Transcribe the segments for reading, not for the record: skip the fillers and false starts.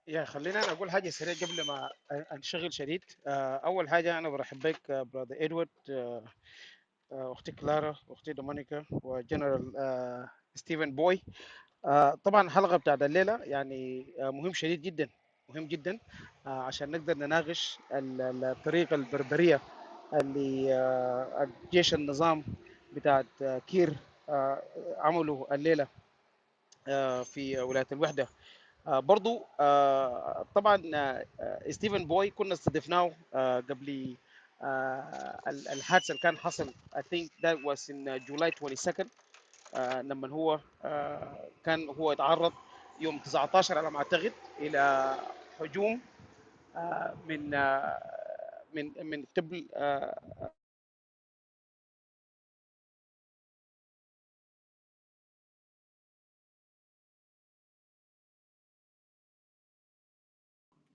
يا خليني انا اقول حاجه سريعه قبل ما انشغل شديد. اول حاجه انا برحب بك برادر ادوارد، اختي كلارا، اختي دومينيكا، وجنرال ستيفن بوي. طبعا الحلقه بتاعت الليله يعني مهم شديد جدا، مهم جدا، عشان نقدر نناقش الطريقه البربريه اللي الجيش النظام بتاعت كير عملوا الليله في ولايه الوحده. برضو طبعا ستيفن بوي كنا استضفناه قبل الحادث اللي كان حصل. I think that was in July 22nd. لما هو كان هو يتعرض يوم 19 على ما اعتقد الى هجوم من قبل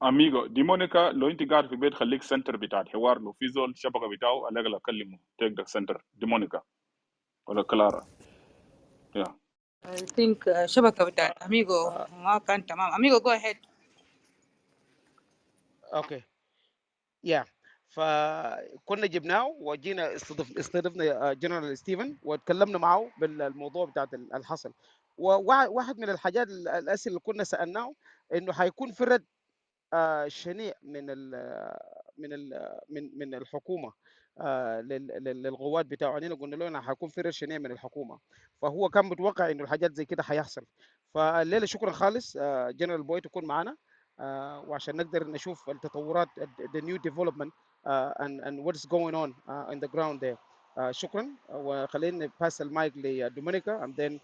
اميغو دي مونيكا، لو انت قاعد في بيت خليك سنتر بتاع الحوار، لو في زول شبكه بتاعه الاقي اكلمه تيك ذا سنتر. دي مونيكا ولا كلارا؟ يا I think شبكة بتاعت أميجو ما كان تمام. أميجو go ahead. اوكي يا فكنا جبناه وجينا استضفنا جنرال ستيفن وتكلمنا معه بالموضوع بتاع الحصل. وواحد من الحاجات الاسئله اللي كنا سالناه انه حيكون في رد شنيع من الحكومه للقوات بتاعه. علينا قلنا له انه حيكون في رد شنيع من الحكومه، فهو كان متوقع انه الحاجات زي كده حيحصل. فالليله شكرا خالص جنرال بوي تكون معنا وعشان نقدر نشوف التطورات the new development and what's going on in the ground there. شكرا. وخلينا pass المايك لدومينيكا and then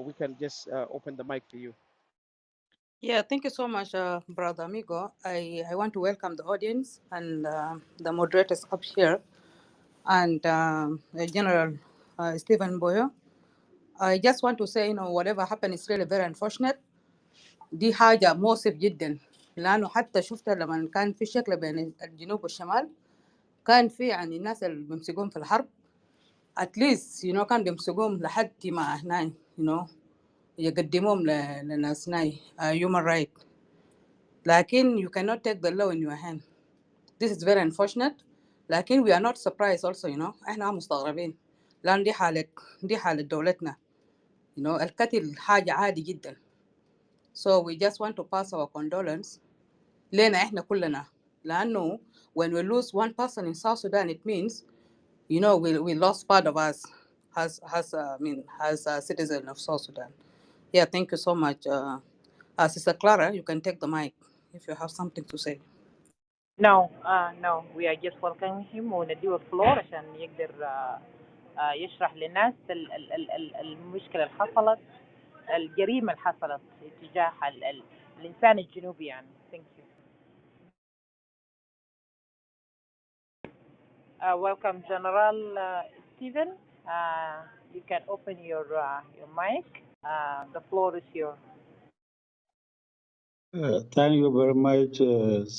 we can just open the mic to you. Yeah, thank you so much, Brother Amigo. I want to welcome the audience and the moderators up here and General Stephen Boyo. I just want to say, whatever happened is really very unfortunate. دي حاجة مؤسف جدا، لأنه حتى شفت لما كان في شكل بين الجنوب والشمال كان في يعني الناس اللي بيمسكون في الحرب at least كان بيمسكوهم لحد ما هنا يقدموهم لناس ناي human right. لكن you cannot take the law in your hand. This is very unfortunate. لكن we are not surprised also. احنا مستغربين لأن دي حالة دولتنا. القتل حاجة عادي جدا. So we just want to pass our condolence لنا احنا كلنا، لأنه when we lose one person in South Sudan it means we lost part of us as a citizen of South Sudan. Yeah, thank you so much. Sister Clara, you can take the mic if you have something to say. No, we are just welcoming him ونديه الفلور عشان يقدر يشرح للناس المشكلة اللي حصلت، الجريمة اللي حصلت تجاه الإنسان الجنوبي يعني. Thank you. Welcome General Stephen. You can open your mic. The floor is yours. Thank you very much,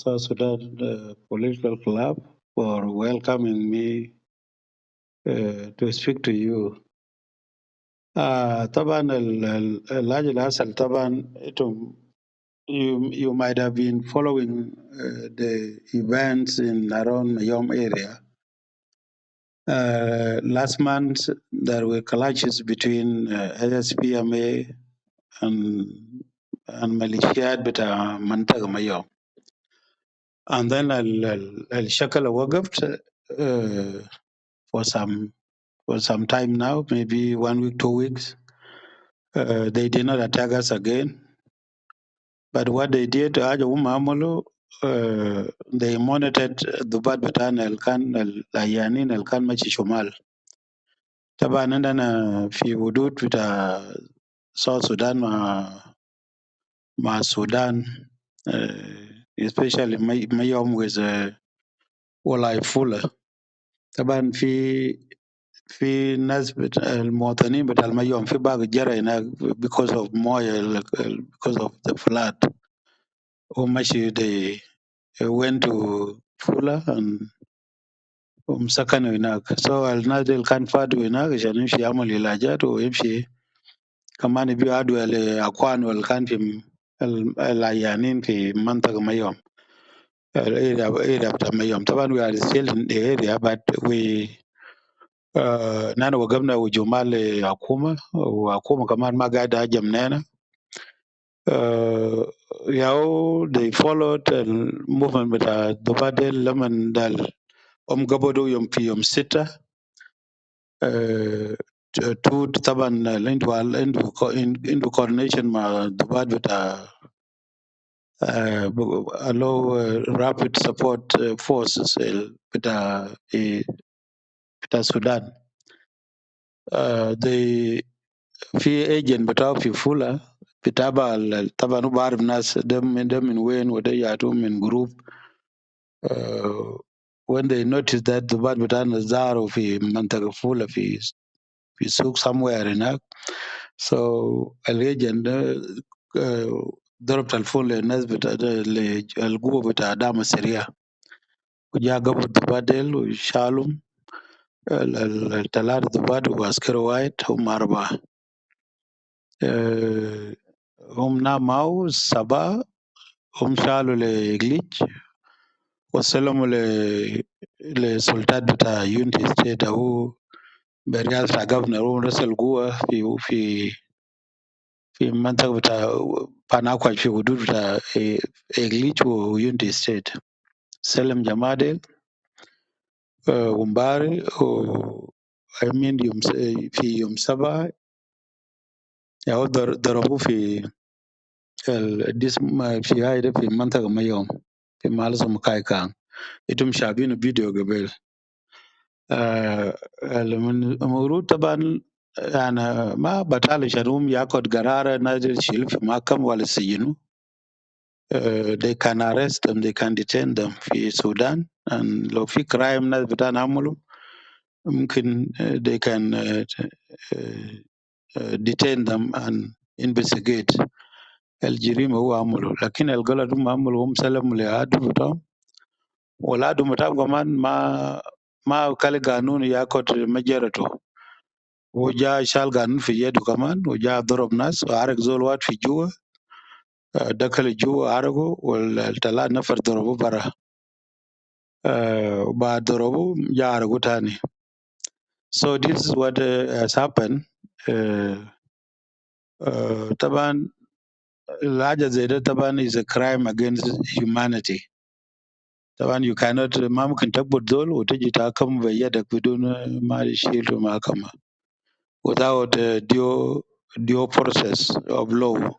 South Sudan Political Club, for welcoming me to speak to you. طبعا الحاجة اللي حصل طبعا you might have been following the events in around Mayom area. Last month there were clashes between SSPMA and militias بتاع منطقة Mayom. And then الشكل وقفت for some time now, maybe 1 week, 2 weeks. They did not attack us again. But what they did, they monitored the bad batan الكان العيانين الكان ماشي شمال. طبعا عندنا في حدود بتاع South Sudan مع السودان, especially Mayom with ولاي فولة. طبعا في ناس المواطنين بتاع الميوم في بعض جرى هناك because of مويه because of the flood. ومشي they went to فولة ومسكنوا هناك. So الناس اللي كان فادوا هناك عشان يمشي يعمل علاجات ويمشي كمان يبيعوا أدوية لأخوان اللي كان العيانين في منطقة ميوم الاريا بتاع ميوم. طبعا we are still in the area but we نحن وقفنا وجمال لحكومة وحكومة كمان ما قاعدة هجم ياو they followed الموفمنت بتاع الضفادع لمن دال قبضوا يوم في يوم 6 تو طبعا عنده coordination مع الضفادع بتاع allow rapid support forces بتاع السودان. they في agent بتاعه في فولا بتابع طبعا هو بعرف ناس ده من وين وده ياتوا من جروب. when they noticed that the بتاعنا ظهروا في منطقة فولا في سوق somewhere هناك. so الagent ده ضرب تلفون للناس بتاع القوة بتاع دعم السريع وجاء قبض ضباط وشالهم الثلاثة ضباط وعسكري واحد هم 4. هم ناموا 7 هم شالوا لإغليج وسلموا لسلطات بتاع يونتي ستيت أو برئاسة جفنر. هو رسل قوة في منطقة بتاع باناكواج في حدود بتاع إغليج ويونتي ستيت. سلم جماعة ديل ومباري وأمين في يوم 7 يعني ضربوه في في هاي ده في منطقة ميوم في محل اسمه كايكان. انتم شايفين فيديو قبل. المفروض طبعا يعني ما بطال شروم ياخد قرار نازل يشيل في محكمة ولا سجنه. they can arrest them, they can detain them في السودان. and لو في crime ناس بتاعنا عملوا ممكن they can detain them and investigate الجريمة هو عمله. لكن الغلط هم عملوا هم سلموا لعدو بتاعهم والعدو بتاعهم كمان ما كان قانون ياخد مجرته. وجاء شال قانون في يده كمان وجاء ضرب ناس وعرق زول واحد في جوا. دخل جوا عرقه والثلاث نفر ضربوه برا. وبعد ضربوه جاء عرقه تاني. so this is what has happened. طبعا الحاجة زي ده طبعا is a crime against humanity. طبعا you cannot ما ممكن تقبض دول وتجي تحكم بيدك بدون ما تشيل محكمة without due process of law.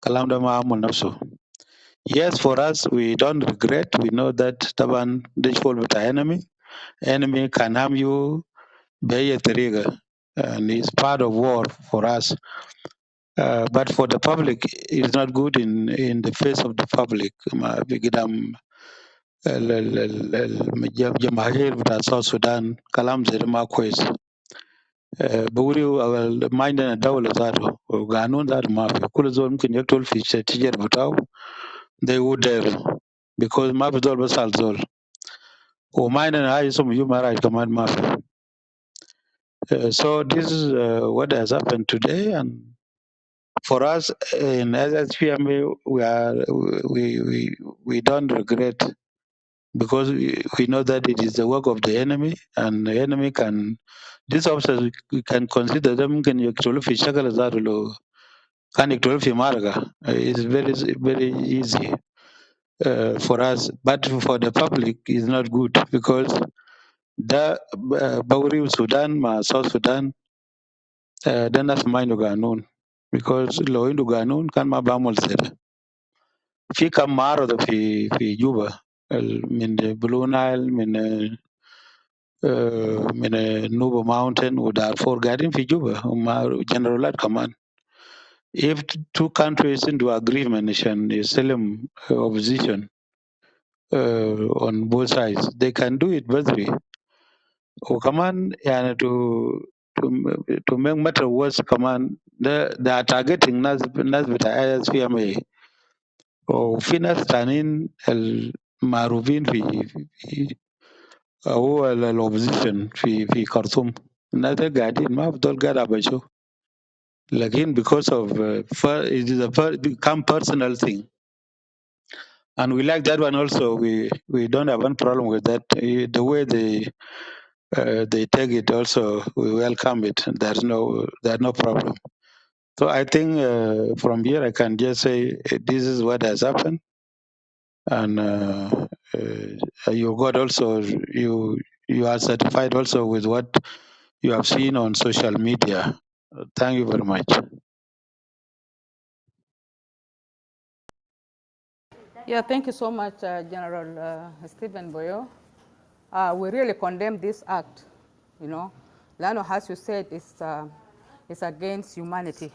كلام ده ما عمل نفسه. Yes, for us we don't regret. We know that طبعا ده شغل بتاع enemy can harm you بأي طريقة and it's part of war for us. But for the public it's not good in the face of the public. ما بقدام الجماهير بتاع South Sudan كلام زي ده ما كويس. بوريو ما عندنا دولة ذاته وقانون ذاته ما في. كل زول ممكن يقتل في التجار بتاعه they would dare because ما في زول بسأل زول وما عندنا حاجة اسمه human rights كمان ما في. So this is what has happened today, and for us in SSPM we don't regret because we know that it is the work of the enemy and the enemy can these officers we can consider them can يقتلوا في شكل ذاته لو كان يقتلوا في مرقة. It's very easy for us, but for the public it's not good because ده بوري السودان مع South Sudan ده ناس ما عنده قانون because لو عنده قانون كان ما بعمل زي ده. في كم معارضة في جوبا من بلو نايل من نوبا ماونتن ودارفور قاعدين في جوبا هم جنرالات كمان. if two countries into agreement عشان يسلم opposition on both sides they can do it بدري. وكمان يعني to make matter worse كمان they are targeting ناس بتاع SPMA وفي ناس تانيين المعروفين في هو الاوبزيشن في خرطوم. الناس دي قاعدين ما بفضل قاعد عبشو Again, because of it is become personal thing, and we like that one also. We don't have any problem with that. The way they take it also, we welcome it. There's no problem. So I think from here I can just say this is what has happened, and you got also you are certified also with what you have seen on social media. Thank you very much. Yeah, thank you so much, General Stephen Boyo. We really condemn this act, you know. Lano, as you said, it's against humanity.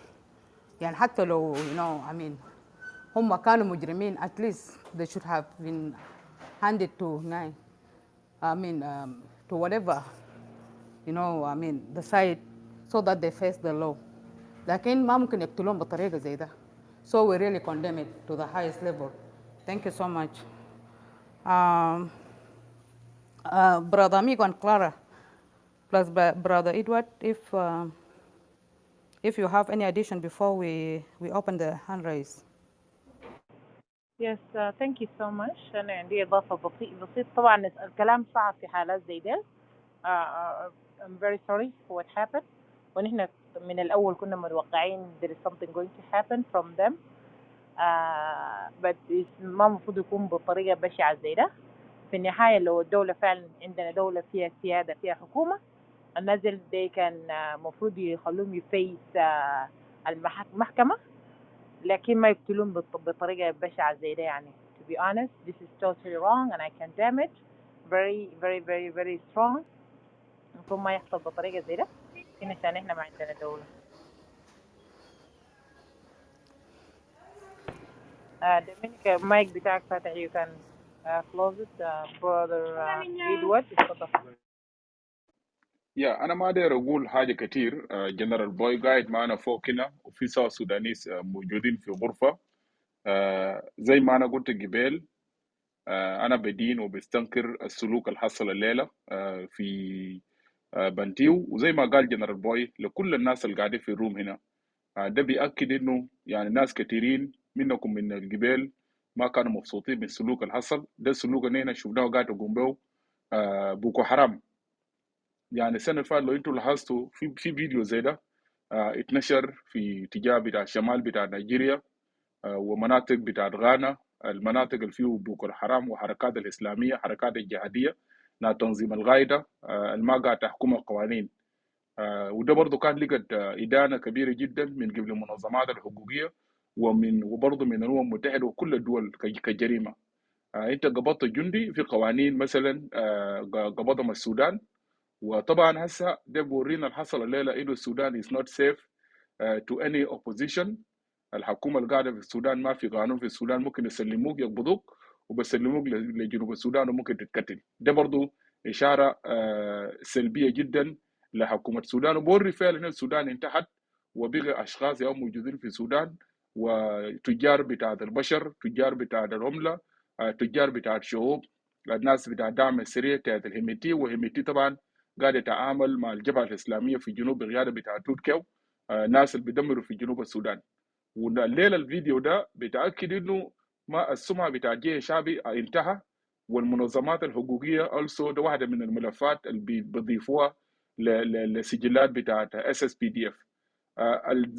يعني حتى لو, you know, I mean, هم كانوا مجرمين, at least they should have been handed to nine. I mean, to whatever, you know, I mean, the side, so that they face the law. لكن ما ممكن يقتلون بطريقة زي ده. So we really condemn it to the highest level. Thank you so much. Um, Brother Amigo and Clara, plus Brother Edward, if you have any addition before we open the hand raise. Yes, thank you so much. أنا عندي إضافة بسيط طبعا الكلام صعب في حالات زي ده. I'm very sorry for what happened. ونحن من الأول كنا متوقعين there is something going to happen from them. But ما المفروض يكون بطريقة بشعة زي ده. في النهاية لو الدولة فعلا عندنا دولة فيها سيادة فيها حكومة الناس دي كان مفروض يخلوهم يفيس المحكمة لكن ما يقتلون بطريقة بشعة زي ده يعني. To be honest, this is totally wrong and I condemn it very very very very strong. المفروض ما يحصل بطريقة زي ده عشان احنا ما عندنا دولة. دومينيكا المايك بتاعك فاتح. You can close it. Brother Edward اتفضل. يا انا ما داير اقول حاجه كتير. جنرال بوي قاعد معنا فوق هنا وفي سوا سودانيس موجودين في غرفه. زي ما انا قلت قبل، انا بدين وبستنكر السلوك اللي حصل الليله في بنتيو. وزي ما قال جنرال بوي لكل الناس اللي قاعدين في الروم هنا، ده بيأكد انه يعني ناس كثيرين منكم من الجبال ما كانوا مبسوطين من السلوك اللي حصل. ده السلوك اللي هنا شفناه قاعد يقوم به بوكو حرام. يعني السنه اللي فاتت لو انتم لاحظتوا في فيديو زي ده اتنشر في اتجاه بتاع الشمال بتاع نيجيريا ومناطق بتاع غانا، المناطق اللي فيه بوكو الحرام وحركات الاسلاميه حركات الجهاديه نا تنظيم القاعده ما قاعد تحكم القوانين. وده برضه كان لقت ادانه كبيره جدا من قبل المنظمات الحقوقيه وبرضه من الامم المتحده وكل الدول كجريمه. انت قبضت جندي في قوانين مثلا قبضهم السودان، وطبعا هسه ده بورينا الحصل الليله انه السودان is not safe to any opposition. الحكومه اللي قاعده في السودان ما في قانون في السودان، ممكن يسلموك يقبضوك وبسلموك لجنوب السودان وممكن تتقتل. ده برضو اشاره سلبيه جدا لحكومه السودان، وبوري فعلا ان السودان انتهت وبقى اشخاص يوم موجودين في السودان وتجار بتاع البشر، تجار بتاع العمله، تجار بتاع الشعوب، الناس بتاع الدعم السريع بتاعت الهيميتي. وهيميتي طبعا قاعد يتعامل مع الجبهه الاسلاميه في جنوب بقياده بتاع توتكو، ناس اللي بيدمروا في جنوب السودان. والليله الفيديو ده بيتاكد انه ما السمعه بتاع الجيش الشعبي انتهى، والمنظمات الحقوقيه also ده واحده من الملفات اللي بيضيفوها للسجلات بتاعت SSPDF.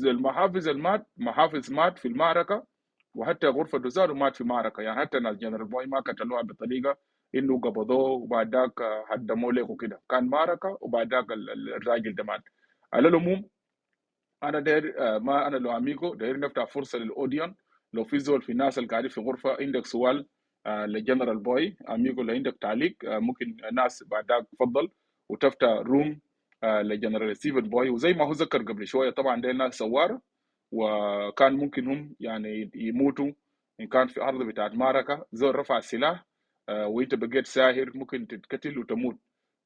المحافظ المات محافظ مات في المعركه، وحتى غرفه دوزار مات في معركه. يعني حتى ناس جنرال بوي ما قتلوها بطريقه انه قبضوه وبعد ذاك هدموه له وكده، كان معركه وبعد ذاك الراجل ده مات. على العموم انا داير ما انا لو اميجو داير نفتح فرصه للاوديون. لو في زول في الناس اللي قاعدين في غرفه عندك سؤال لجنرال بوي اميجو، لو عندك تعليق ممكن الناس بعد ذاك تفضل وتفتح روم لجنرال ستيفن بوي. وزي ما هو ذكر قبل شويه طبعا ده ناس سوار وكان ممكن هم يعني يموتوا ان كان في ارض بتاعت معركه. زول رفع السلاح وانت بقيت ساهر ممكن تتقتل وتموت،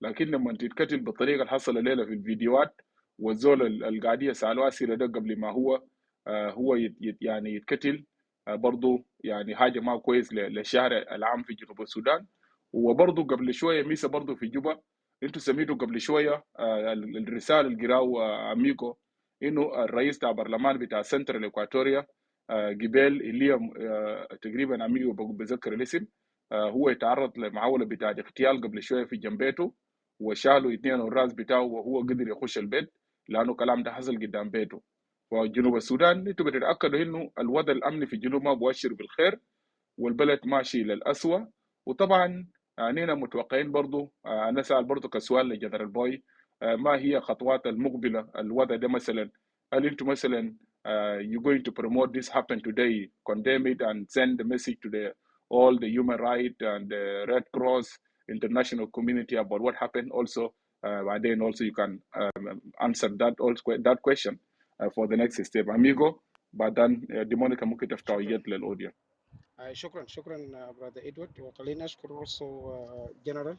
لكن لما تتقتل بالطريقه اللي حصل الليله في الفيديوهات والزول القاعديه سالوه اسئله ده قبل ما هو يعني يتقتل، برضه يعني حاجه ما كويس للشهر العام في جنوب السودان. وبرضه قبل شويه ميسا برضه في جوبا، انتوا سميتوا قبل شويه الرساله اللي قراوا اميكو انه الرئيس تاع برلمان بتاع سنترال اكواتوريا قبل اللي تقريبا اميو بذكر الاسم، هو يتعرض لمحاوله بتاع اغتيال قبل شويه في جنبيته، وشالوا اثنين الراس بتاعه وهو قدر يخش البيت لانه كلام ده حصل قدام بيته. وجنوب السودان انتم بتتاكدوا انه الوضع الامني في الجنوب ما مبشر بالخير، والبلد ماشي للأسوأ. وطبعا أننا متوقعين برضو، أنا سأل برضو كسؤال لجنرال بوي، ما هي خطوات المقبلة الوضع ده مثلا؟ هل أنتم مثلا you going to promote this happen today, condemn it and send the message to the all the human right and the Red Cross international community about what happened also, and then also you can answer that also that question for the next step amigo. بعدين ديمونيكا ممكن تفتح شكرا. يد للأودينس. شكرا برادر ادوارد. وخلينا اشكر also جنرال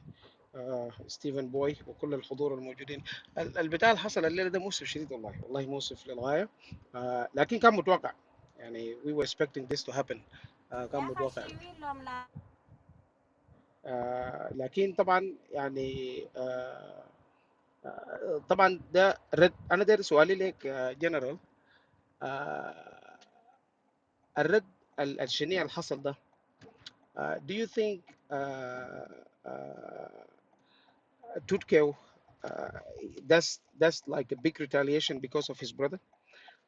ستيفن بوي وكل الحضور الموجودين. البتاع اللي حصل الليله ده مؤسف شديد، والله والله مؤسف للغايه. لكن كان متوقع، يعني we were expecting this to happen. كان متوقع. لكن طبعا يعني طبعا ده رد. انا داير سؤالي لك جنرال، الرد الشنيع اللي حصل ده، do you think Tutkeo that's like a big retaliation because of his brother?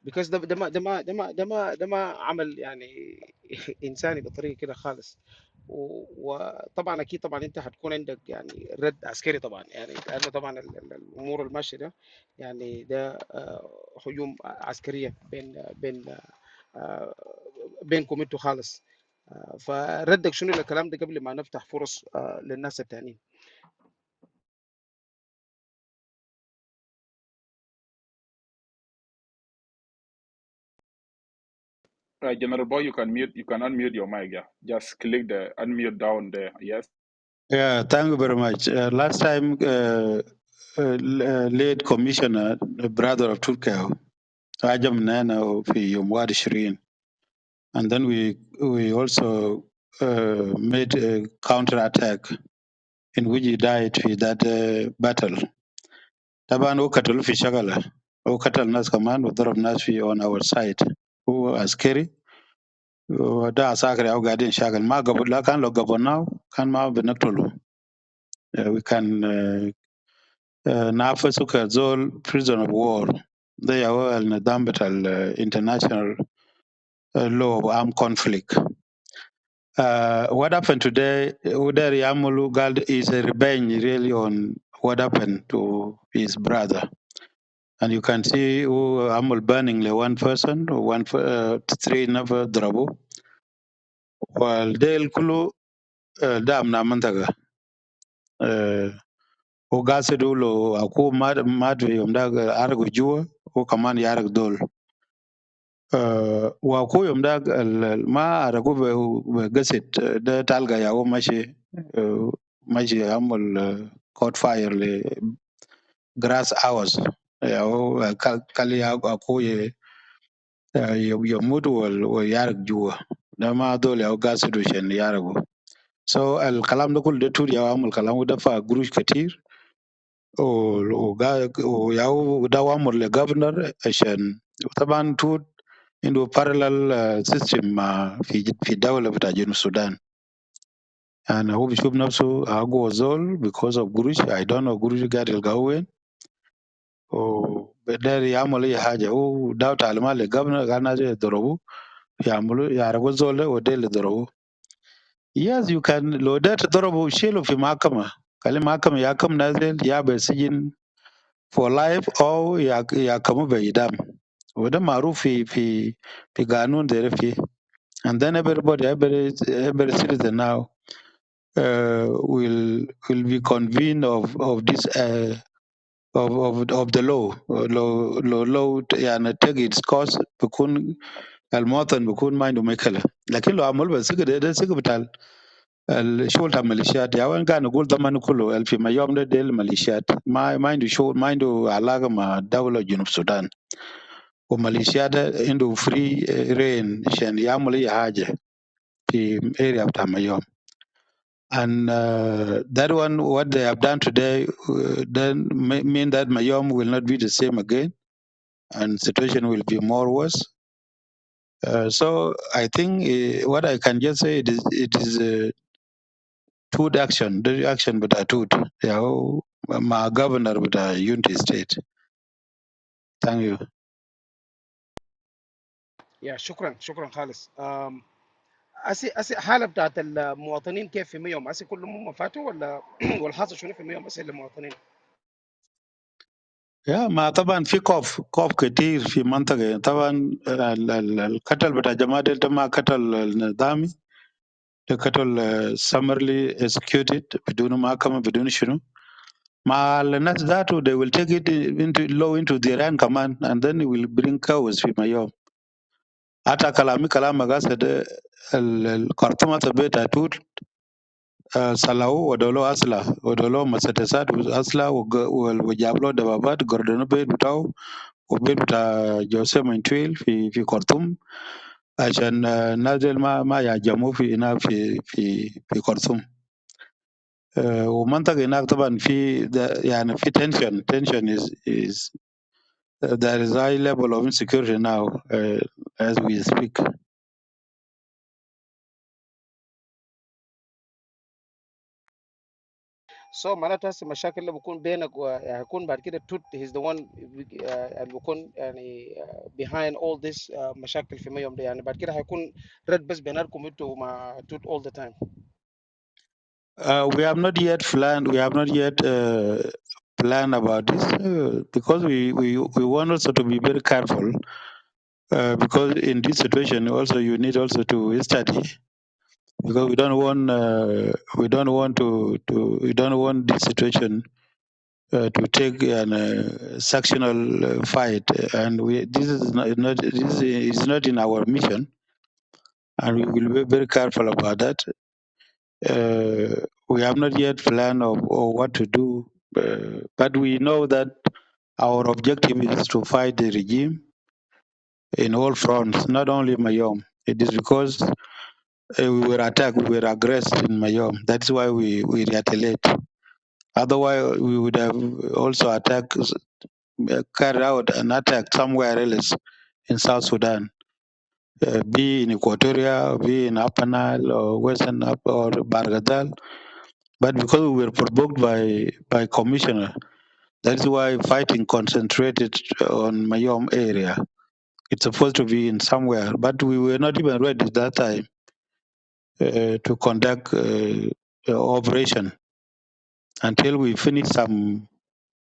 because ده ما عمل يعني انساني بطريقه كده خالص. وطبعا اكيد طبعا انت هتكون عندك يعني رد عسكري طبعا، يعني لانه طبعا الامور الماشيه ده يعني ده هجوم عسكريه آه، بينكم انتوا خالص. فردك شنو الكلام ده قبل ما نفتح فرص للناس التانيين؟ General Boy, you can mute, you can unmute your mic. Yeah, just click the unmute down there. Yes. Yeah, thank you very much. Last time, late commissioner, the brother of Turkey, Ajam Nana في يوم 21, and then we also made a counter attack in which he died في that battle. طبعا هو قتلوا في شغلة، هو قتل ناس كمان وضرب ناس في on our side. هو عسكري وده عساكر أو قاعدين شغل ما قبل، لا كان لو قبلناه كان ما بنقتله. We can نعرف كزول prison of war. ده هو النظام بتاع international law of armed conflict. What happened today, Uder Yamulu Gald is a revenge really on what happened to his brother. And you can see who Amul burning the one person, three never drabu. While Del Kulu dam na mantaga. Ugasidu lo aku madvi umdag argu jua, u kaman yarag dol. Wa ku yum ma aragu be gaset de talga ya wo mashi amul caught fire le grass hours ya wo kali ya ku ye mudu wal yarak juwa da ma dole ya gaset do shen yarago. So al kalam da kul de tur ya amul kalam da fa gurush katir o ya da amul le governor shen taban tut into parallel system في دولة بتاع جنوب السودان. And هو بيشوف نفسه أقوى زول because of قروش. I don't know قروش قاعد يلقاه وين، وبدأ يعمل أي حاجة. هو داو تعليمات للجبنة قال ناس يضربوه، يعملوا يعرفوا الزول ده وديل اللي ضربوه. Yes you can لو ده تضربه شيله في محكمة، خلي المحكمة يحكم نازل يا بالسجن for life أو يحكموا بإعدام. وده معروف في قانون ده فيه. And then every citizen now will be convened of this of the law. law يعني take its course بيكون المواطن بيكون ما عنده مشكلة. لكن لو عمل بس كده ده سيجي بتاع الشغل بتاع الميليشيات. يا وين كان نقول ضمن كله في ما يوم ده الميليشيات ما عنده شغل، ما عنده علاقة مع دولة جنوب السودان. وميليشيات عنده free reign عشان يعمل أي حاجة في area بتاع ما يوم. And that one, what they have done today, then mean that Mayom will not be the same again. and situation will be more worse. So I think what I can just say it is two action, the action but a two. Yeah, my governor with a unity state. Thank you. يا شكرا شكرا خالص. اسي حاله بتاعت المواطنين كيف في ميهم؟ اسي كلهم هم فاتوا ولا ولا حاصل شنو في ميهم اسي المواطنين؟ يا ما طبعا في خوف كتير في منطقة. طبعا القتل بتاع جماعة ده ما قتل النظامي، ده قتل summarily executed بدون محاكمة بدون شنو. مع الناس ذاته they will take it into low into their hand كمان and then it will bring chaos في ميوم. حتى كلام قاسة ده الخرطوم بيت أتول سلاو ودولو أسلحة ودولو مسدسات أسلحة وجابلو دبابات قردنو بيت بتاعه وبيت بتاع جوزيف منتويل في خرطوم عشان نازل ما يهاجموه في هناك في خرطوم. ومنطقة هناك طبعا في يعني في tension is there is high level of insecurity now as we speak. سو معناته هسه المشاكل اللي بكون بينك وهيكون بعد كده توت هيز ذا وان اللي بيكون يعني behind all this مشاكل في ميهم ده، يعني بعد كده هيكون رد بس بيناتكم انتوا مع توت all the time. We have not yet planned. We have not yet planned about this because we want also to be very careful because in this situation also you need also to study because we don't want this situation to take an sectional fight, and this is not in our mission, and we will be very careful about that. We have not yet planned or what to do, but we know that our objective is to fight the regime in all fronts, not only Mayom. It is because we were attacked, we were aggressed in Mayom. That's why we retaliate. Otherwise, we would have also carried out an attack somewhere else in South Sudan, be in Equatoria, be in Upper Nile or Western or Bargadal. But because we were provoked by commissioner, that's why fighting concentrated on Mayom area. It's supposed to be in somewhere, but we were not even ready at that time to conduct operation until we finish some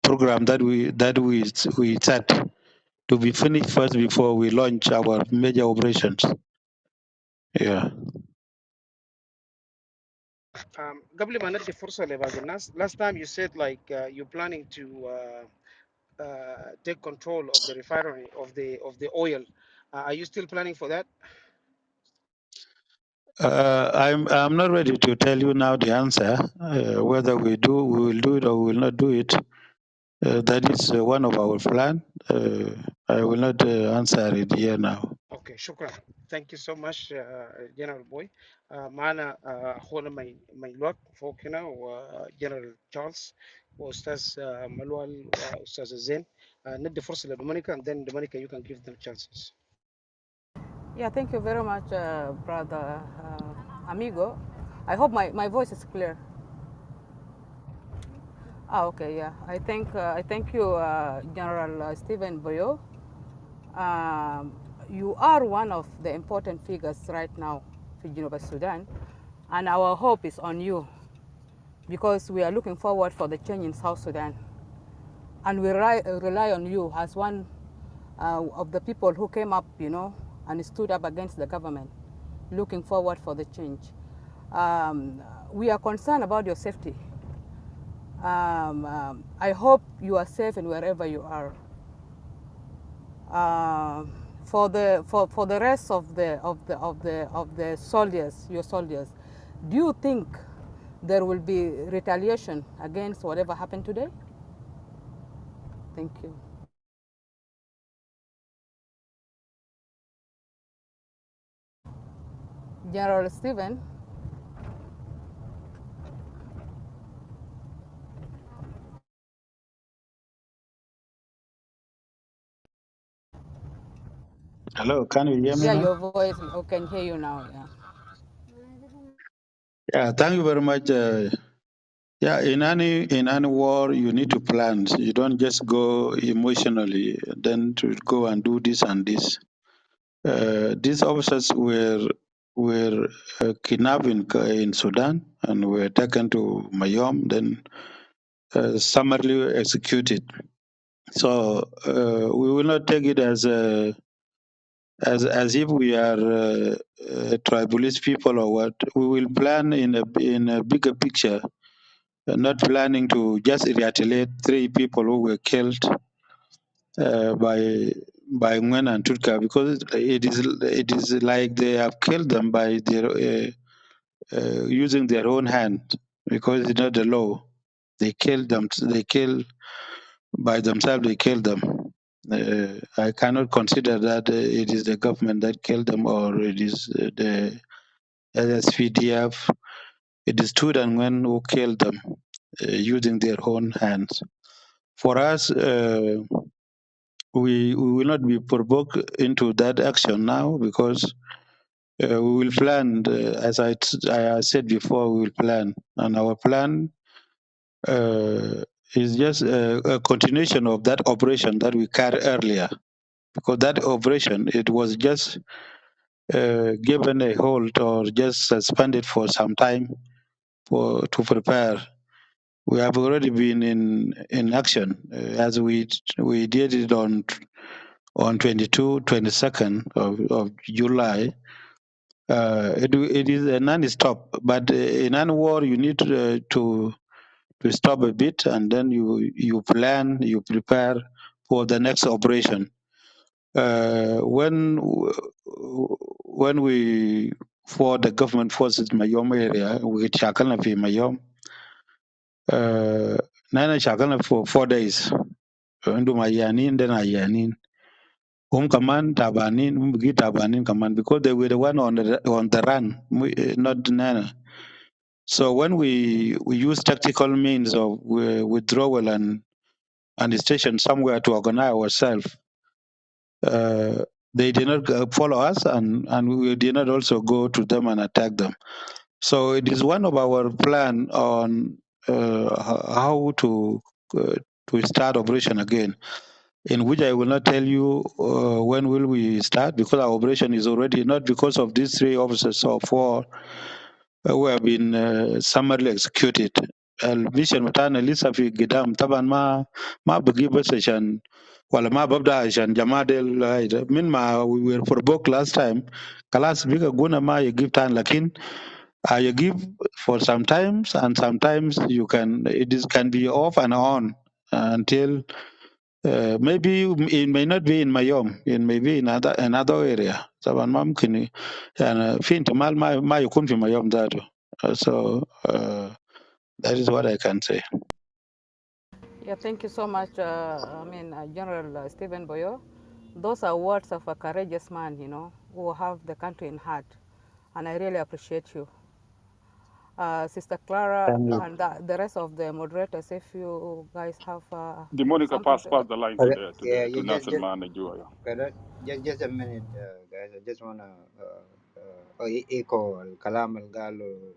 program that we set to be finished first before we launch our major operations. Yeah. قبل ما ندي فرصة لباقي الناس, last time you said like you're planning to take control of the refinery of the oil. Are you still planning for that? I'm not ready to tell you now the answer whether we will do it or we will not do it. That is one of our plan. I will not answer it here now. Okay, شكرا. Thank you so much General Boy. معنا أخونا ميلوك فوق هنا وجنرال تشارلز وأستاذ ملول وأستاذ زين. ندي فرصة لدومينيكا and then Dominica you can give them chances. Yeah, thank you very much, brother Amigo. I hope my voice is clear. Ah, okay, yeah. I thank you, General Stephen Boyo. You are one of the important figures right now for Geneva, Sudan, and our hope is on you because we are looking forward for the change in South Sudan, and we rely on you as one of the people who came up, and stood up against the government, looking forward for the change. We are concerned about your safety. I hope you are safe in wherever you are. For the rest of the soldiers, your soldiers, do you think there will be retaliation against whatever happened today? Thank you. General Stephen. Hello, can you hear me Yeah, now? your voice, we can hear you now. Yeah. Yeah, thank you very much. Yeah, in any war, you need to plan. You don't just go emotionally, then to go and do this and this. These officers were kidnapped in Sudan and were taken to Mayom, then summarily executed. So we will not take it as if we are tribalist people or what. We will plan in a bigger picture, not planning to just retaliate 3 people who were killed by Ngwen and Tutka, because it is like they have killed them by their using their own hand, because it's not the law. They killed them. They kill by themselves. They killed them. I cannot consider that it is the government that killed them, or it is the SSPDF. It is Sudan when who killed them using their own hands. For us, we will not be provoked into that action now, because we will plan, as I said before, we will plan. And our plan is just a continuation of that operation that we carried earlier. Because that operation, it was just given a hold or just suspended for some time to prepare. We have already been in action as we did it on 22nd of July. It is a non-stop, but in any war you need to stop a bit, and then you plan, you prepare for the next operation. When we for the government forces in Mayom area, we shakalna fi Mayom. Nana shakalna for 4 days. Ndu mayanin then ayanin. Kaman tabanin, bigi tabanin kaman, because they were the one on the run, not Nana. So when we use tactical means of withdrawal and station somewhere to organize ourselves, they did not follow us, and we did not also go to them and attack them. So it is one of our plan on how to start operation again, in which I will not tell you when will we start, because our operation is already, not because of these 3 officers or 4 who have been summarily executed. الميشن بتاعنا لسه في قدام طبعا. ما بجيب بس عشان ولا ما ببدا عشان جماعة ديل من ما we were provoked last time. خلاص بيجا قونا ما يجيب تاني، لكن you give for sometimes, and sometimes can be off and on until maybe it may not be in Mayom, it may be in another area. طبعا ما ممكن يعني في احتمال ما يكون في Mayom ذاته. So that is what I can say. Yeah, thank you so much, General Stephen Boyo. Those are words of a courageous man, who have the country in heart. And I really appreciate you. Sister Clara Thank you. and the rest of the moderators, if you guys have Demonica, something pass to add. the line to Okay. the to Yeah, the to you Nasir Mana Jua. just a minute, guys. I just wanna echo الكلام اللي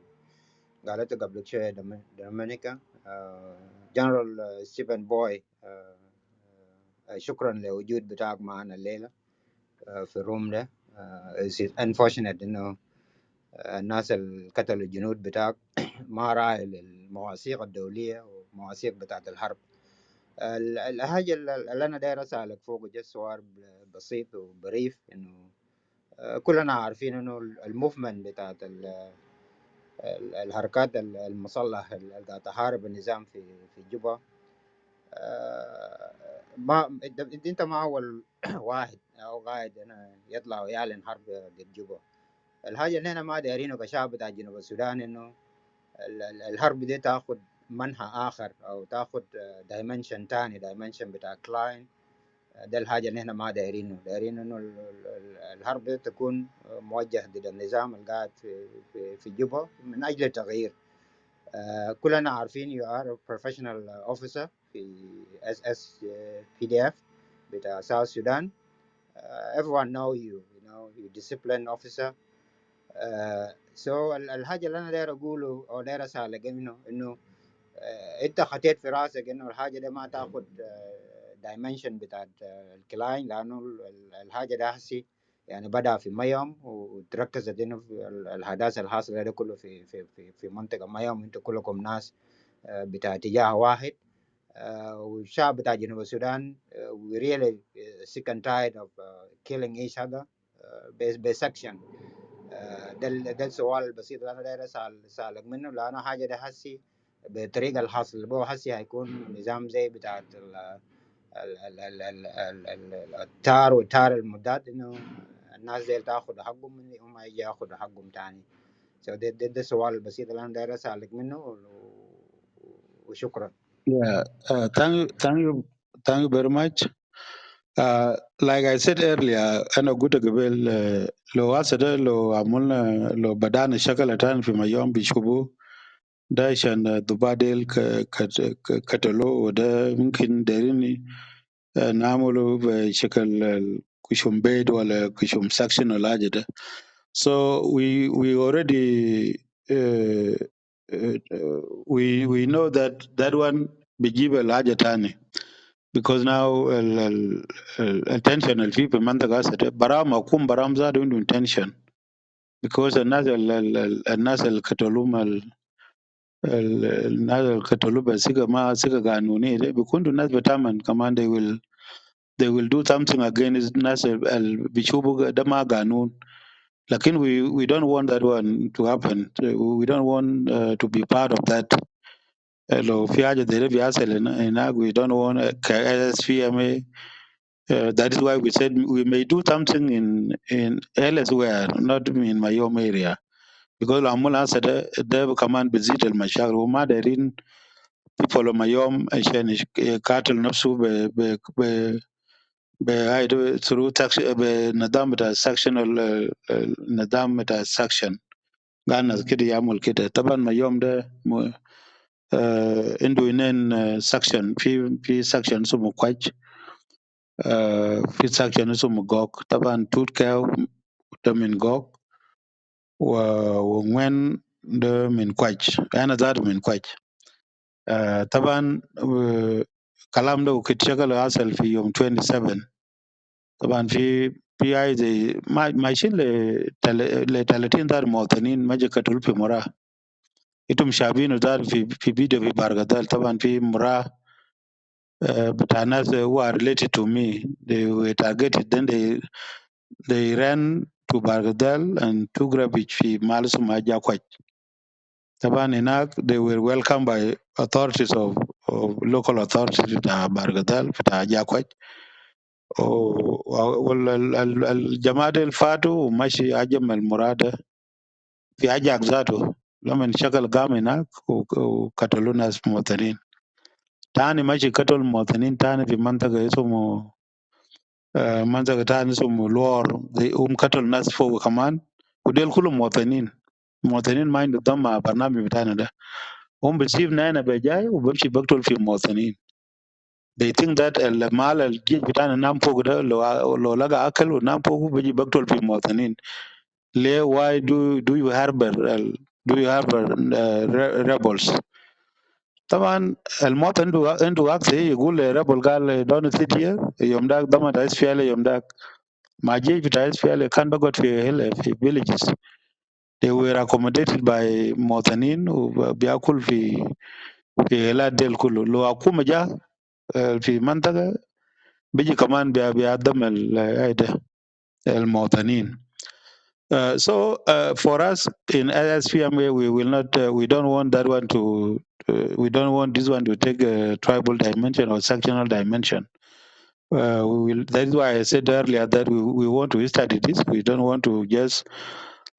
قالته قبل شوية دومينيكا. جنرال ستيفن بوي، شكرا لوجود بتاعك معنا الليلة في الروم ده. It's unfortunate إنه الناس اللي قتلوا الجنود بتاعك ما راعي للمواثيق الدولية ومواثيق بتاعت الحرب. الحاجة اللي أنا داير أسألك فوق جس سؤال بسيط وبريف، إنه كلنا عارفين إنه الموفمنت بتاعت الحركات المسلحة اللي قاعدة تحارب النظام في جوبا، ما أنت ما أول واحد أو قاعد هنا يطلع ويعلن حرب ضد جوبا. الحاجة اللي احنا ما دايرينه كشعب بتاع جنوب السودان إنه الحرب دي تاخد منحى آخر أو تاخد دايمنشن تاني، دايمنشن بتاع كلاين. ده الحاجة اللي احنا ما دايرينه. دايرين إنه الحرب دي تكون موجه ضد النظام القاعد في جوبا من أجل التغيير. كلنا عارفين you are a professional officer في SSPDF بتاع South Sudan. everyone know you, you know, you discipline officer. So الحاجة اللي أنا داير أقوله أو داير أسألك إنه أنت خطيت في راسك إنه الحاجة دي ما تاخد دايمنشن بتاعت الكلاين، لأنه الحاجة ده هسي يعني بدأ في ميام وتركزت إنه في الأحداث الحاصلة ده كله في منطقة ميام. أنتوا كلكم ناس بتاع اتجاه واحد. والشعب بتاع جنوب السودان we really sick and tired of killing each other بسكشن. ده السؤال البسيط اللي انا داير اسالك منه، لانه حاجه ده هسي بالطريقه الحاصل به هسي هيكون نظام زي بتاع التار والتار المدات، انه الناس دي تاخذ حقهم من هم يجي ياخذوا حقهم تاني. ده السؤال البسيط اللي انا داير اسالك منه وشكرا. Yeah, thank you very much. Like I said earlier, أنا قلت قبل لو هسه لو عملنا لو بدأنا شغلة تاني في ميام بيشوفوا ده عشان دبادل كتلو وده ممكن دارين نعمله بشكل كشوم بيت ولا كشوم سكشن ولا حاجة ده. So we already we know that one بيجيب الحاجة تاني because now attention الفي المنطقة هسه برام أكون برام زاد عنده intention because الناس اللي كتلوم الناس اللي كتلوا بسيقة ما سيقة قانونية ده بيكونوا الناس بتعمل كمان they will do something against الناس اللي بيشوفوا ده ما قانون. لكن we don't want that one to happen. We don't want to be part of that. لو في حاجة زي ده بيحصل هناك we don't want SFMA. That is why we said we may do something in elsewhere, not in my home area. Because العمول هسه ده كمان بتزيد المشاكل وما دايرين people ما يوم عشان يقاتل نفسه ب through بنظام بتاع sectional النظام بتاع section قال ناس كده يعمل كده. طبعا ما يوم ده عنده اثنين section في section اسمه كويج في section اسمه جوك. طبعا توت كاو ده من جوك وين ده من كويج. انا ذات من كويج. طبعا كلام ده وكنت شغل حصل في يوم 27. طبعا في اي زي ماشيين ل 30 دار مواطنين ما جا قتلوا في مراه. انتم شايفين دار في فيديو في بارغدال. طبعا في مراه بتاع ناس who are related to me they were targeted then they ran to Bargadal and took refuge في محل اسمه Ajakwaj. طبعا هناك they were welcomed by authorities of local authorities بتاع بارغدال بتاع Ajakwaj. والجماعة ديل فاتوا ومشي هجم المرادة في أجاك ذاته لما شغل قام هناك وقتلوا ناس مواطنين تاني. ماشي قتل مواطنين تاني في منطقة اسمه منطقة تاني اسمه لور هم قتلوا ناس فوق كمان وديل كلهم مواطنين ما عندهم ضم مع برنامج بتاعنا ده. هم بيسيبنا هنا بجاي وبمشي بقتل في المواطنين. They think that المال الجيش بتاعنا نام فوق ده لو لقى أكل ونام فوق بيجي بقتل في المواطنين. ليه why do you harbor rebels. طبعا المواطن عنده حق يقول rebel قال don't sit here. يوم داك ضمن رئيس فيها يوم داك مع جيش بتاع رئيس فيها كان بقعد في villages. They were accommodated by مواطنين وبياكل في هلال ديل كله. لو حكومة جا في منطقة بيجي كمان بيعدم المواطنين. So for us in SPMA, we will not, we don't want that one to, we don't want this one to take a tribal dimension or sectional dimension. We will. That is why I said earlier that we want to study this. We don't want to just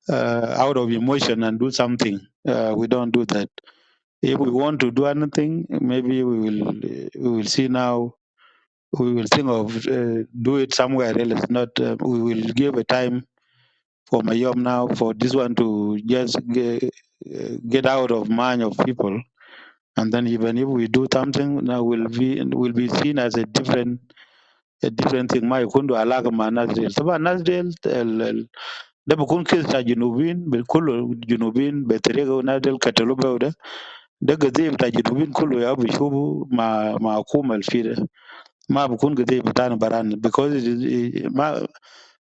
out of emotion and do something. We don't do that. If we want to do anything, maybe we will see now. We will think of do it somewhere else. Not we will give a time for Mayom now for this one to just get out of mind of people, and then even if we do something now will be seen as a different different thing ما يكون له علاقه مع ناس ديل. طبعا الناس ديل ده بيكون كيس بتاع جنوبيين بكل جنوبيين بطريقه، وناس ديل قتلوا به. ده قضيه بتاع جنوبيين كله يا بيشوفوا مع حكومه الفيل، ما بكون قضيه بتاعنا بران because ما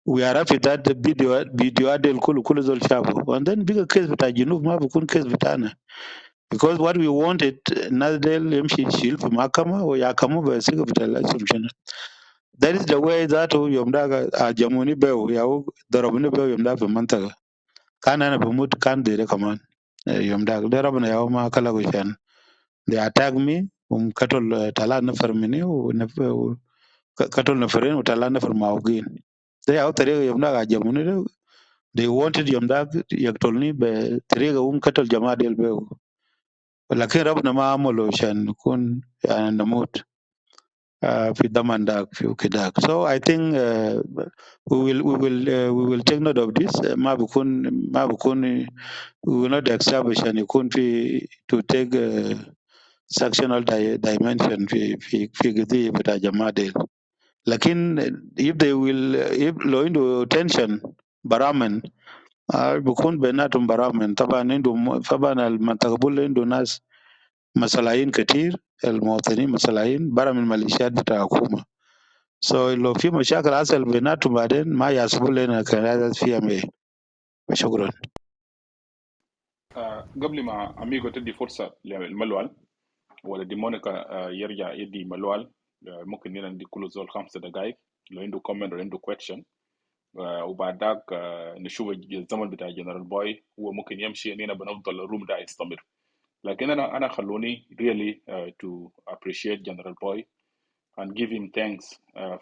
we are happy that the video ديل كله زول شافه. and then bigger case بتاع جنوب ما بكون كيس بتاعنا because what we wanted الناس ديل يمشي يشيل في محكمه ويحكموا بثقه بتاع الاسم. That is the way that يوم ده جموني بيو ياو ضربوني بيو يوم ده في المنطقة. كان أنا بموت كان ديري كمان يوم ده ربنا ياو ما كلا وشان. They attack me قتل تلات نفر مني قتل نفرين وتلات نفر معوقين. ده ياو طريقة يوم ده جموني ده. They wanted يوم ده يقتلني بطريقة قتل جماعة ديل بيو. لكن ربنا ما عمله عشان نكون يعني نموت في الضمان ده في كده. So I think we will take note of this. ما بكون we will not establish أن يكون في to take sectional dimension في قضية بتاع جماعة ديل. لكن if they will if لو عنده tension برامن بيكون بيناتهم برامن. طبعا المنطقة بول عنده ناس مسلايين كتير، المواطنين مسلايين برا من الميليشيات بتاع الحكومة. So لو في مشاكل حصل بيناتهم بعدين ما يحسبوا لنا كهذا فيها مي. شكرا. قبل ما أميغو تدي فرصة للملوال ولا دي مونيكا يرجع يدي ملوال، ممكن نينا ندي كل زول 5 دقائق لو عنده كومنت أو عنده كويشن، وبعد ذاك نشوف الزمن بتاع جنرال بوي هو ممكن يمشي، نينا بنفضل الروم ده يستمر. لكن أنا خلوني really to appreciate General Boy and give him thanks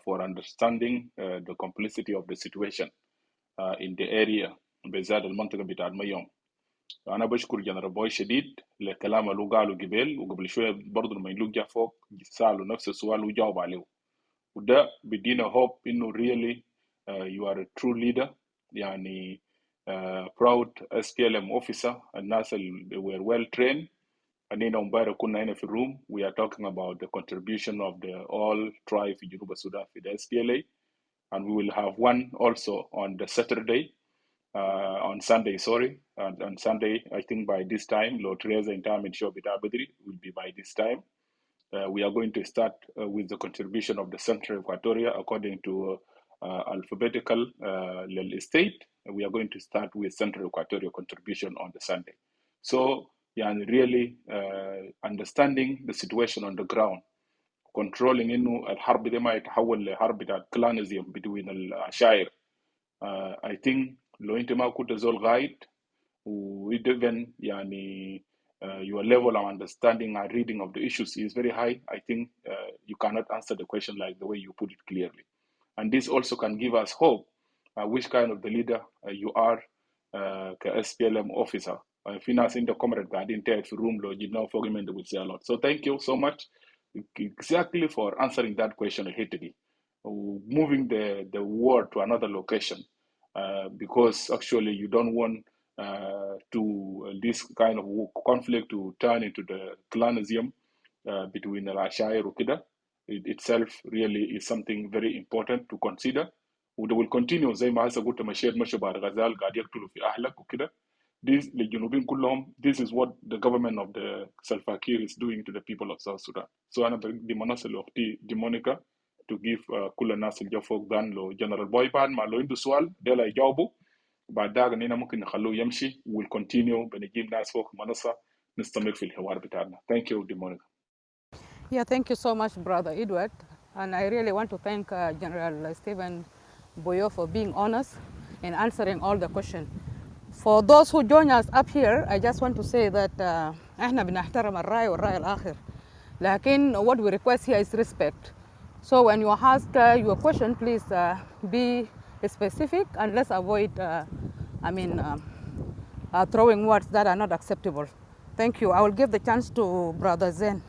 for understanding the complexity of the situation in the area بالذات المنطقة بتاع الميوم. أنا بشكر جنرال بوي شديد لكلام اللي قاله قبل، وقبل شوية برضه لما يلوك جا فوق سأله نفس السؤال وجاوب عليه، وده بدينا hope إنه really you are a true leader. يعني proud SPLM officer. الناس اللي were well trained. أنينا مبارك كنا هنا في الروم. We are talking about the contribution of the all tribe في جنوب السودان في the SPLA, and we will have one also on the Saturday, on Sunday, sorry, and on Sunday, I think by this time, Lord Teresa in time and show bit Abedri will be by this time. We are going to start with the contribution of the Central Equatoria according to alphabetical state. We are going to start with Central Equatoria contribution on the Sunday. So, يعني really understanding the situation on the ground, controlling إنه الحرب دي ما يتحول لحرب بتاع clanism between العشائر. I think لو أنت ما كنت زول غايد وإذن يعني your level of understanding and reading of the issues is very high, I think you cannot answer the question like the way you put it clearly. And this also can give us hope which kind of the leader you are SPLM officer. في ناس عندهم comrade قاعدين تحت في room لو جبناه فوق من they will say a lot. So thank you so much exactly for answering that question repeatedly. Moving the war to another location because actually you don't want to this kind of conflict to turn into the clanism between Al-Ashair وكده. It itself really is something very important to consider. وده will continue زي ما هسه قلت مشيت مشوا بعد غزال قاعد يقتلوا في أهلك وكده. This للجنوبين كلهم, this is what the government of the Salva Kiir is doing to the people of South Sudan. So أنا بدي مناصر لأختي دي مونيكا to give كل الناس اللي جا فوق دان لو جنرال بوي بعد ما لو عنده سؤال ده لا يجاوبوا بعد ذاك إننا ممكن نخلوه يمشي will continue بنجيب ناس فوق منصة نستمر في الحوار بتاعنا. Thank you دي مونيكا. Yeah, thank you so much, Brother Edward. And I really want to thank General Stephen Boyo for being honest and answering all the questions. For those who join us up here, I just want to say that احنا بنحترم الرأي والرأي الآخر. لكن what we request here is respect. So when you ask your question, please be specific and let's avoid, throwing words that are not acceptable. Thank you. I will give the chance to Brother Zen.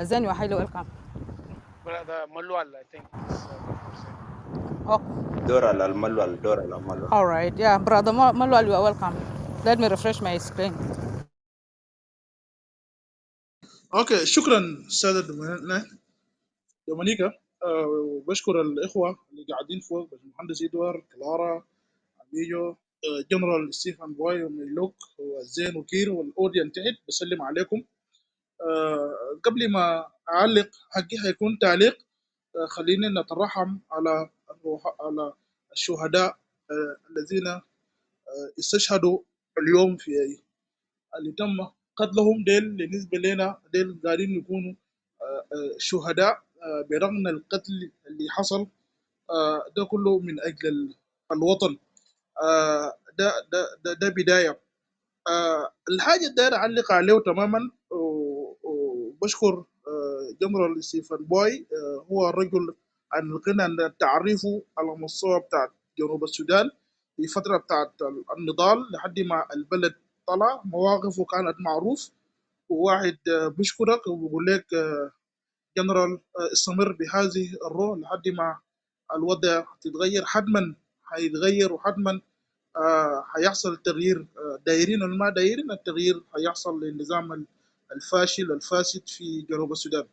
Zen, you are highly welcome. Brother Malwal, I think is before Zen. Oh, دور على الملوى. all right. Yeah, Brother Malwal, you are welcome. Let me refresh my screen. اوكي شكرا استاذ دومينيكا. وبشكر الاخوه اللي قاعدين فوق، المهندس ادوار، كلارا، ميجو، جنرال ستيفن بوي وميلوك وزين وكير والاودينس تحت، بسلم عليكم. قبل ما اعلق حقي حيكون تعليق. خليني نترحم على على الشهداء الذين استشهدوا اليوم في اللي تم قتلهم. ديل بالنسبه لنا ديل قاعدين يكونوا شهداء برغم القتل اللي حصل. ده كله من اجل الوطن. ده بدايه. الحاجه اللي داير اعلق عليه تماما، وبشكر جنرال ستيفن بوي. هو الرجل عن الغنى عن تعريفه على مستوى بتاع جنوب السودان في فتره بتاعت النضال لحد ما البلد طلع. مواقفه كانت معروف، وواحد بشكرك وبقول لك جنرال استمر بهذه الروح لحد ما الوضع تتغير. حتما هيتغير، وحتما هيحصل تغيير. دايرين ولا ما دايرين، التغيير هيحصل للنظام الفاشل الفاسد في جنوب السودان.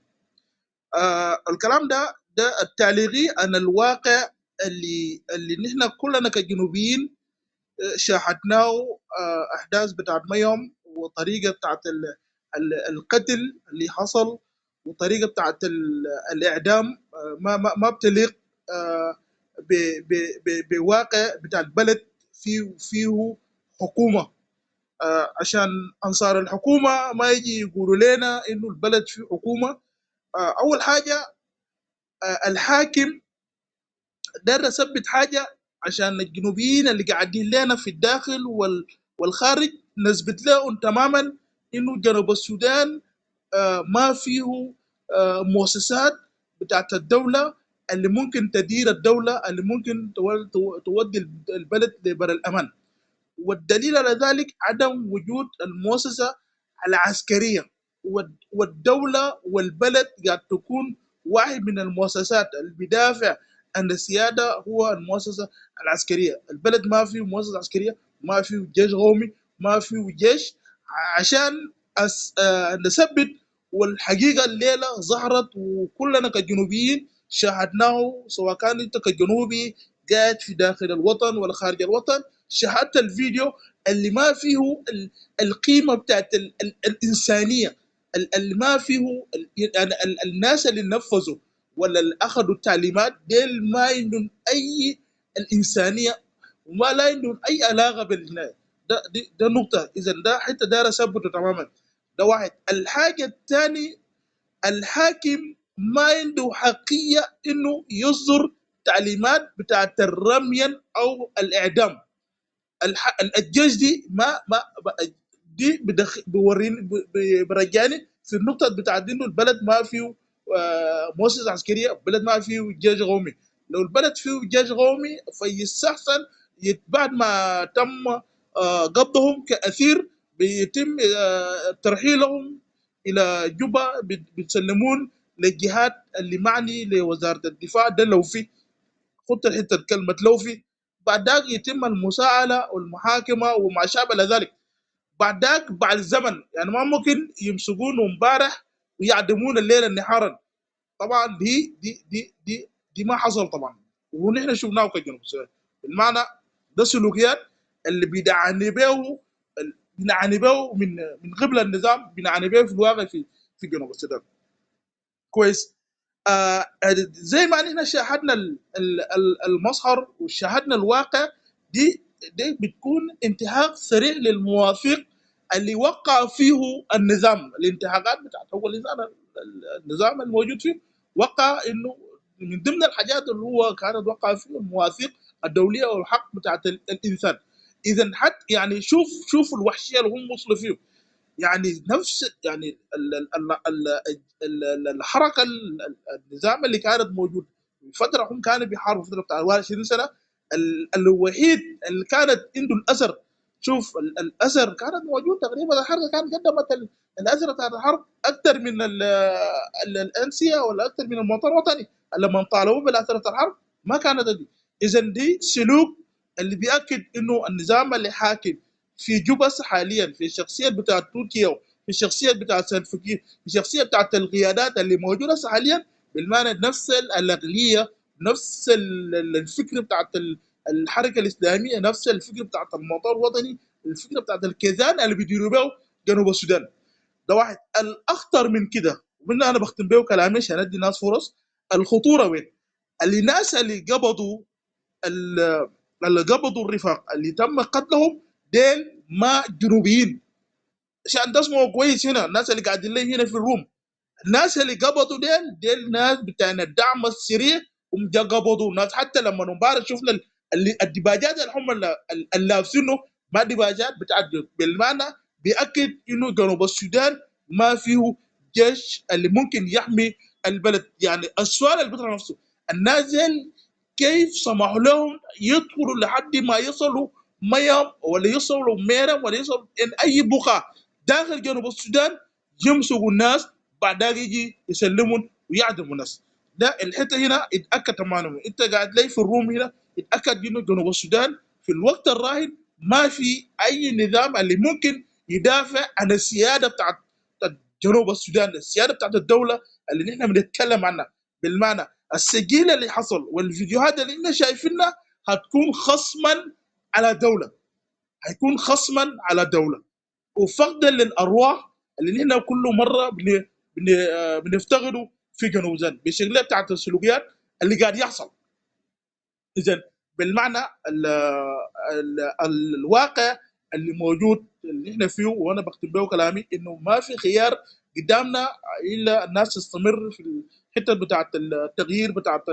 الكلام ده التعليقي عن الواقع اللي نحن كلنا كجنوبيين شاهدناه. احداث بتاعت ميوم، وطريقه بتاعت القتل اللي حصل، وطريقه بتاعت الاعدام ما بتليق بواقع بتاع البلد فيه حكومه. عشان انصار الحكومه ما يجي يقولوا لنا انه البلد فيه حكومه. اول حاجه الحاكم داير اثبت حاجه عشان الجنوبيين اللي قاعدين لنا في الداخل والخارج نثبت لهم تماما انه جنوب السودان ما فيه مؤسسات بتاعت الدوله اللي ممكن تدير الدوله، اللي ممكن تودي البلد لبر الامان. والدليل على ذلك عدم وجود المؤسسة العسكرية. والدولة والبلد قاعد تكون واحد من المؤسسات اللي بيدافع عن السيادة هو المؤسسة العسكرية. البلد ما فيه مؤسسة عسكرية، ما فيه جيش قومي، ما فيه جيش عشان نثبت. والحقيقة الليلة ظهرت وكلنا كجنوبيين شاهدناه، سواء كان انت كجنوبي قاعد في داخل الوطن ولا خارج الوطن، شاهدت الفيديو اللي ما فيه القيمه بتاعت الانسانيه، اللي ما فيه يعني الناس اللي نفذوا ولا اللي اخذوا التعليمات ديل ما عندهم اي الانسانيه، وما لا عندهم اي علاقه بالهنا. ده نقطه. اذا ده حته داير اثبته تماما. ده واحد. الحاجه الثانيه، الحاكم ما عنده حقيه انه يصدر تعليمات بتاعت الرمي او الاعدام. الجيش دي ما دي بوريني برجعني في النقطه بتاعت انه البلد ما فيه مؤسسه عسكريه، البلد ما فيه جيش قومي. لو البلد فيه جيش قومي فيستحسن بعد ما تم قبضهم كأثير بيتم ترحيلهم إلى جوبا، بتسلمون للجهات اللي معني لوزارة الدفاع. ده لو في خط حته كلمه لو في، بعد ذاك يتم المساءله والمحاكمه وما شابه ذلك. بعد ذاك بعد الزمن يعني ما ممكن يمسكونه امبارح ويعدمون الليله نهارا. طبعا دي ما حصل طبعا، ونحن شفناه كجنوب السودان. بالمعنى ده سلوكيات اللي بيدعاني به، بنعاني به من قبل النظام، بنعاني به في الواقع في جنوب السودان. كويس. زي ما نحن شاهدنا المظهر وشاهدنا الواقع. دي بتكون انتهاك صريح للمواثيق اللي وقع فيه النظام. الانتهاكات بتاعت هو النظام الموجود فيه وقع انه من ضمن الحاجات اللي هو كانت وقع فيه المواثيق الدوليه والحق بتاعت الانسان. اذا حتى يعني شوف الوحشيه اللي هم وصلوا فيه. يعني نفس يعني الحركه النظام اللي كانت موجود في فتره هم كانوا بيحاربوا فتره بتاع 20 سنه. الوحيد اللي كانت عنده الاثر، شوف الاثر كانت موجود تقريبا. الحركه كانت قدمت الاثر بتاع الحرب اكثر من الانسيه ولا اكثر من الموطن الوطني. لما طالبوا بالاثر بتاع الحرب ما كانت دي. اذا دي سلوك اللي بياكد انه النظام اللي حاكم في جوبا حاليا، في الشخصيه بتاعت تركيا، في الشخصيه بتاعت سلفكير، في الشخصيه بتاعت القيادات اللي موجوده حاليا، بالمعنى نفس الاقليه، نفس الفكر بتاعت الحركه الاسلاميه، نفس الفكر بتاعت الموضوع الوطني، الفكره بتاعت الكيزان اللي بيديروا به جنوب السودان. ده واحد. الاخطر من كده، ومن انا بختم به كلامي عشان ادي الناس فرص، الخطوره وين؟ اللي الناس اللي قبضوا الرفاق اللي تم قتلهم ديل ما جنوبيين، عشان تسمعوا كويس هنا الناس اللي قاعدين لي هنا في الروم. الناس اللي قبضوا ديل ناس بتاع الدعم السريع، هم جا قبضوا ناس. حتى لما امبارح شفنا الدباجات اللي هم اللي لابسينه ما دباجات بتاعت جيش. بالمعنى بيأكد انه جنوب السودان ما فيه جيش اللي ممكن يحمي البلد. يعني السؤال اللي بيطرح نفسه، الناس ديل كيف سمحوا لهم يدخلوا لحد ما يصلوا ميام، ولا يصلوا ميرم، ولا يصلوا إن اي بقعه داخل جنوب السودان، يمسكوا الناس بعد ذلك يجي يسلمون ويعدموا الناس. ده الحته هنا اتاكد تماما. انت قاعد لي في الروم هنا، اتاكد انه جنوب السودان في الوقت الراهن ما في اي نظام اللي ممكن يدافع عن السياده بتاعت جنوب السودان، السياده بتاعت الدوله اللي نحن بنتكلم عنها. بالمعنى السجيل اللي حصل والفيديوهات اللي احنا شايفينها هتكون خصما على دوله، هيكون خصما على دوله، وفقدا للارواح اللي نحن كل مره بنفتقده في جنوب السودان بشكلها بتاعت السلوكيات اللي قاعد يحصل. اذا بالمعنى الواقع اللي موجود اللي احنا فيه، وانا بختم به كلامي انه ما في خيار قدامنا الا الناس تستمر في الحته بتاعت التغيير بتاعت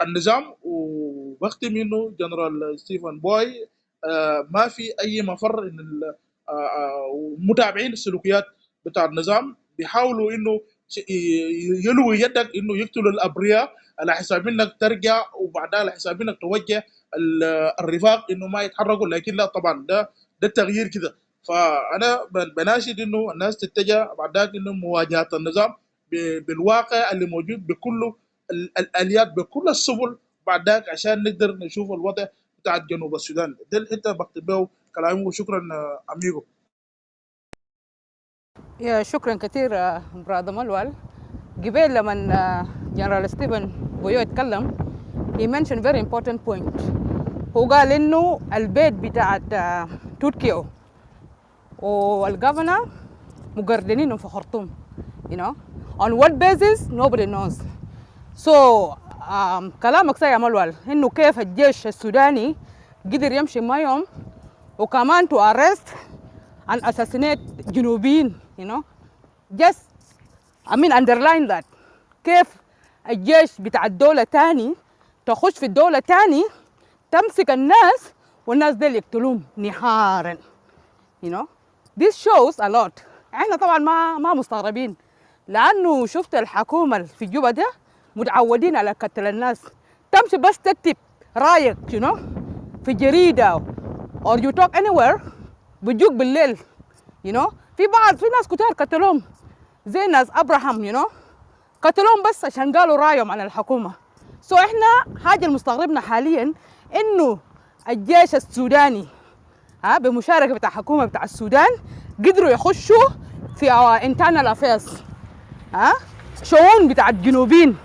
النظام. وبختم انه جنرال ستيفن بوي ما في اي مفر ان متابعين السلوكيات بتاع النظام بيحاولوا انه يلوي يدك انه يقتلوا الابرياء على حساب انك ترجع، وبعدها على حساب انك توجه الرفاق انه ما يتحركوا. لكن لا طبعا ده التغيير كده. فانا بناشد انه الناس تتجه بعد ذلك انه مواجهه النظام بالواقع اللي موجود بكل الاليات، بكل السبل بعد ذلك، عشان نقدر نشوف الوضع بتاع جنوب السودان. ده الحته بكتب به كلامي. وشكرا اميغو. يا شكرا كثير برادر ملول. قبل لما جنرال ستيفن بويو اتكلم he mentioned very important point. هو قال انه البيت بتاعت تركيا والجفنة مقردينهم في خرطوم. You know, on what basis nobody knows. So كلامك صحيح يا ملول انه كيف الجيش السوداني قدر يمشي معهم وكمان to arrest and assassinate جنوبيين. You know, just I mean underline that. كيف الجيش بتاع الدولة تاني تخش في الدولة تاني تمسك الناس والناس ديل يقتلوهم نهارا. You know, this shows a lot. احنا طبعا ما مستغربين، لانه شفت الحكومه في جوبا ده متعودين على قتل الناس. تمشي بس تكتب رايك you know في جريده or you talk anywhere بيجوك بالليل. you know, في ناس كتار قتلوهم زي ناس ابراهام you know قتلوهم بس عشان قالوا رايهم عن الحكومه. سو احنا حاجه المستغربنا حاليا انه الجيش السوداني بمشاركه بتاع حكومه بتاع السودان قدروا يخشوا في internal affairs شؤون بتاع الجنوبين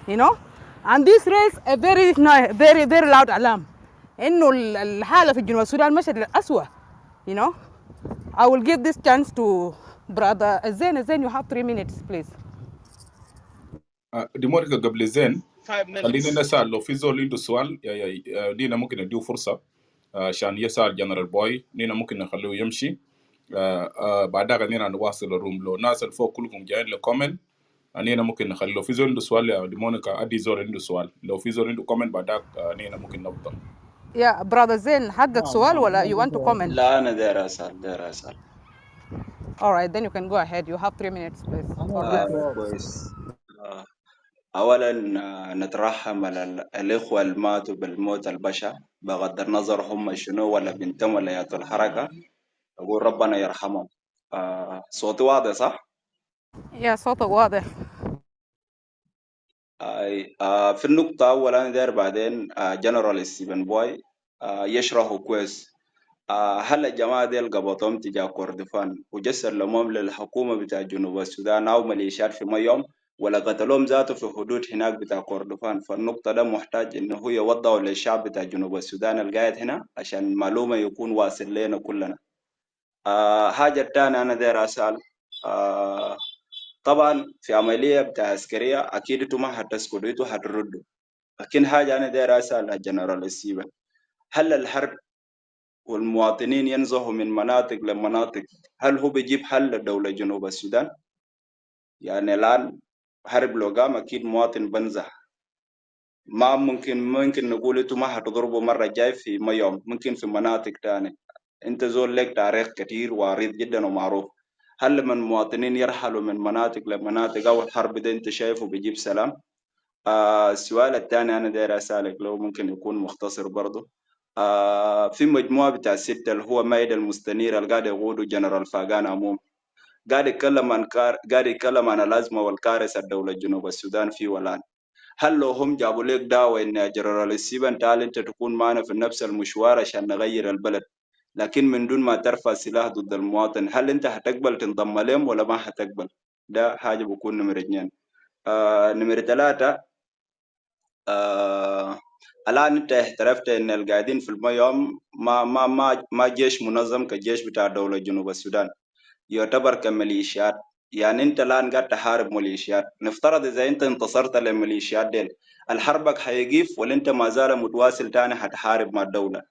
you know, and this raised a very loud alarm انه الحاله في جنوب السودان مشت للأسوأ. you know, I will give this chance to brother Zain. You have 3 minutes please. ديموريكا قبل زين 5 خلينا minutes. نسأل لو في زول عنده سؤال دينا ممكن نديه فرصة عشان يسأل جنرال بوي. نينا ممكن نخليه يمشي بعدها نينا نواصل الروم. لو ناس الفوق كلكم جايين لكومنت نينا ممكن نخلي لو في زول عنده سؤال يا ديمونيكا ادي زول عنده سؤال. لو في زول عنده كومنت بعدها نينا ممكن نبدا. Yeah, brother Zain, حقك نعم سؤال نعم ولا you ما want to قلت comment? لا أنا داير أسأل. All right, then you can go ahead. You have 3 minutes please. انا All right. قلت كويس. أولا نترحم على الإخوة اللي ماتوا بالموت البشع بغض النظر هم شنو ولا بنتم ولا ياتوا الحركة. أقول ربنا يرحمهم. صوتي واضح صح؟ Yeah, صوتك واضح. في النقطة أولا داير بعدين جنرال ستيفن بوي يشرحوا كويس. هل الجماعة ديل قبضهم تجاه كردفان وجسر لهم للحكومة بتاع جنوب السودان أو ميليشيات في ميوم ولا قتلهم ذاته في حدود هناك بتاع كردفان. فالنقطة ده محتاج إنه هو يوضحه للشعب بتاع جنوب السودان القاعد هنا عشان المعلومة يكون واصل لنا كلنا. حاجة تانية أنا داير أسأل. آه طبعا في عملية بتاع عسكرية أكيد انتوا ما هتسكتوا، انتوا هتردوا. لكن حاجة أنا داير أسأل الجنرال ستيفن، هل الحرب والمواطنين ينزحوا من مناطق لمناطق هل هو بيجيب حل لدولة جنوب السودان؟ يعني الآن حرب لو قام أكيد مواطن بنزح. ما ممكن نقول انتوا ما هتضربوا مرة جاي في ميوم، ممكن في مناطق تانية. انت زول لك تاريخ كتير وعريض جدا ومعروف. هل لما المواطنين يرحلوا من مناطق لمناطق او الحرب ده انت شايفه بيجيب سلام؟ السؤال الثاني انا داير اسالك لو ممكن يكون مختصر برضه. في مجموعه بتاع الستة اللي هو مايد المستنير اللي قاعد يقوده جنرال فاغان عموم، قاعد يتكلم عن الازمه والكارثه الدوله جنوب السودان فيه والان. هل لو هم جابوا لك دعوه ان يا جنرال ستيفن تعال انت تكون معنا في نفس المشوار عشان نغير البلد، لكن من دون ما ترفع سلاح ضد المواطن، هل انت هتقبل تنضم لهم ولا ما هتقبل؟ ده حاجه بكون نمرة اثنين. نمرة ثلاثة، آه الآن أنت اعترفت إن القاعدين في الميام ما جيش منظم كجيش بتاع دولة جنوب السودان، يعتبر كميليشيات. يعني أنت الآن قاعد تحارب ميليشيات. نفترض إذا أنت انتصرت للميليشيات ديل، الحربك هيقيف ولا أنت ما زال متواصل تاني هتحارب مع الدولة؟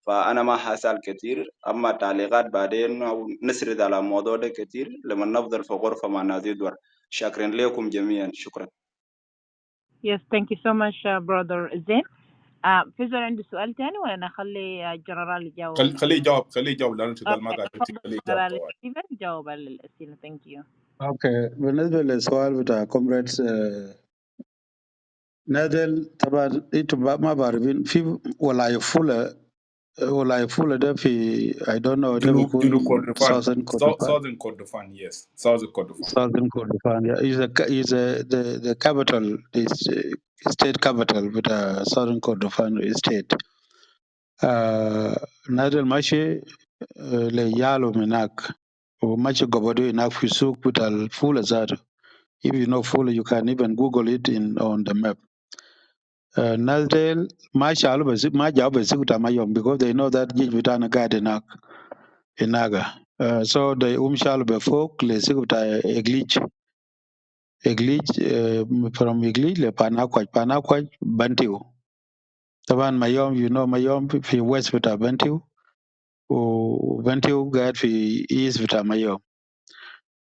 فأنا ما حاسال كتير، أما تعليقات بعدين أو نسرد على الموضوع ده كتير لما نفضل في غرفة مع نادي دور. شكرا لكم جميعا، شكرا. Yes, thank you so much, brother Zain. في زول عنده سؤال تاني ولا نخلي الجنرال يجاوب؟ خليه يجاوب لانه شغال ما اوكي، قاعد يمسك، تفضل خليه يجاوب جنرال طوال. ستيفن جاوب على الأسئلة. Thank you. اوكي بالنسبه للسؤال بتاع كومريدز نادل طبعا انتوا ما بعرفين في ولاية فولة ده في I don't know ده جنوب بيكون كردفان، Southern Kordofan. Southern Kordofan. Yes, Southern Kordofan. Southern Kordofan yeah. The capital is state capital with Southern Kordofan state. نادل ماشي ليالو مناك وماشي قبضو هناك في سوق بتاع الفولة ذاته. If you know Fula, you can even Google it on the map. Nasdel, ma shalu basi, ma jaw basi kuta mayom because they know that jij bitana gade inaga. So they shalu be folk le sikuta eglich from eglich le panakwaj bantiu. Taban mayom, you know mayom fi west bita bantiu o bantiu gad fi east bita mayom.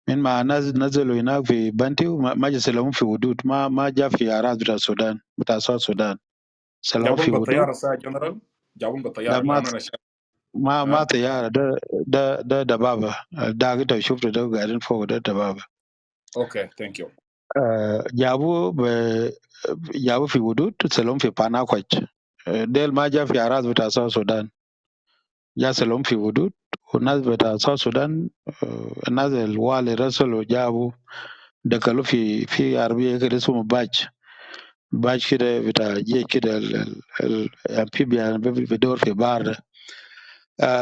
Min ma nazalu inak fi bantiu ma jiselamu fi hudud ma ja fi aras bita Sudan bita South Sudan. Salamu جابون fi hudud. بالطياره ساعه جنرال، جابون Da بالطياره ma لانه انا شايف. ما ها طيارة ده دبابة ده كده شفته ده قاعدين فوق ده دبابة اوكي ثانك يو. جابوه جابوه في حدود سلام في باناكوج ديل ما جا في أراضي بتاع ساوث السودان جا سلام في حدود والناس بتاع ساوث السودان الناس الوالي رسلوا جابوا دخلوا في عربية كده اسمه باج كده بتاع جيش كده الامفيبيا بدور في بحر ده.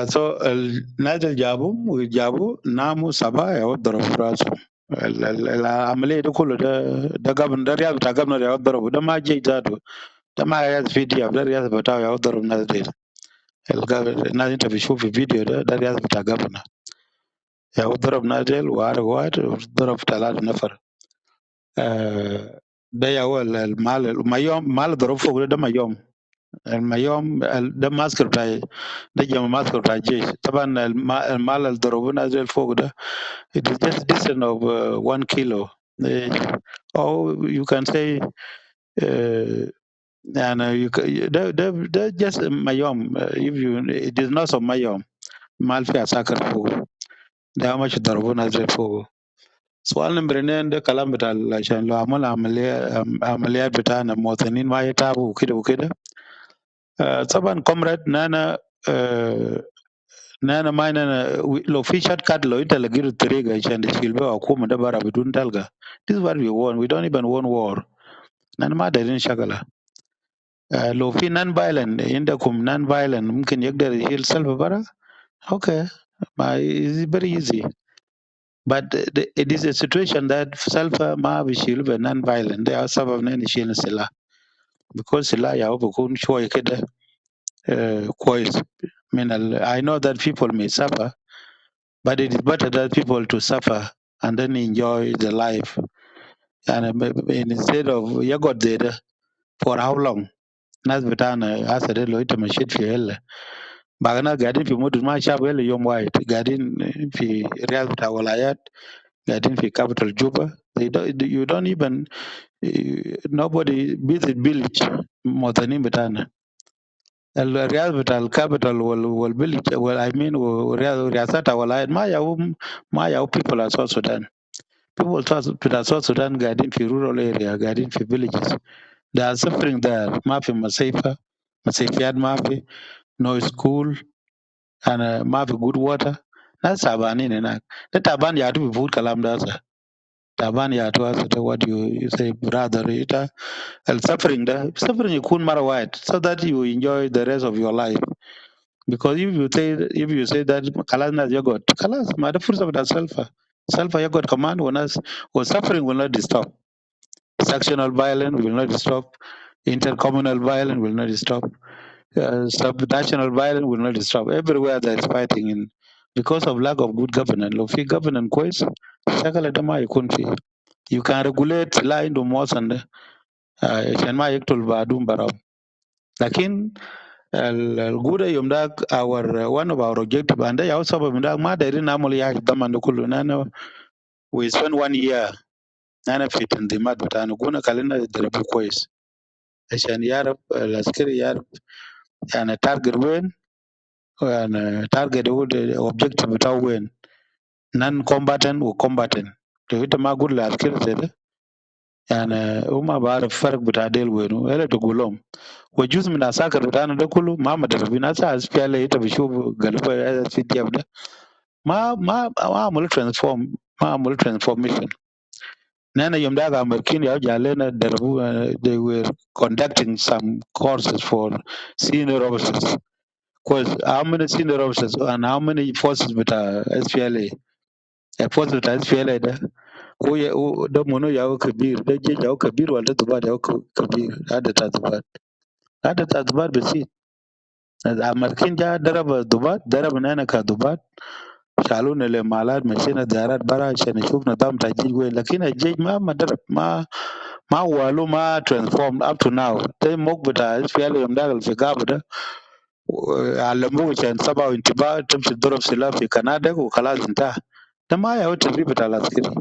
So الناس اللي جابهم وجابوا ناموا صباح يضربوا في راسهم العملية ده كله ده قبل ده رياض بتاع قبل يضربوا ده ما جاي ذاته ده ما رياض فيديو ده رياض بتاع يضرب الناس دي الناس انت بتشوف في فيديو ده رياض بتاع قبل يضرب ناس ديل وعارف واحد وضرب 3 نفر. ده هو المال ما يوم مال ضرب فوق ده ما يوم الميوم ده ماسكر بتاع ده جماعة ماسكر بتاع الجيش طبعا المال اللي ضربوه نازل فوق ده it is just distance of 1 kilo. Or you can say يعني ده just ميوم if you it is not of ميوم مال في عساكر فوق ده مش ضربوه نازل فوق. سؤال نمبر 2 ده كلام بتاع عشان لو عمل عمليات بتاعنا مواطنين ما يتعبوا وكده وكده. طبعا كومراد نانا نانا ما نانا لو في شات كات لو انت لقيت الطريقه عشان تشيل بها حكومه ده برا بدون تلقى. This is what we want. We don't even want war. نانا ما دايرين شغله. لو في non violent عندكم non violent ممكن يقدر يشيل سلفا برا. Okay. ما is very easy. But it is a situation that sulfur ma bishil be non-violent. They are sabab na initial sila because sila ya bukun show keda quiet. I know that people may suffer, but it is better that people to suffer and then enjoy the life. And instead of you got there for how long? Nas betana asade lo ita mashit fi hella. Bagana gadin fi mudu ma shabu hella yom wide. Gadin fi riyad bita walayat. Gadin fi capital Juba. You don't even nobody visit village motani betana. الرياض بتاع الكابيتال والفيلج I mean رياسات ولايات ما ياو people of South Sudan. People بتاع South Sudan قاعدين في rural area قاعدين في villages. They are suffering there. ما في مسيفيات ما في no school and ما في good water. ناس تعبانين هناك. ده تعبان يعتو بفوت كلام ده هسه. تعبان يعتو هسه what you say brother ita suffering ده suffering يكون مرة واحد so that you enjoy the rest of your life. Because if you say that kalas nas yagot kalas ma da fursa bata sulfur yagot command was suffering will not stop. Sectional violence will not stop. Intercommunal violence will not stop. Subnational violence will not stop. Everywhere there is fighting in because of lack of good governance. Lo fi governance quiz shakala dama yakun fi. You can regulate la into most and shan ma yaktul badum barau. Lakin Guda yom dak our one of our objective and they also sabab ma da irin amul ya daman da kullu nana we spend 1 year nana fit in the mad butana guna kalina da rabu kois ashan yarab laskari yarab yana target wen yana target wood objective bitaw wen non combatant or combatant to ita ma gud laskari zeda yana uma ba farq bita del wenu ele to gulom وجزء من عساكر بتاعنا ده كله ما مدربين ناس SPLA انت بشوف قلبه في الدياب ده ما عملوا ترانسفورم ما عملوا ترانسفورميشن نحن يوم ده امريكين يا جالنا دربوا they were conducting some courses for senior officers because how many senior officers and how many forces بتاع SPLA forces بتاع SPLA ده هو ده منو ياو كبير ده جيش ياو كبير ولا ضباط ياو كبير هذا تضباط بسيط الامريكين جا ضرب ضباط ضربنا كضباط شالونا لمالات مشينا زيارات برا عشان نشوف نظام تجيج وين لكن الجيش ما ضرب ما والو ما ترانسفورم اب تو ناو ده موك بتاع اس بي ال يوم داخل في غابه ده علموه عشان سبعوا انتباه تمشي تضرب سلاح في كندا وخلاص انتهى ده ما هو التدريب بتاع العسكري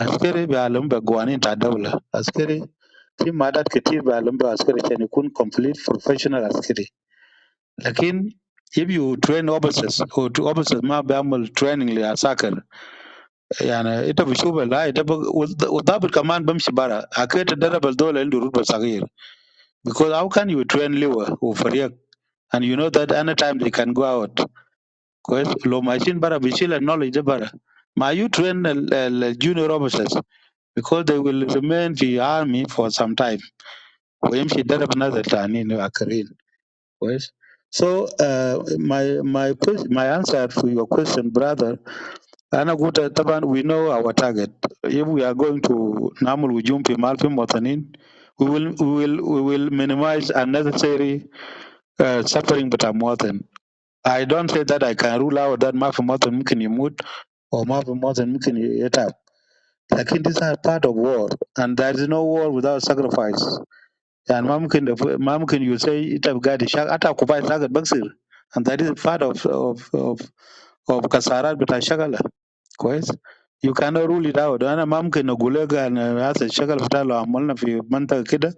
عسكري بيعلم بقوانين بتاع الدوله عسكري في مادات كتير بيعلم بها عسكري عشان يكون complete professional عسكري لكن if you train officers or to officers ما بيعمل training لعساكر يعني انت بتشوف لا انت والضابط كمان بمشي برا حكيت تدرب الدول عنده رتبه صغير because how can you train لواء وفريق and you know that anytime they can go out كويس لو ماشيين برا بيشيل النولج ده برا ما you train junior officers because they will remain في army for some time ويمشي يدرب ناس التانيين آخرين كويس so my answer to your question brother أنا قلت طبعا we know our target if we are going to نعمل هجوم في مال في مواطنين we will minimize unnecessary suffering بتاع مواطن. I don't say that I can rule out that ما في مواطن ممكن يموت or ما في مواطن ممكن يتعب لكن these are part of war and there is no war without sacrifice يعني ما ممكن you say أنت قاعد حتى كوباية ساقط بكسر and that is part of كسارات بتاع الشغلة كويس you cannot rule it out انا ما ممكن اقول لك انا هذا الشغل بتاع لو عملنا في منطقه كده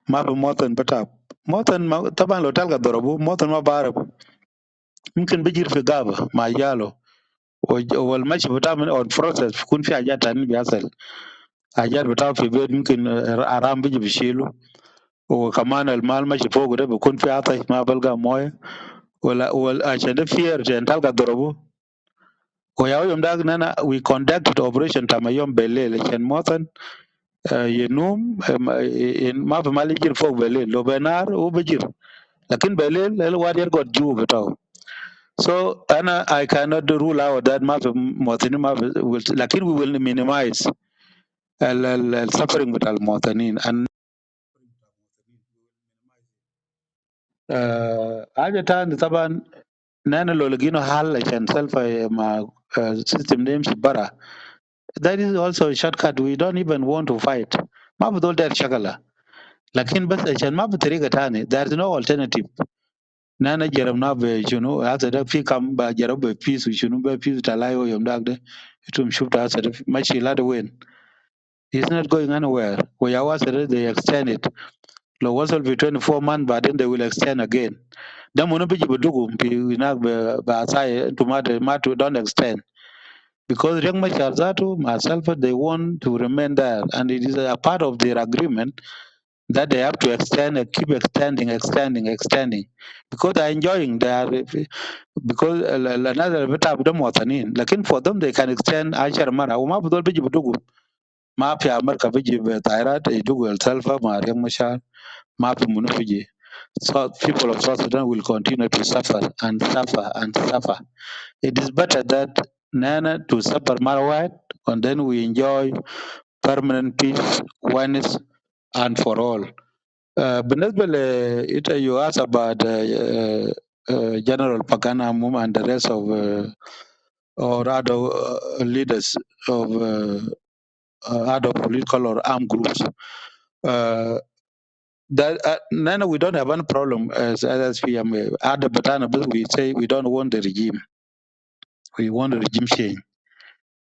ما في مواطن بتاع مواطن طبعا لو تلقى ضربوه مواطن ما بعرف ممكن بيجري في غابه مع عياله والمشي بتاع من او البروسيس بيكون في حاجات تانية بيحصل حاجات بتاع في بيت ممكن حرام بيجي بيشيله وكمان المال ماشي فوق ده بيكون في عطش ما بلقى مويه ولا عشان ده فير عشان تلقى ضربوه ويا يوم ده انا we conducted operation تما يوم بالليل عشان مواطن ينوم ما في مال يجير فوق بالليل لو بنار هو بيجير لكن بالليل الواد يرقد جوا بتاعه So I cannot rule out that lakin we will minimize suffering with المواطنين and حاجة تاني طبعا نحن لو لقينا حل عشان سلفا مع system ده يمشي برا. That is also a shortcut. We don't even want to fight. ما بقول ده شغلة لكن بس عشان ما بطريقة تانية. There is no alternative. نحن جربنا بشنو هذا ده في كم بجرب بفيس وشنو بفيس تلاقيه يوم ده يتم شفت هذا ده ماشي لا وين. It's not going anywhere. We are they extend it. لو وصل في 24 months بعدين they will extend again. ده منو بيجي بدوكم في هناك بعصاية انتم ما don't extend. Because young Machar Zatu, myself, they want to remain there, and it is a part of their agreement that they have to extend and keep extending. Because they're enjoying, because another bit of them was in. Like for them, they can extend Ashar Mara. Uma Budol Biji Budugu, Mafia America Biji Tairat, Edugu Selfa, Young Machar, Mafi Munufiji. So people of South Sudan will continue to suffer and suffer and suffer. It is better that Nana to suffer Marwat and then we enjoy permanent peace, oneness and for all. بالنسبة you asked about General Pagana Mum and the rest of or other leaders of other political or armed groups. That Nana, we don't have any problem as PM. Other Batana, but we say we don't want the regime. We want a regime change.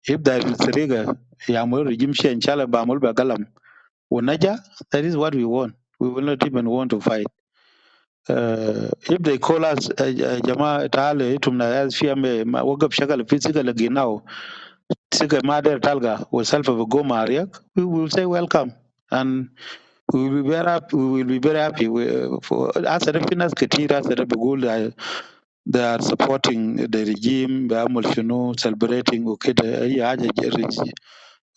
If there is a rigor, Yamul regime change, Chala Bamul Bagalam, Unaja, that is what we want. We will not even want to fight. If they call us Jama Tale Tumna as Fiame, Wagap Shakal physical again now, Sika Mother Talga was self of a go Mariak, we will say welcome. And we will be very happy. We will be very happy. For us, the finance Katira, the Begul, they are supporting the regime. Bamul Shunu celebrating. Okay,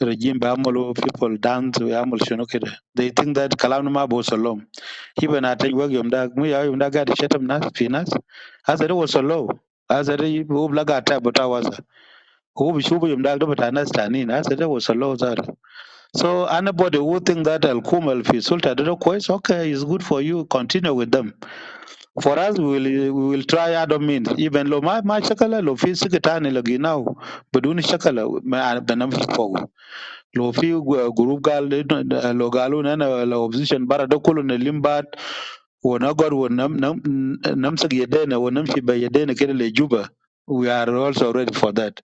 regime Bamolo people dance. Bamul Shunu. They think that Kalamama Bosalom. Even at a work yum dag we are yum daga the shetam nas finas as it was so low as a ublaga ta but I was who be shubu yum dag but understanding as it was so low that so anybody who think that al kumal fi sulta the quest okay is good for you continue with them for us we will try other means even lo ma shakala lo fi sikitani lagi now بدون shakala ma banamshi fogo lo fi group gal lo galu na lo opposition bara da kullu na limbat ونقعد ونمسك يدينا ونمشي بيدينا كده لجوبا. We are also ready for that.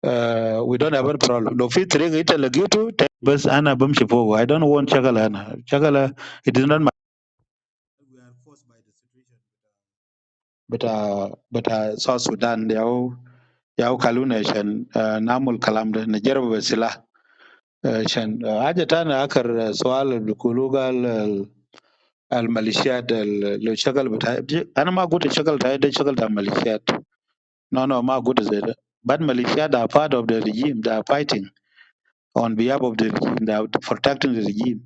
We don't have any problem. لو في طريقة انت لقيته بس انا بمشي فوق. I don't want شغلة انا. شغلة it is not my. We are forced by the situation. بتاع South Sudan ياو كالونا عشان نعمل كلام ده نجرب بسلاح عشان حاجة تانية آخر سؤال اللي بيقولوا قال الميليشيات لو شغل بتاع انا ما قلت الشغل بتاع ده شغل بتاع ميليشيات. No, ما قلت زي ده. But militias are part of the regime. They are fighting on behalf of the regime. They are protecting the regime.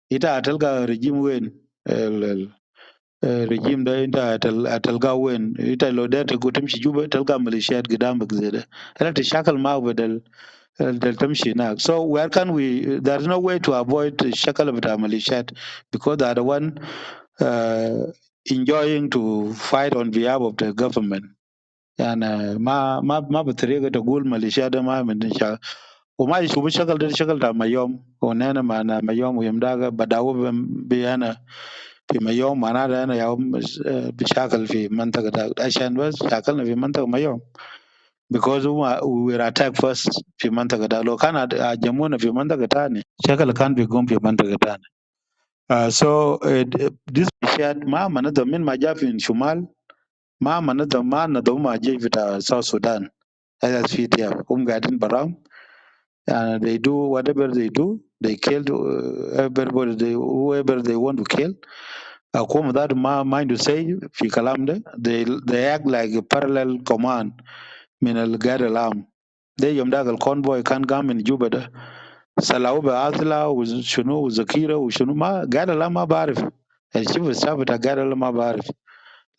Ita atalga regime wen regime da ita atalga wen ita lo da ta gutum shi juba talga militias gidam bagzeda. Ela ta shakal ma badal del tamshi na. So where can we? There is no way to avoid shakal of the militias because they are the one uh, enjoying to fight on behalf of the government. يعني ما بطريقه تقول ماليشيا ده ما من شغل وما يشوفوا شغل ده شغل تاع ميوم ونانا معنا ميوم ويوم ده بداوا بيانا في ميوم معناته انا يوم بشاكل في منطقه ده عشان بس شاكلنا في منطقه ميوم because we were attacked first في منطقه ده لو كان هاجمونا في منطقه تاني شكل كان بيقوم في منطقه تاني. So this ما معناته من ما جاء في الشمال ما معناته ما نظم ما جيش بتاع South Sudan SSPDF guiding Baram and they do whatever they do. They killed everybody whoever they want to kill. Akom that mind to say في كلام ده they act like a parallel command من الجار العام ده يوم ده الكونفوي كان قام من جوبا ده سلاو بأصلا وشنو وذكيرة وشنو ما جار العام ما بعرف الشيف السابت جار العام ما بعرف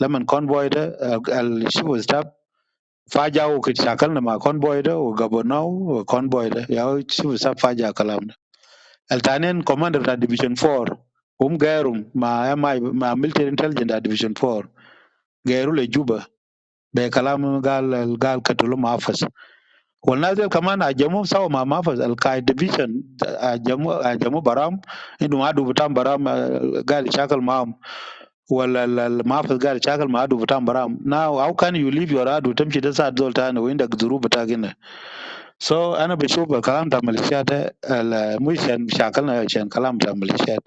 لما convoy ده الشبه staff فاجأ وكتشاكلنا مع convoy ده وقبضناه convoy ده يا شبه staff فاجأ كلام ده. التانيين commander بتاع division 4 هم غيرهم مع military intelligence division 4 غيروا لجوبا بكلام قال قتلوا معفس. والناس دي كمان هجموا سوا مع معفس القاعد ديفيجن هجموا برام انه عدو بتاع برام قال يشاكل معهم ولا المعفس قال يشاكل مع عدو بتاع برام. now how can you leave your عدو تمشي ده ساعد زول تاني وعندك ظروف بتاعك هنا. so انا بشوف الكلام بتاع الميليشيات ده مش عشان مشاكلنا عشان كلام بتاع الميليشيات.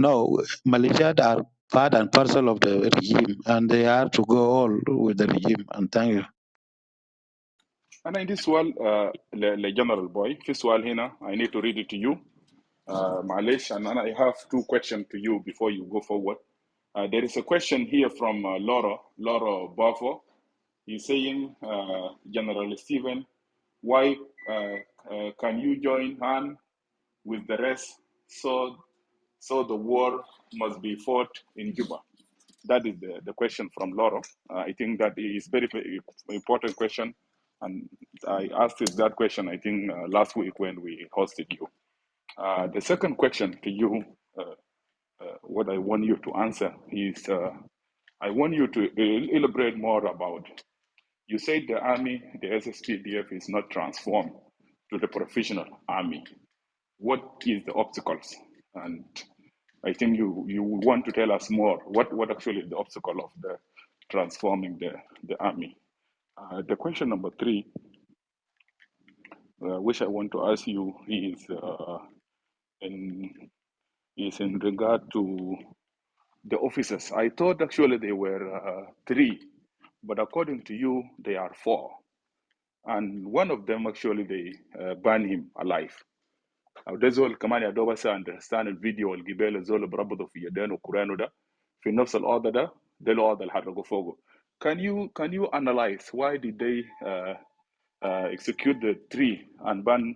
no, militias are part and parcel of the regime and they are to go all with the regime. And thank you. أنا عندي سؤال لجنرال بوي. في سؤال هنا I need to read it to you. معلش and I have two questions to you before you go forward. There is a question here from Laura Buffo. He's saying, General Stephen, why can you join hand with the rest so the war must be fought in Juba? That is the question from Laura. I think that is very important question, and I asked it that question I think last week when we hosted you. The second question to you, what I want you to answer is, I want you to elaborate more about. You said the army, the SSPDF, is not transformed to the professional army. What is the obstacles? And I think you want to tell us more. What actually is the obstacle of the transforming the army? The question number three, which I want to ask you, in in regard to the officers. I thought actually they were three, but according to you, they are four. And one of them actually they burned him alive. ده زول كمان يا دوب هسه understand الفيديو الجبال الزول بربطه في يدين وقرانه ده في نفس الأوضة ده الأوضة اللي حرقوا فوقه. Can you analyze why did they execute the three and ban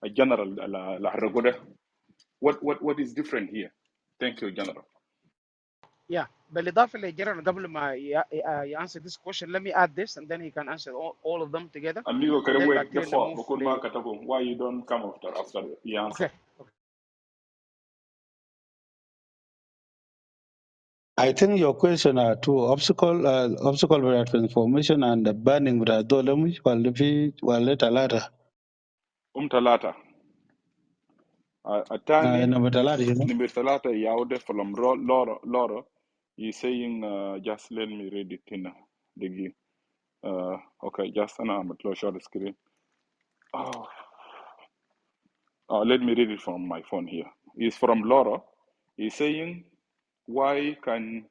a general اللي حرقوا ده? What is different here? Thank you, General. Yeah. بالاضافه لجيران قبل ما answer this question, let me add this and then he can answer all of them together, Amigo, and can I then back wait the then four? move Because why you don't come after the answer? okay. I think your question are two obstacle with transformation and the burning with a dolem while talata. Talata. Atani, Number talata, you know. number Talata Yaude from Laura. He's saying, just let me read it in the okay, just I'm at close short screen. Oh, let me read it from my phone here. It's from Laura. He's saying, why can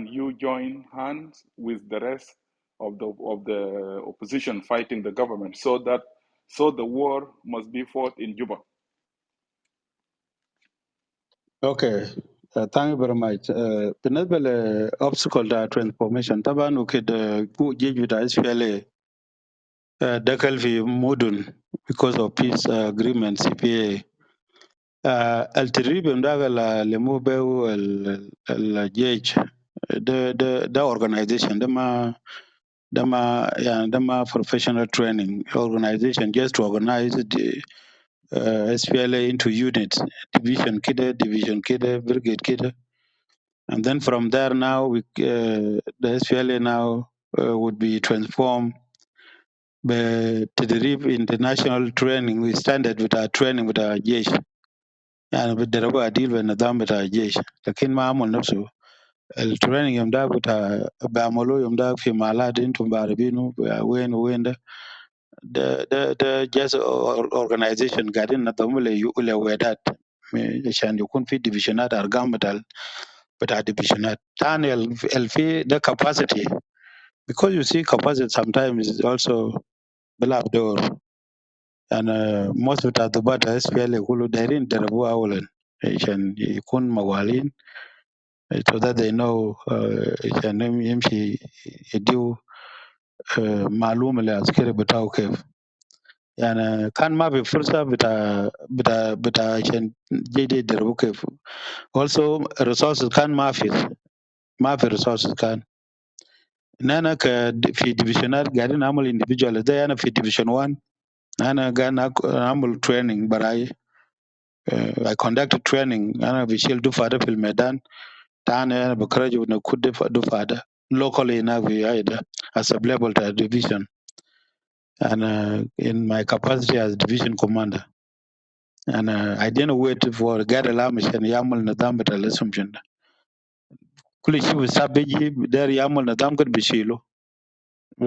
you join hands with the rest of the opposition fighting the government so the war must be fought in Juba? Okay. Thank you very much. بالنسبة obstacle transformation طبعا وكده جيج بتاع SPLA دخل في مدن because of peace agreement CPA. التدريب ده اللي مو به الجيش ده organization ده ما professional training organization just to organize the SPLA into units, division kida, brigade kida. And then from there now, the SPLA now would be transformed بتدريب international training. We standard with our training with our جيش. يعني بتدربوا عديل بالنظام بتاع الجيش. لكن ما عمل نفسه. التريننج يوم ده بتاع بيعملوه يوم ده في مالات انتم بعرفينه وين وين ده just organization قاعدين نظموا لوحدات عشان يكون في ديفيجنات ارقام بتاع ديفيجنات تاني الفي ده capacity because you see capacity sometimes is also بيلعب دور يعني most بتاع الضباط SPL يقولوا دايرين يدربوه اولا عشان يكون موالين so that they know عشان يمشي يديو معلومة للعسكري بتاعه كيف يعني كان ما في فرصة بتاع عشان جي يدربوه كيف also resources كان ما في ما في resources كان. انا في ديفيشنات قاعدين نعمل individual. زي انا في division 1 انا قاعد اعمل training براي. I conducted training. انا بشيل دفعه ده في الميدان تاني. انا بكرج ونكود دفعه ده locally هنا في هيدا as a level division. أنا in my capacity as division commander. أنا I didn't wait for قاعد لا مشان يعمل نظام بتاع الاسمشن ده. كل شيء بالساب بيجي داير يعمل نظام كده بيشيله.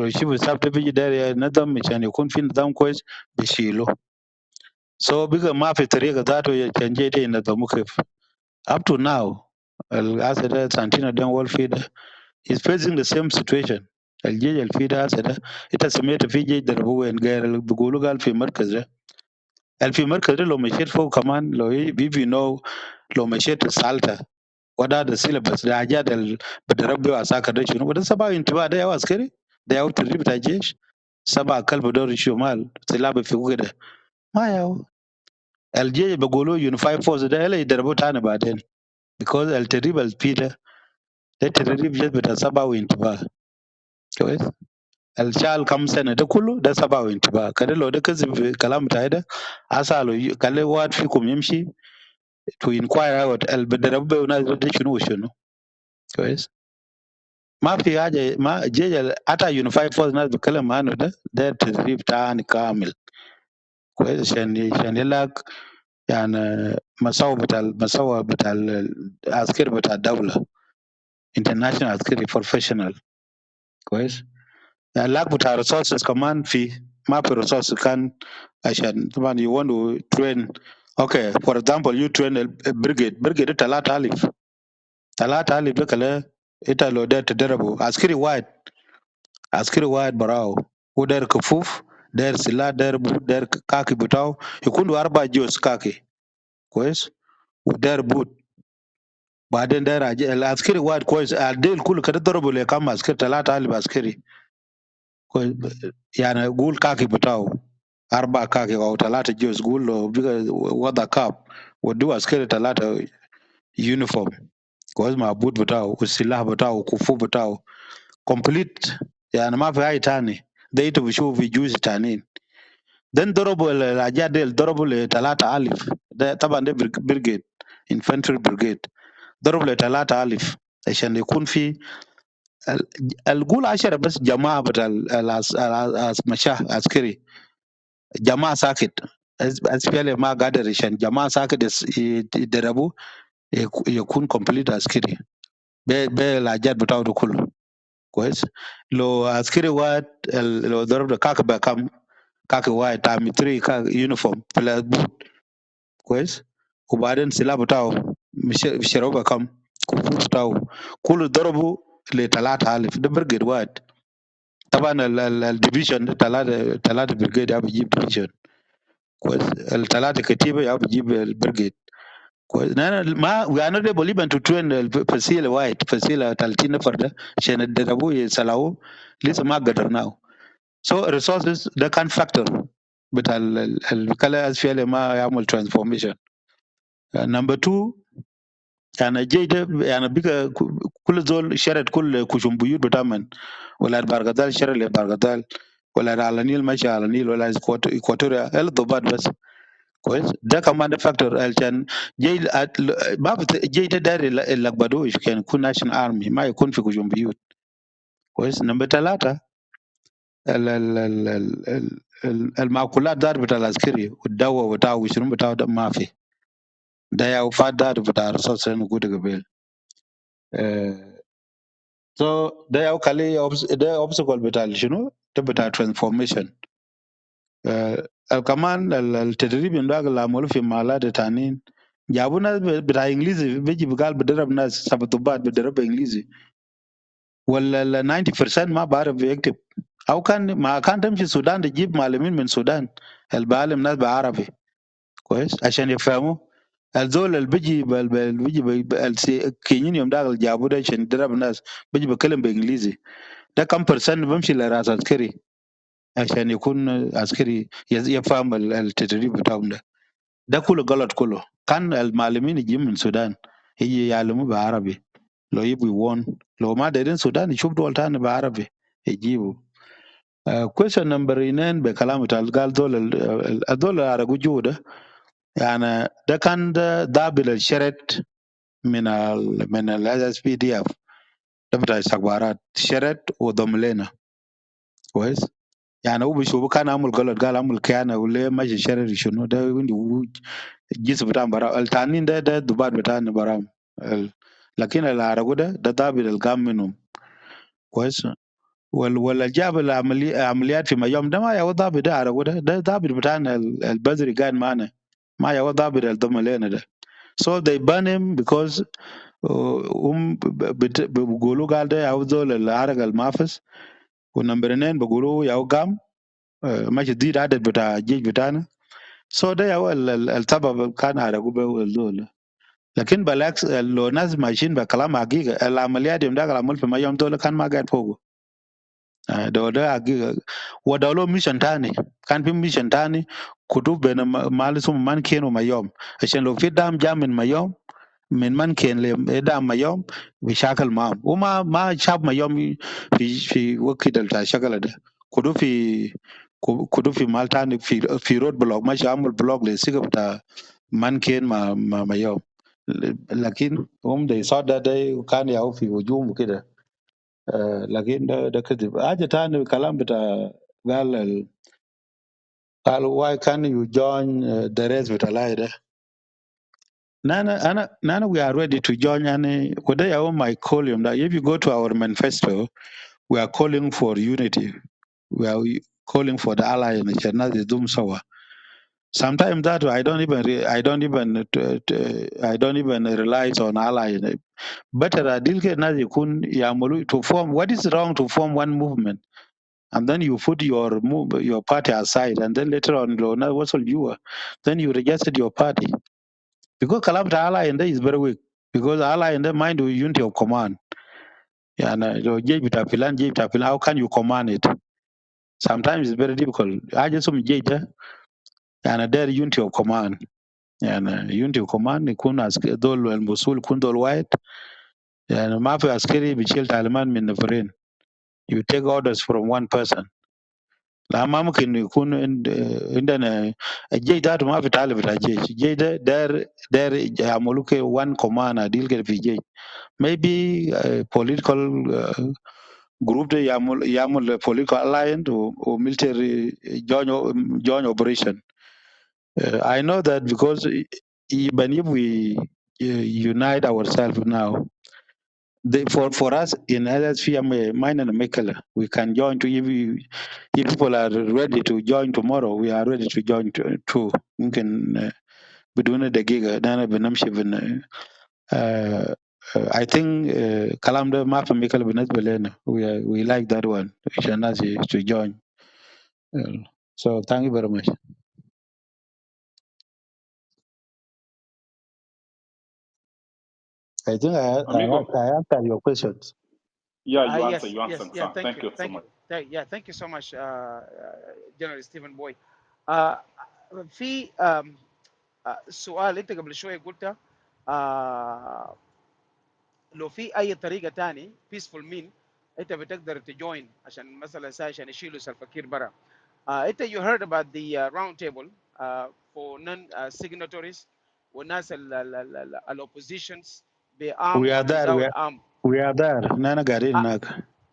شيء بالساب ده بيجي داير نظام مشان يكون في نظام كويس بيشيله. So بيجي ما في طريقة ذاته يتنجي ده ينظمه كيف. Up to now الأسد ده سانتينا دين وول في ده is facing the same situation. الجيش الفي ده أسد ده إنت سمعت في جيش ضربوه وين غير بيقولوا قال في مركز ده. في مركز ده لو مشيت فوق كمان لو if you know لو مشيت سالتا وده ده syllabus ده حاجات بتربي عساكر ده شنو وده سبع انتباه ده يا عسكري ده يا تدريب بتاع الجيش. سبع كلب دور الشمال سلاب في كده ما ياو. الجيش بيقولوا يونيفاي فورس ده اللي يدربوا تاني بعدين because التدريب البي ده تدريب جد بتاع سبع وانتباه كويس. الشال كم سنه ده كله ده سبع وانتباه كده. لو ده كذب في كلام بتاعي ده اسالوا قال لي واد فيكم يمشي to inquire out البدرب وناس ده شنو وشنو كويس. ما في حاجه ما جيجا حتى يونيفاي فورس ناس بتكلم عنه ده تدريب تاني كامل كويس عشان يلاك يعني مساوى بتاع العسكري بتاع الدوله international عسكري professional كويس. يعني لاك بتاع resources كمان في ما في resources كان عشان طبعا you want to train. okay for example you train a brigade 3000 ده كله انت لو ده تدربه عسكري واحد براو هو داير كفوف داير سلاح داير بوت داير كاكي بتاعه يكون له 4 جوز كاكي كويس وداير بوت. بعدين داير العسكري واحد كويس الديل كله كده ضربوا لي كم عسكري 3000 عسكري كويس. يعني قول كاكي بتاعه 4 كاكي او 3 جوز قول له وضع كاب ودوا عسكري 3 يونيفورم كويس مع بوت بتاعه والسلاح بتاعه وكفوف بتاعه كومبليت. يعني ما في اي تاني ده انت بشوف في جوز تانيين. then ضربوا الحاجات دي ضربوا ل3000 ده طبعا ده بريجيد انفانتري بريجيد ضربوا ل3000 عشان يكون في القول 10 بس جماعه بتاع مشاه عسكري جماعه ساكت اسفل ما قادر عشان جماعه ساكت يضربوا يكون كومبليت عسكري بالحاجات بتاعته كله كويس. لو عسكري واحد لو ضرب كاك بكم كاك واحد تامي 3 كاك يونيفورم بلا بوت كويس. وبعدين سلاح بتاعه مش شروبه كم كفوف بتاعه كله ضربه ل3000 ده برجر واحد. طبعا الديفيجن ده 3 برجيد يا بيجيب ديفيجن كويس. ال3 كتيبه يا بيجيب البرجيد كويس. انا ما وانا ده بوليبن تو ترين الفصيله واحد فصيله 30 نفر ده عشان يدربوه يسلعوه لسه ما قدرناه. so resources ده كان فاكتور بتاع الكلا اسفل ما يعمل ترانسفورميشن. نمبر 2 يعني الجيش ده يعني بقى كل زول شرط كل كشم بيوت بتاعمن ولا بارغزال شرط لبارغزال ولا على النيل ماشي على النيل ولا اكواتوريا الضباط بس كويس. ده كمان ده فاكتور عشان جيش ما الجيش ده داير يلقبدوه كان يكون ناشونال ارمي ما يكون في كشم بيوت كويس. نمبر 3 المعقولات دار بتاع العسكري والدواء بتاعه وشنو بتاعه ده ما في. ده يا وفات دار بتاع الرصاص اللي موجود قبل. so ده يا كالي ده obstacle بتاع شنو ده بتاع transformation. كمان التدريب اللي عملوه في مالات تانيين جابوا ناس بتاع انجليزي بيجي بقال بدرب ناس سبتوبات بدرب انجليزي ولا 90% ما بعرف يكتب. او كان ما كان تمشي السودان تجيب معلمين من السودان اللي بعلم ناس بعربي كويس عشان يفهموا. الزول اللي بيجي كينيين يوم داخل جابوا ده عشان يدرب الناس بيجي بكلم بانجليزي. ده كم برسنت بمشي لراس عسكري عشان يكون عسكري يفهم التدريب بتاعهم ده كله غلط كله. كان المعلمين يجي من السودان يجي يعلموا بعربي لو يبي وون لو ما دايرين السودان يشوف دول تاني بعربي يجيبوا. question number 2 بكلام بتاع قال دول العرق جوده يعني ده كان ده دابل الشرط من ال SSPDF ده بتاع استخبارات شرط وضم لنا كويس. يعني هو بيشوفه كان عمل غلط قال عمل كيانه ولا ماشي شرط شنو ده وين الجيس بتاع برام التانيين ده دبار بتاعنا برام لكن العرق ده دابل القام منهم كويس. ولا جاب عمليات في ميوم ده ما يا ضابط ده عرق ده ضابط بتاعنا البدري قاعد معنا ما يا ضابط الضم لنا ده. So they ban him because بيقولوا قال ده يا زول العرق المافس. ونمبر 2 بيقولوا يا قام ماشي تزيد عدد بتاع الجيش بتاعنا. So ده هو السبب كان عرقوا به الزول. لكن بالعكس لو ناس ماشيين بكلام حقيقة العمليات يوم ده العمل في ما يوم دول كان ما قاعد فوقه. ده حقيقة. ودولو ميشن تاني كان في ميشن تاني كتب بين مال اسمه مان كين وما يوم عشان لو في دام جام من ما يوم من من كين لدام ما يوم بيشاكل معهم وما شاب ما يوم في وقت بتاع الشغله ده كتب في مال تاني في رود بلوك ماشي عامل بلوك للسيجا بتاع man كين ما يوم. لكن هم ده صار ده كان ياو في هجوم وكده. لكن ده كذب حاجه تاني الكلام بتاع قال قال why can't you join the rest بتاع لاي ده. Nana we are ready to join يعني وده يا my call يوم ده. If you go to our manifesto we are calling for unity, we are calling for the alliance عشان الناس يدوم سوا. Sometimes that I don't even rely on alliance. Better deal ke nazi kun yamulu to form. What is wrong to form one movement and then you put your party aside and then later on what's all you are, then you rejected your party because kalabta ally and is very weak because ally and mind with unity of command. Yeah, how can you command it? Sometimes it's very difficult. I just and there unity of command. يعني unity of command يكون دول المسؤول يكون دول واحد. يعني ما في عسكري بيشيل تعليمات من نفرين. You take orders from one person. لا ما ممكن يكون عندنا الجيش ده ما في تعلم بتاع الجيش. الجيش ده داير يعملوا one command عديل كده في الجيش. Maybe political group ده يعمل political alliance or military joint operation. I know that because even if we unite ourselves now, for us in LSFM, mine and Mekala, we can join to if people are ready to join tomorrow, we are ready to join too. Mungkin بدون دقيقة أنا بنمشي I think كلام ده ما في ميكل بالنسبة لنا. We like that one عشان الناس to join. So thank you very much. I think Amigo, I answered your questions. yeah, you answer, Yes, you answer. yes, yeah. Thank Thank you, you so thank you, much. thank you so much, General Stephen Boy. Uh, في سؤال انت قبل شويه قلت آه، لو في اي طريقه تاني peaceful mean انت بتقدر تجوين عشان مثلا عشان يشيلوا سلفكير برا. انت you heard about the round table for non signatories والناس ال oppositions بarm We are and there. without arm. We are there. Nana قاعدين uh, هناك.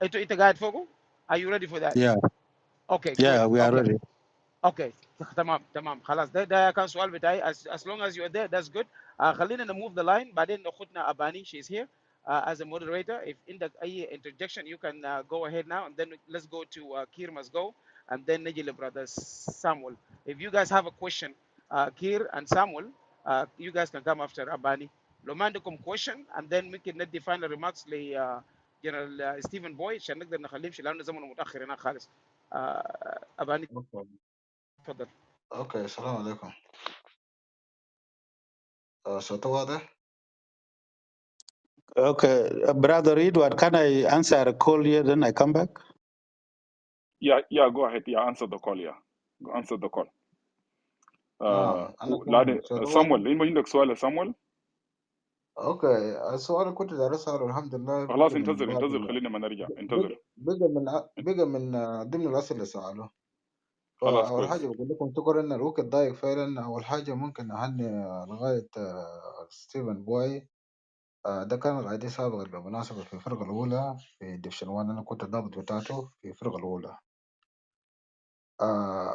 انت قاعد فوقه. Are you ready for that? Yeah, Okay, good. yeah, we are Okay. ready. اوكي تمام خلاص ده كان سؤال بتاعي as long as you're there that's good. خلينا نموف the line بعدين اخوتنا اباني she's here as a moderator. If عندك اي interjection you can go ahead now and then let's go to Kir must go and then نجي لبرادر Samuel. If you guys have a question Kir and Samuel you guys can come after Abani. لو ما عندكم question and then ممكن ندي final remarks ل جنرال ستيفن بوي عشان نقدر نخليه يمشي لانه زمنه متاخر هناك خالص. اباني اوكي. تفضل. اوكي، السلام عليكم. صوتي واضح؟ Okay, brother Edward, can I answer a call here? Then I come back. Yeah, yeah, go ahead. Yeah, answer the call. Yeah, go answer the call. نعم، انا سامع لاني صوتي واضح. Samuel, إنه عندك سؤال يا Samuel. اوكي، السؤال اللي كنت داير اساله الحمد لله خلاص بقى من انتظر بعض انتظر، خلينا ما نرجع، بقى انتظر. بقى من ضمن الاسئله اللي سالوه. خلاص فاول حاجه كويس. بقول لكم شكرا ان الوقت ضايق فعلا. اول حاجه ممكن اهني لغايه ستيفن بواي. ده كان قاعد سابق بالمناسبه في الفرقه الاولى في ديفشن 1. انا كنت الضابط بتاعته في الفرقه الاولى.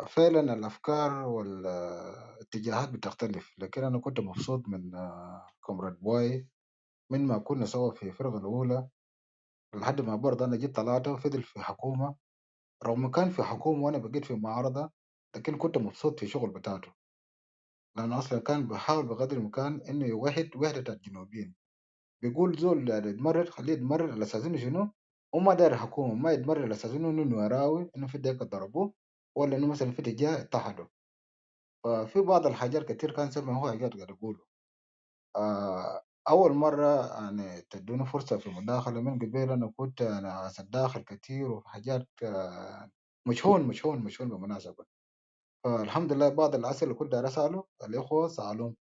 فعلا الافكار والاتجاهات بتختلف، لكن انا كنت مبسوط من كومراد بواي من ما كنا سوا في الفرقه الاولى لحد ما برضه انا جيت طلعت وفضل في حكومه. رغم كان في حكومه وانا بقيت في معارضه، لكن كنت مبسوط في الشغل بتاعته، لانه اصلا كان بيحاول بقدر الامكان انه يوحد وحده الجنوبيين. بيقول زول يعني يتمرد خليه يتمرد على اساس انه شنو، وما داير حكومه، ما يتمرد على اساس انه نوراوي انه في ديك ضربوه، ولا انه مثلا في اتجاه اتحدوا. ففي بعض الحاجات كتير كان سمع هو حاجات قاعد يقوله. أول مرة يعني تدوني فرصة في مداخلة. من قبل أنا كنت أنا أتداخل كتير وفي حاجات مشهون بالمناسبة. فالحمد لله بعض الأسئلة اللي كنت داير أسأله الإخوة سألوهم.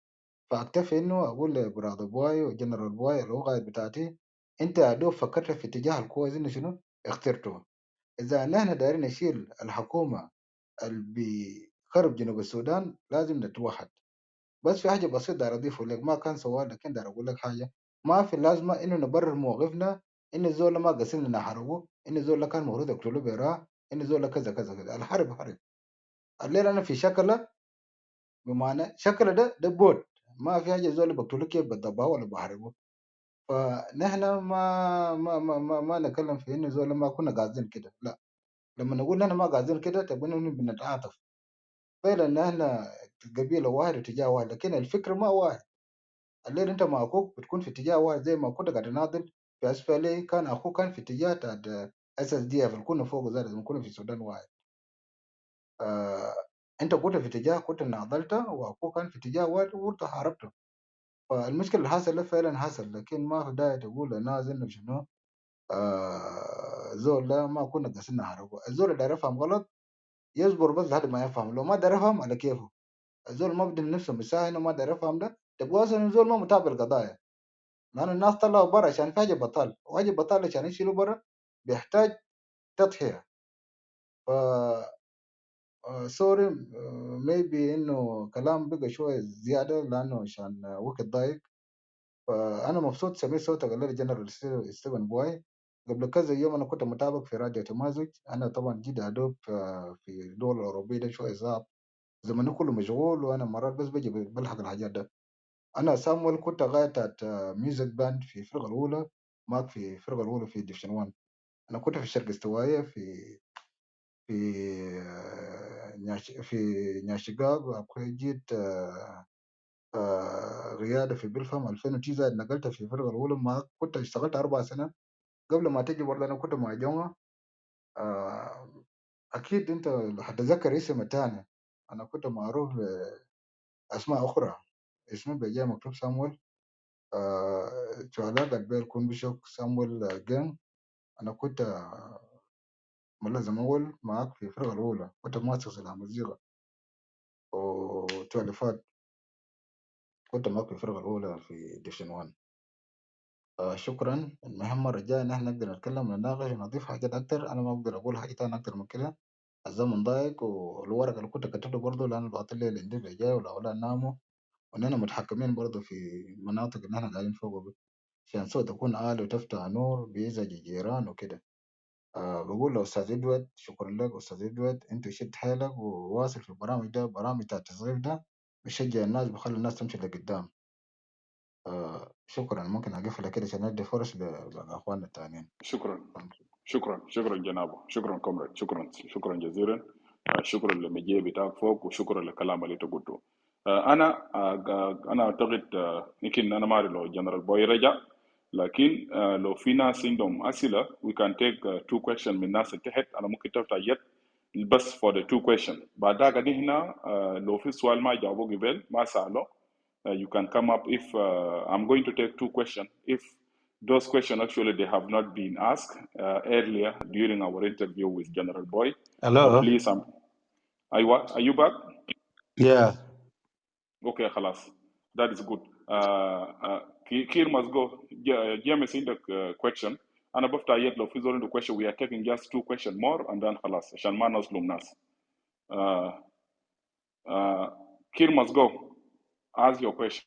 فأكتفي إنه أقول لبرادر بواي وجنرال بواي الوغاية بتاعتي، أنت يا دوب فكرت في اتجاه الكويس إنه شنو اخترته. إذا نحن دايرين نشيل الحكومة اللي بخرب جنوب السودان لازم نتوحد. بس في حاجة بسيطة داير أضيفه لك، ما كان سؤال لكن داير أقول لك حاجة. ما في لازمة إنه نبرر موقفنا إن الزول ما قسم لنا حربه، إن الزول كان المفروض يقتلوه براه، إن الزول كذا كذا كذا. الحرب حرب. الليلة أنا في شكله، بمعنى شكله ده بوت. ما في حاجة زول بقتلوه كيف بضباه ولا بحاربه. فنحن ما نتكلم في إن زول ما كنا قاعدين كده، لا. لما نقول نحن ما قاعدين كده تبين إنه بنتعاطف. فعلا نحن قبيلة واحد واتجاه واحد، لكن الفكرة ما واحد. الليل انت مع اخوك بتكون في اتجاه واحد، زي ما كنت قاعد تناضل في اسفل كان اخوك كان في اتجاه بتاع اس اس دي اف، كنا فوق زاد كنا في السودان واحد. آه انت كنت في اتجاه كنت ناضلت، واخوك كان في اتجاه واحد وانت حاربته. فالمشكله اللي حصل ده فعلا حصل، لكن ما في داعي تقول للناس انه شنو زول ده ما كنا قاصدين نحاربه. الزول اللي يفهم غلط يصبر بس لحد ما يفهم، لو ما دار يفهم على كيفه. الزول ما بدي نفسه مساهل انه ما دار يفهم ده تبقى اصلا الزول ما متابع القضايا. لأن الناس طلعوا برا عشان في حاجة بطال، وحاجة بطال عشان يشيلوا برا بيحتاج تضحية. ف سوري ميبي إنه كلام بقى شوية زيادة لأنه عشان وقت ضايق. فأنا مبسوط سميت صوتك الليلة جنرال ستيفن بواي. قبل كذا يوم أنا كنت متابع في راديو تمازج. أنا طبعا جيت أدوب في الدول الأوروبية ده شوية صعب، زماني كله مشغول، وأنا مرات بس بجي بلحق الحاجات ده. أنا سامويل كنت غاية بتاعت ميوزك باند في الفرقة الأولى، ماك في الفرقة الأولى في ديفشن 1. أنا كنت في الشرق الاستوائية في في نياشيقاق، وأبقى جيت ريادة في بلفم 2009. نقلت في الفرقة الأولى، ما كنت اشتغلت 4 سنين قبل ما تجي برضه. أنا كنت مع جماعة أكيد أنت هتتذكر اسم التاني. أنا كنت معروف بأسماء أخرى، اسمي بيجي مكتوب سامويل. شهداء قلبي كون بشوك سامويل جين. أنا كنت ملازم أول معاك في الفرقة الأولى، كنت مؤسس الموسيقى وتأليفات. كنت معاك في الفرقة الأولى في ديفشن 1. شكرا. المهم مرة الجاية إن إحنا نقدر نتكلم ونناقش ونضيف حاجات أكتر. أنا ما بقدر أقول حاجة تانية أكتر من كده، الزمن ضايق، والورق اللي كنت كتبته برضه لأن بعطي لي الإنديب الجاي والأولاد ناموا، وإننا متحكمين برضه في مناطق إن إحنا قاعدين فوق عشان صوت يكون عالي وتفتح نور بيزعج الجيران وكده. بقول لأستاذ إدوارد شكرا لك. أستاذ إدوارد أنت شد حيلك وواصل في البرامج ده، برامج بتاع التصغير ده بيشجع الناس، بيخلي الناس تمشي لقدام. شكرا. ممكن أقفل كده عشان ندي فرص لأخواننا التانيين. شكرا شكرا جنابه، شكرا كومراد، شكرا جزيلا. شكرا للمجيء بتاعك فوق، وشكرا للكلام اللي انت قلته. انا اعتقد يمكن انا ما اعرف لو جنرال بوي رجع، لكن لو في ناس عندهم اسئله we can take two questions من ناس اللي تحت. انا ممكن تفتح يد بس for the two questions. بعد ذاك هنا لو في سؤال ما جاوبه قبل ما ساله you can come up. If I'm going to take two questions, if those questions actually they have not been asked earlier during our interview with General Boy, Hello. please are you back? Yeah. Okay, خلاص. That is good. Kir must go. James in the question. أنا بفتح يد لو في زول عنده question. We are taking just 2 questions more and then خلاص عشان ما نظلم ناس. Uh, Kir must go. Ask your question.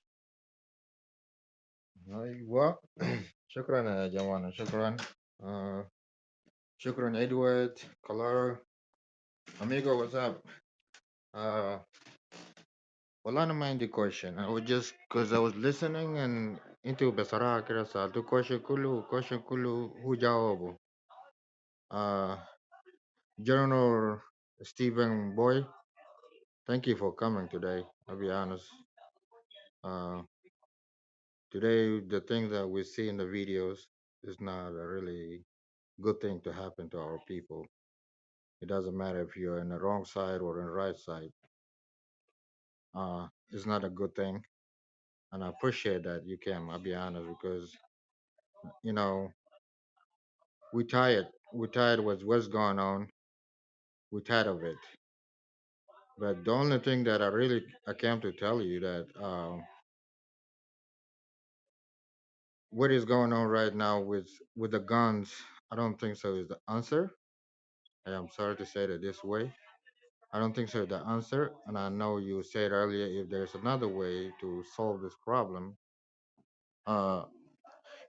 أيوة. شكرا يا جماعة، شكرا. آه شكرا إدوارد كلارا أميغو. what's up. آه والله أنا ما عندي question. I was just because I was listening and أنتوا بصراحة كده سألتوا question كله هو جاوبه. General Stephen Boy, thank you for coming today. I'll be honest. Uh, Today, the things that we see in the videos is not a really good thing to happen to our people. It doesn't matter if you're in the wrong side or in the right side. It's not a good thing. And I appreciate that you came, I'll be honest, because, you know, we tired. We're tired with what's going on. We're tired of it. But the only thing that I came to tell you that what is going on right now with the guns, I don't think so is the answer. I am sorry to say that this way. I don't think so the answer. And I know you said earlier if there's another way to solve this problem, uh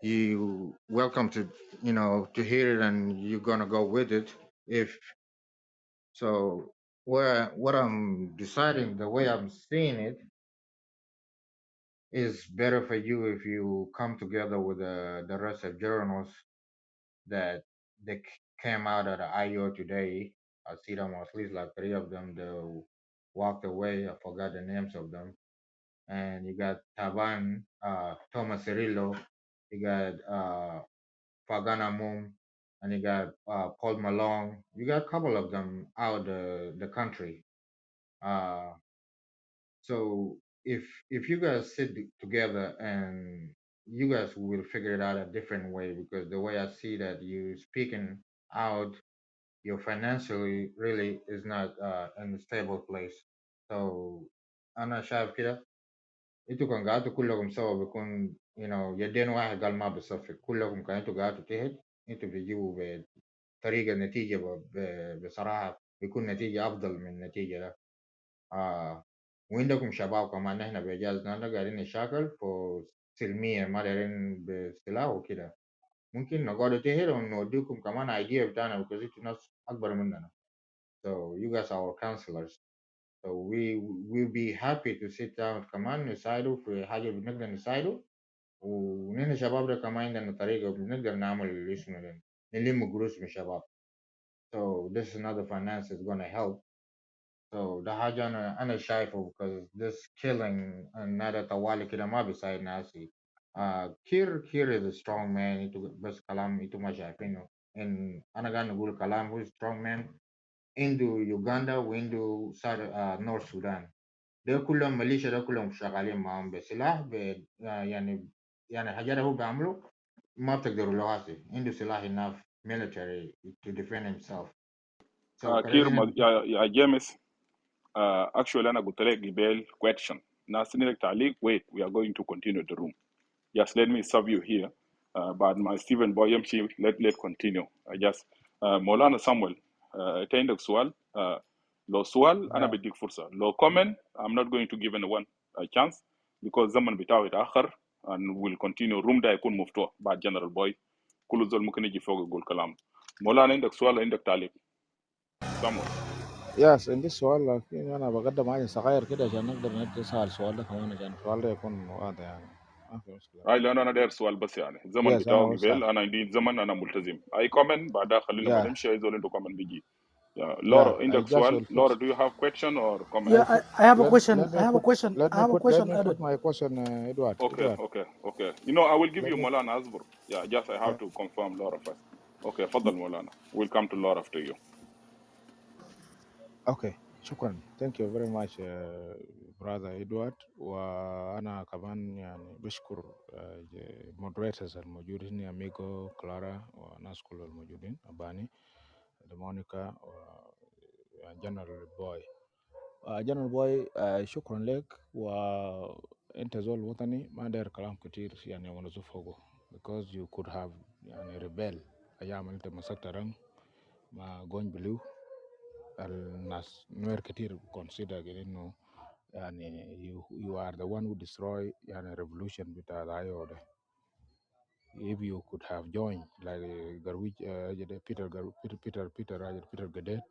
you welcome to to hear it and you're gonna go with it. If so, what I'm deciding, the way I'm seeing it is better for you if you come together with the rest of journals that they came out of the IO today. I see them at least like 3 of them. They walked away. I forgot the names of them. And you got Taban, Thomas Cirillo, you got Fagana Mum, and you got Paul Malone. You got a couple of them out the country. Uh, so if you guys sit together and you guys will figure it out a different way, because the way I see that you speaking out, your financially really is not in a stable place. So أنا شايف كده انتوا كان قعدتوا كلكم سوا بيكون يدين واحد قال ما بيصفي، كلكم كان انتوا قعدتوا تحت، انتوا بتجيبوا بطريقة نتيجة بصراحة بيكون نتيجة أفضل من النتيجة ده. وعندكم شباب كمان، احنا بإجازتنا ده قاعدين نشاكل في سلمية، ما دايرين بسلاح وكده. ممكن نقعد تحت ونوديكم كمان ايديا بتاعنا because انتوا ناس أكبر مننا. So you guys are our counselors. So we will be happy to sit down كمان نساعدوا في حاجة بنقدر نساعدوا، ونحن شباب ده كمان عندنا طريقة بنقدر نعمل اللي اسمه ده، نلم قروش من الشباب. So this is another finance is gonna help. So ده حاجة أنا شايفه because this killing نادى طوالي كده ما بيساعد ناسي. كير is a strong man. انتوا بس كلام انتوا ما شايفينه. And أنا قاعد نقول كلام هو strong man. عنده يوغندا وعنده نورث سودان، ده كلهم ميليشيا، ده كلهم شغالين معاهم بسلاح يعني الحاجات اللي هو بيعمله ما بتقدروا له هسه، عنده سلاح enough military to defend himself. So كده Kir نحن must, يا James. Actually أنا قلت لك قبل question. ناس نيجي تعليق. Wait, we are going to continue the room. Just let me serve you here. But my Stephen Boyamchi, let continue. I just Molana Samuel. أنت عندك سؤال. لو سؤال أنا بديك فرصة. لو comment, I'm not going to give anyone a chance because زمن بتاعه يتأخر and we'll continue. room ده يكون مفتوح بعد General Boy. كل زول ممكن يجي فوق يقول كلام. مولانا عندك سؤال عندك تعليق. Samuel. يس عندي سؤال، لكن أنا بقدم حاجة صغير كده عشان نقدر نسأل السؤال ده كمان، عشان السؤال ده يكون واضح يعني، ما في مشكلة. هاي لأن أنا داير سؤال بس يعني الزمن يس أنا بتاعه بسأل. قبل أنا عندي زمن أنا ملتزم. أي كومنت بعدها خلينا ما Yeah, نمشي أي زول عنده كومنت بيجي. يا yeah. لورا I عندك just سؤال؟ will لورا put. do you have question or comment؟ Yeah, I put. I have a Let question. me put. I have a Let question, me Edward. put my question, Edward. Okay, Edward. okay, okay. You know I will give Let you me. Molana Asbur. Yeah, just I have to confirm Laura first. Okay, فضل Molana. We'll come to Laura after you. Okay. شكرا. Thank you very much, brother Edward. وأنا كمان يعني بشكر moderators الموجودين هنا، أميغو، كلارا، وناس كل الموجودين، أباني، مونيكا، وجنرال بوي. جنرال بوي، شكرا لك. و انت زول وطني ما داير كلام كتير يعني ونزوف فوقه because you could have يعني rebel ايام انت مسكت رنج مع جون بلو. الناس نوير كتير consider انه يعني you are the one who destroy يعني revolution بتاع the IO. If you could have joined like Garwich, Peter Gadet,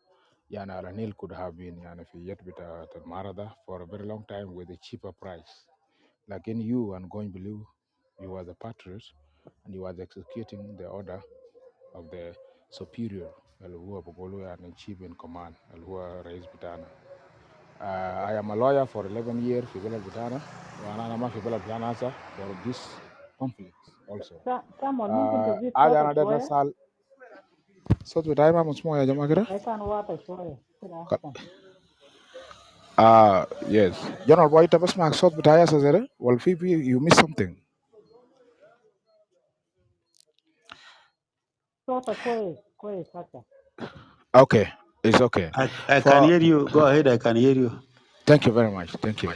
يعني على نيل could have been يعني في يد بتاع المعارضة for a very long time with a cheaper price. Like in you and going blue, you were the patriots and you were executing the order of the superior اللي هو بقولوا يعني chief in command اللي هو رئيس بتاعنا. I am a lawyer for 11 years في بلد بتاعنا وأنا ما في بلد بتاعنا هسه for this conflict also. سامول ممكن تزيد حاجة صوتك أنا داير شوية. أسأل صوت بتاعي ما مسموع يا جماعة كده؟ هي كان واضح شوية كده أحسن. Yes. General Boy أنت بسمع الصوت بتاعي يا أستاذ زين؟ ولا في you miss something? صوتك كويس كويس هسه. Okay, it's okay. I can For hear you. Go ahead. I can hear you. thank you very much. Thank you.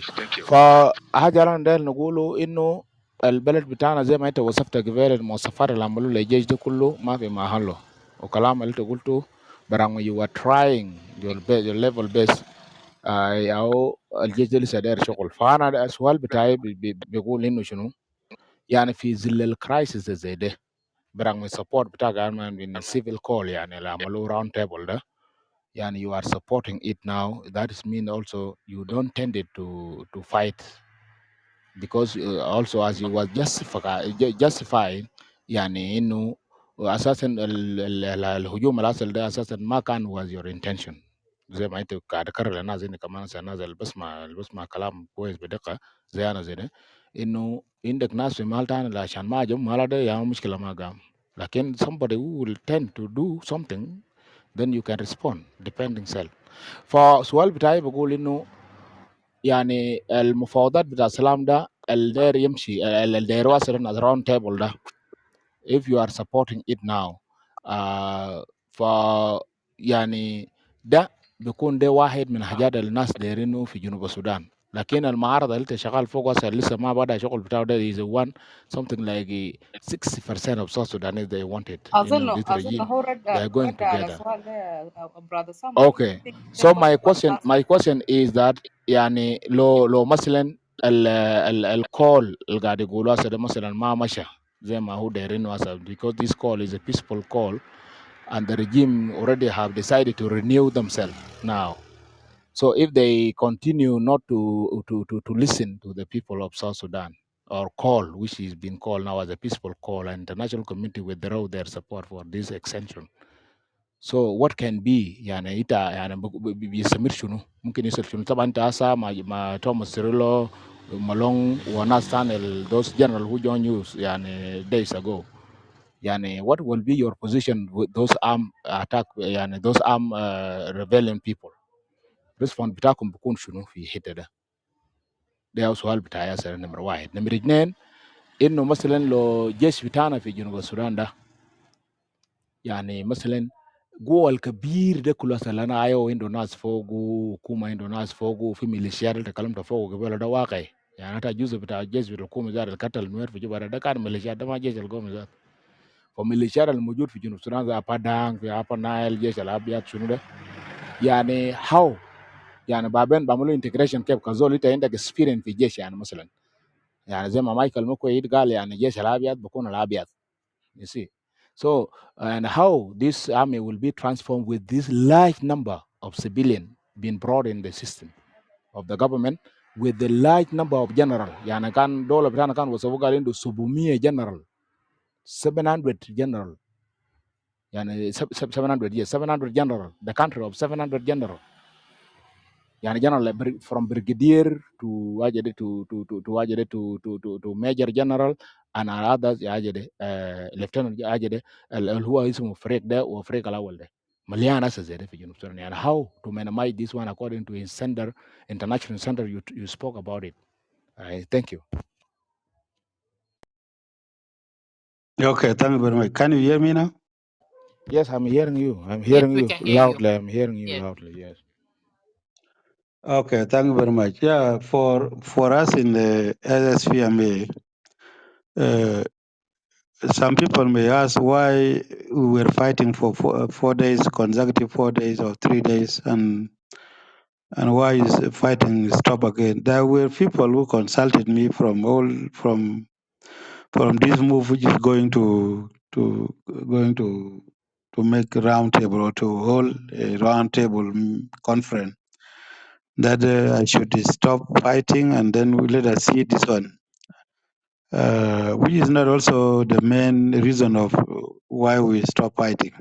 فحاجة أنا داير نقوله إنه البلد بتاعنا زي ما أنت وصفت قبل المواصفات اللي عملوا للجيش ده كله ما في محله وكلام اللي أنت قلته برغم you were trying your level best أو الجيش ده لسه داير شغل. فأنا السؤال بتاعي بيقول إنه شنو يعني في ظل الكرايسيس زي ده برغم السبورت بتاعك من السيفل كول يعني اللي عملوه راوند تيبل ده يعني you are supporting it now. That is mean also you don't tend it to fight because also as you was justifying يعني انه اساسا الهجوم الاسد ده اساسا ما كان was your intention زي ما انت قاعد اكرر للناس اني كمان الناس اللي بسمع كلام كويس بدقه زي انا زي ده انه عندك ناس في مال تاني عشان ما جم مال ده يا مشكله ما قام لكن somebody who will tend to do something then you can respond depending self. فسؤال بتاعي بقول انه يعني المفاوضات بتاع السلام ده الداير يمشي الداير واصل الناس راوند تيبل ده if you are supporting it now ف يعني ده بيكون ده واحد من حاجات الناس دايرينه في جنوب السودان لكن المعارضة اللي انت شغال فوق اصلا لسه ما بدأ شغل بتاعه ده is one something like 60% of South Sudanese they want it in this أظن regime هو they are going رد على together. السؤال ده brother Samuel. I Okay. think So تقدر my تبقى question تاسك. is that يعني لو مثلا الكول اللي قاعد يقولوا هسه ده مثلا ما مشى زي ما هو دايرينه هسه because this call is a peaceful call and the regime already have decided to renew themselves now. So if they continue not to listen to the people of South Sudan or call, which is being called now as a peaceful call, and international community withdraw their support for this extension, so what can be يعني انت يعني بيستمر شنو ممكن يصير شنو طبعا انت هسه مع توماس سيريلو مالون وناس تاني those general who join you يعني days ago يعني what will be your position with those armed attack يعني those armed rebellion people response بتاعكم بيكون شنو في الحته ده سؤال بتاعي هسه نمره واحد. نمره اثنين انه مثلا لو جيش بتاعنا في جنوب السودان ده يعني مثلا جوه الكبير ده كله اصلا انا ايوه عنده ناس فوقه حكومه عنده ناس فوقه وفي ميليشيات اللي تكلمت فوقه قبل ده واقع يعني حتى الجزء بتاع الجيش بتاع الحكومه ذات القتل النوير في جبهه ده كان ميليشيات ده ما جيش القومي ذات فميليشيات الموجود في جنوب السودان زي ابادان في ابا نايل الجيش الابيض شنو ده يعني هاو يعني بعدين بعملوا انتجريشن كيف كزول انت عندك اكسبيرينس في الجيش يعني مثلا يعني زي ما مايكل مكوي قال يعني الجيش الابيض بكون الابيض. You see. So, and how this army will be transformed with this large number of civilians being brought in the system of the government with the large number of general. يعني كان دولة بتاعنا كان وصفوا قال عنده 700 general 700 general يعني 700 yes 700 general the country of 700 general يعني general from brigadier to أجل to أجل to major general and others أجل lieutenant أجل اللي هو اسمه فريق ده وفريق الأول ده مليان ناس زي ده في جنوب السودان يعني how to minimize this one according to his center international center you spoke about it. Thank you. Okay, thank you very much. Can you hear me now? Yes, I'm hearing you. I'm Yes, hearing we you can hear you. loudly. I'm hearing you Yes. loudly. Yes. Okay, thank you very much. Yeah, for us in the SSPMA, uh, some people may ask why we were fighting for 4 days, consecutive 4 days or 3 days, and why is fighting stop again? There were people who consulted me from this move, which is going to make a round table or to hold a round table conference, that I should stop fighting and then we let us see this one, which is not also the main reason of why we stop fighting.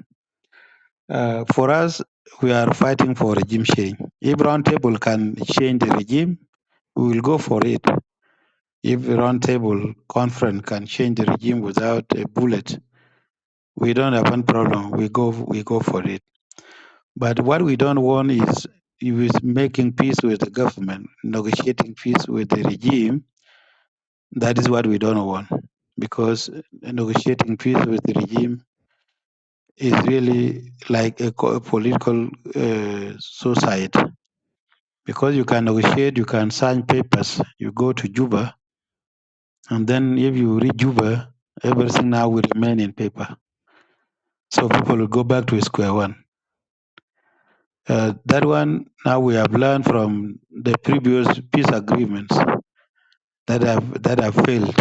For us, we are fighting for regime change. If round table can change the regime, we will go for it. If a round table conference can change the regime without a bullet, we don't have any problem. We go for it. But what we don't want is making peace with the government, negotiating peace with the regime. That is what we don't want, because negotiating peace with the regime is really like a political suicide. Because you can negotiate, you can sign papers, you go to Juba, and then if you read Juba, everything now will remain in paper. So people will go back to square one. That one, now we have learned from the previous peace agreements that have failed.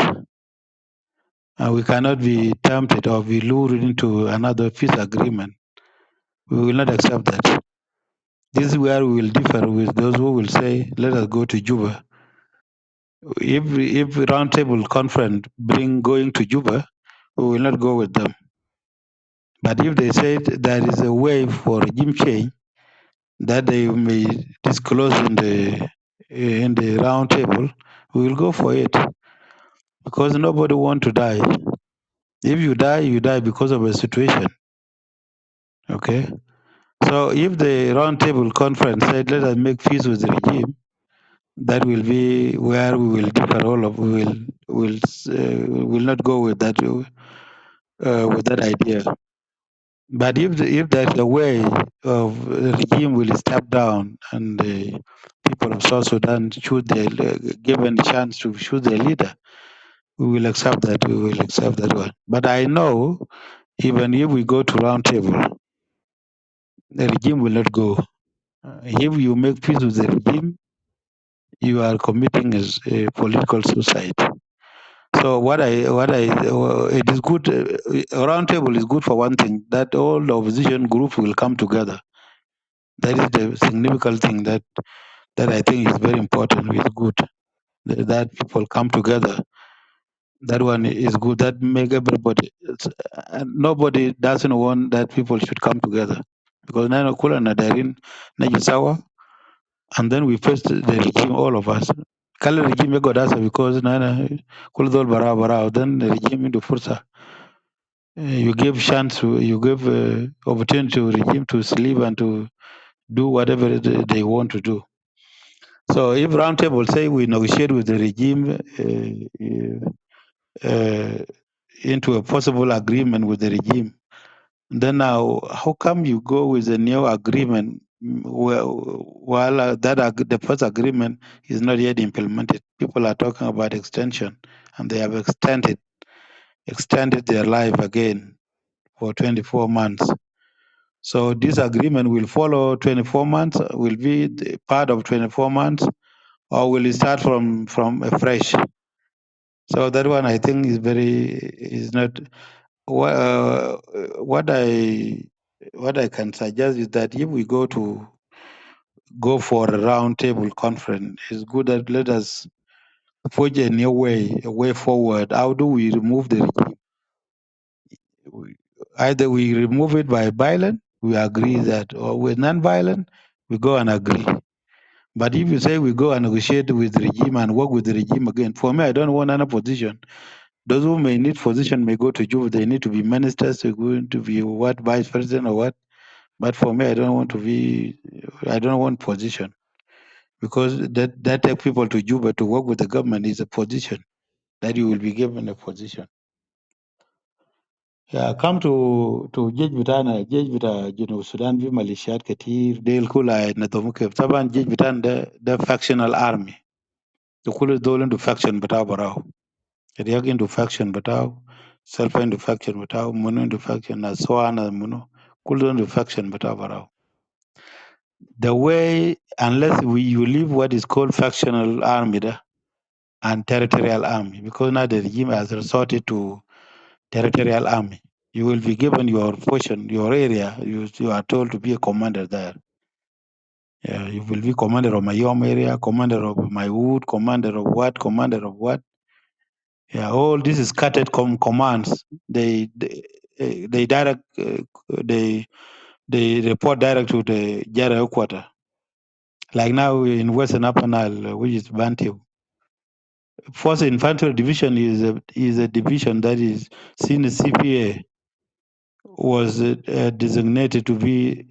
We cannot be tempted or be lured into another peace agreement. We will not accept that. This is where we will differ with those who will say, let us go to Juba. If roundtable conference bring going to Juba, we will not go with them. But if they say there is a way for regime change that they may disclose in the round table, we will go for it, because nobody want to die. If you die because of a situation. Okay. So if the round table conference said let us make peace with the regime, that will be where we will differ. All of will not go with that idea. But if there's a way of the regime will step down and the people of South Sudan should they given the chance to choose their leader, we will accept that. We will accept that one. But I know even if we go to round table, the regime will not go. If you make peace with the regime, you are committing a political suicide. So it is good. A round table is good for one thing, that all the opposition groups will come together. That is the significant thing that I think is very important. It's good that people come together. That one is good. That make everybody. Nobody doesn't want that people should come together, because nana kula na darin na jisawa, and then we face the regime, all of us. Kala regime got us because nana kula dol bara bara. Then the regime into fursa. You give chance to, you give opportunity to regime to sleep and to do whatever they want to do. So if roundtable say we negotiate with the regime into a possible agreement with the regime, then now how come you go with a new agreement while the first agreement is not yet implemented? People are talking about extension, and they have extended their life again for 24 months. So this agreement will follow 24 months, will be part of 24 months, or will it start from afresh? So that one I think is not what I can suggest is that if we go for a round table conference, it's good that let us forge a new way, a way forward. How do we remove the regime? Either we remove it by violence, we agree that, or with non-violent, we go and agree. But if you say we go and negotiate with the regime and work with the regime again, for me, I don't want any position. Those who may need position may go to Juba. They need to be ministers, they're going to be what, vice president or what. But for me, I don't want position, because that take people to Juba to work with the government is a position that you will be given a position. Yeah, come to Jej Bitana, Jej Bita, Sudan, vi Malishat Katir, Del Kula, Natomuk, Taban, Jej Bitan, the factional army. The Kula Dolan to faction Batao Barao. Riak into faction Batao, Self into faction Batao, Mono into faction, as so on as Mono, Kula into faction Batao Barao. The way, unless you leave what is called factional army and territorial army, because now the regime has resorted to territorial army. You will be given your portion, your area. You are told to be a commander there. Yeah, you will be commander of my Yom area, commander of my wood, commander of what, commander of what. Yeah, all this is scattered commands. They direct they report direct to the general headquarters. Like now in Western Upper Nile, which is Bantu. First Infantry Division is a division that is seen as CPA was designated to be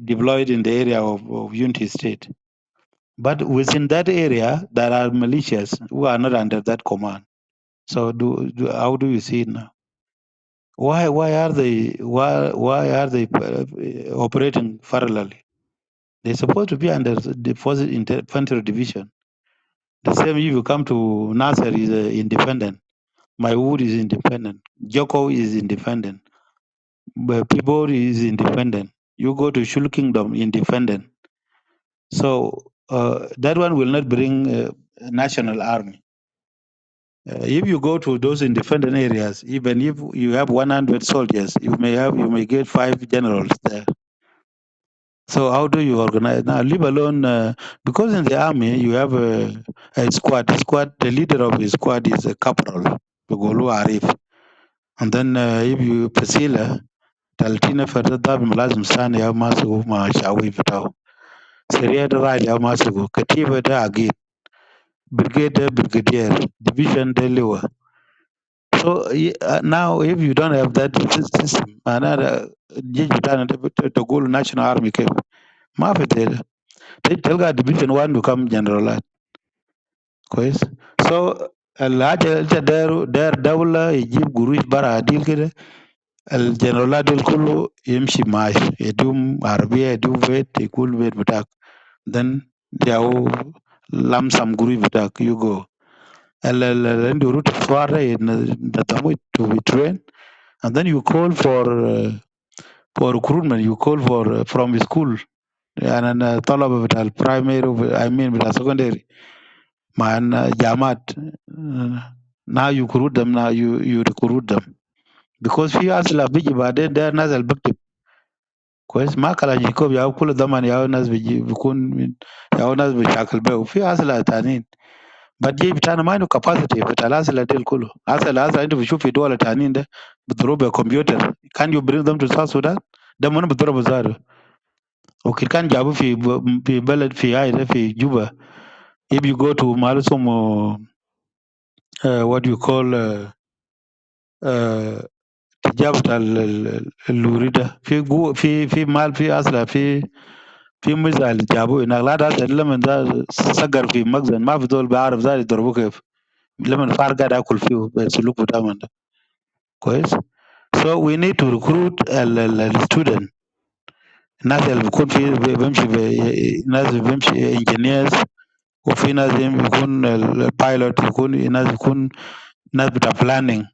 deployed in the area of Unity State. But within that area, there are militias who are not under that command. So how do you see it now? Why are they operating parallelly? They're supposed to be under the First Infantry Division. The same if you come to Nasser is independent. My wood is independent. Joko is independent. But Pibor is independent. You go to Shul Kingdom, independent. So that one will not bring a national army. If you go to those independent areas, even if you have 100 soldiers, you may get 5 generals there. So how do you organize now? Leave alone because in the army you have a squad. The squad, the leader of the squad is a corporal, Bugolu Arif. And then if you Pasila, Taltina Ferda Lazim Sani ya Masu Ma Shawi Vitao. Seria da Rali ya Masu, Katiba da Agit, Brigade Brigadier, Division de Liwa. So now if you don't have that system, another to go national army came. Mafete, تلقى division 1 become general كويس. So الحاجة انت داير دولة يجيب قروش برا عديل كده، الجنرالات دول كله يمشي معاش، يدوم عربية يدوم بيت يقول بيت بتاعك. Then ياو لمسم قروش بتاعك you go. عنده route فوار ينضموا to be trained, and then you call for recruitment. You call for from school. يعني أنا طلبة بتاع البرايمري I mean بتاع secondary مع جامعات. Now you recruit them, now you recruit them because في أصلا بيجي بعدين ده ناس اللي بكتب كويس ما كلا جيكوب ياو كل زمن ياو ناس بيجي بيكون ياو ناس بيشاكل بيه وفي أصلا تانيين بدي بتاعنا ما عنده capacity بتاع الأصلا ديل كله. أصلا أنت بتشوف في دول تانيين ده بيضربوا بكمبيوتر. Can you bring them to South Sudan؟ ده منو بيضربوا زاره. وكي كان جابوا في بلد في هاي ده في جوبا. If you go to Malasum what you call تجابة اللوري ده في في مال في أصلا في مزال جابوه هناك لا ده لما ده سجر في مخزن ما في دول بيعرف ذا يضربوه كيف لما الفار قاعد ياكل فيه بسلوك بتاعهم ده كويس. So we need to recruit ال student. الناس اللي بيكون في بيمشي ناس بيمشي engineers وفي ناس بيكون البايلوت يكون ناس بيكون ناس بتاع planning.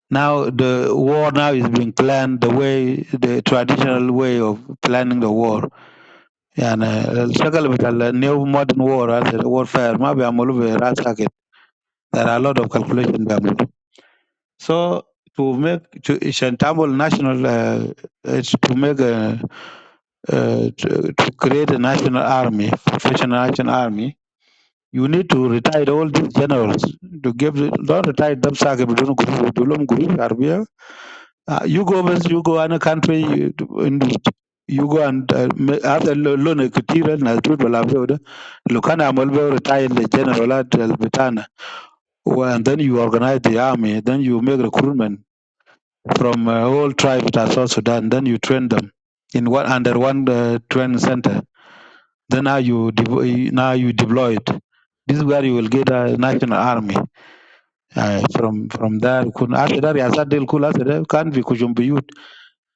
Now the war now is being planned the traditional way of planning the war. يعني الشغل بتاع new modern war warfare ما بيعملوا براس ساكت. There are a lot of calculation بيعملوا. So عشان تعمل national to make to create a national army, professional national army, you need to retire all these generals to give don't retire them ساكت بدون قروش بدون قروش عربية. You go in a country you go and هذا اللون كتير الناس تقول بلعبه ده لو كان عمل به retire الجنرالات بتاعنا and then you organize the army, then you make recruitment from all tribes of South Sudan, then you train them in one under one training center. Then now you deploy it. This is where you will get a national army. from there يكون هسه ده رئاسات دي الكل هسه ده كان في كجوم بيوت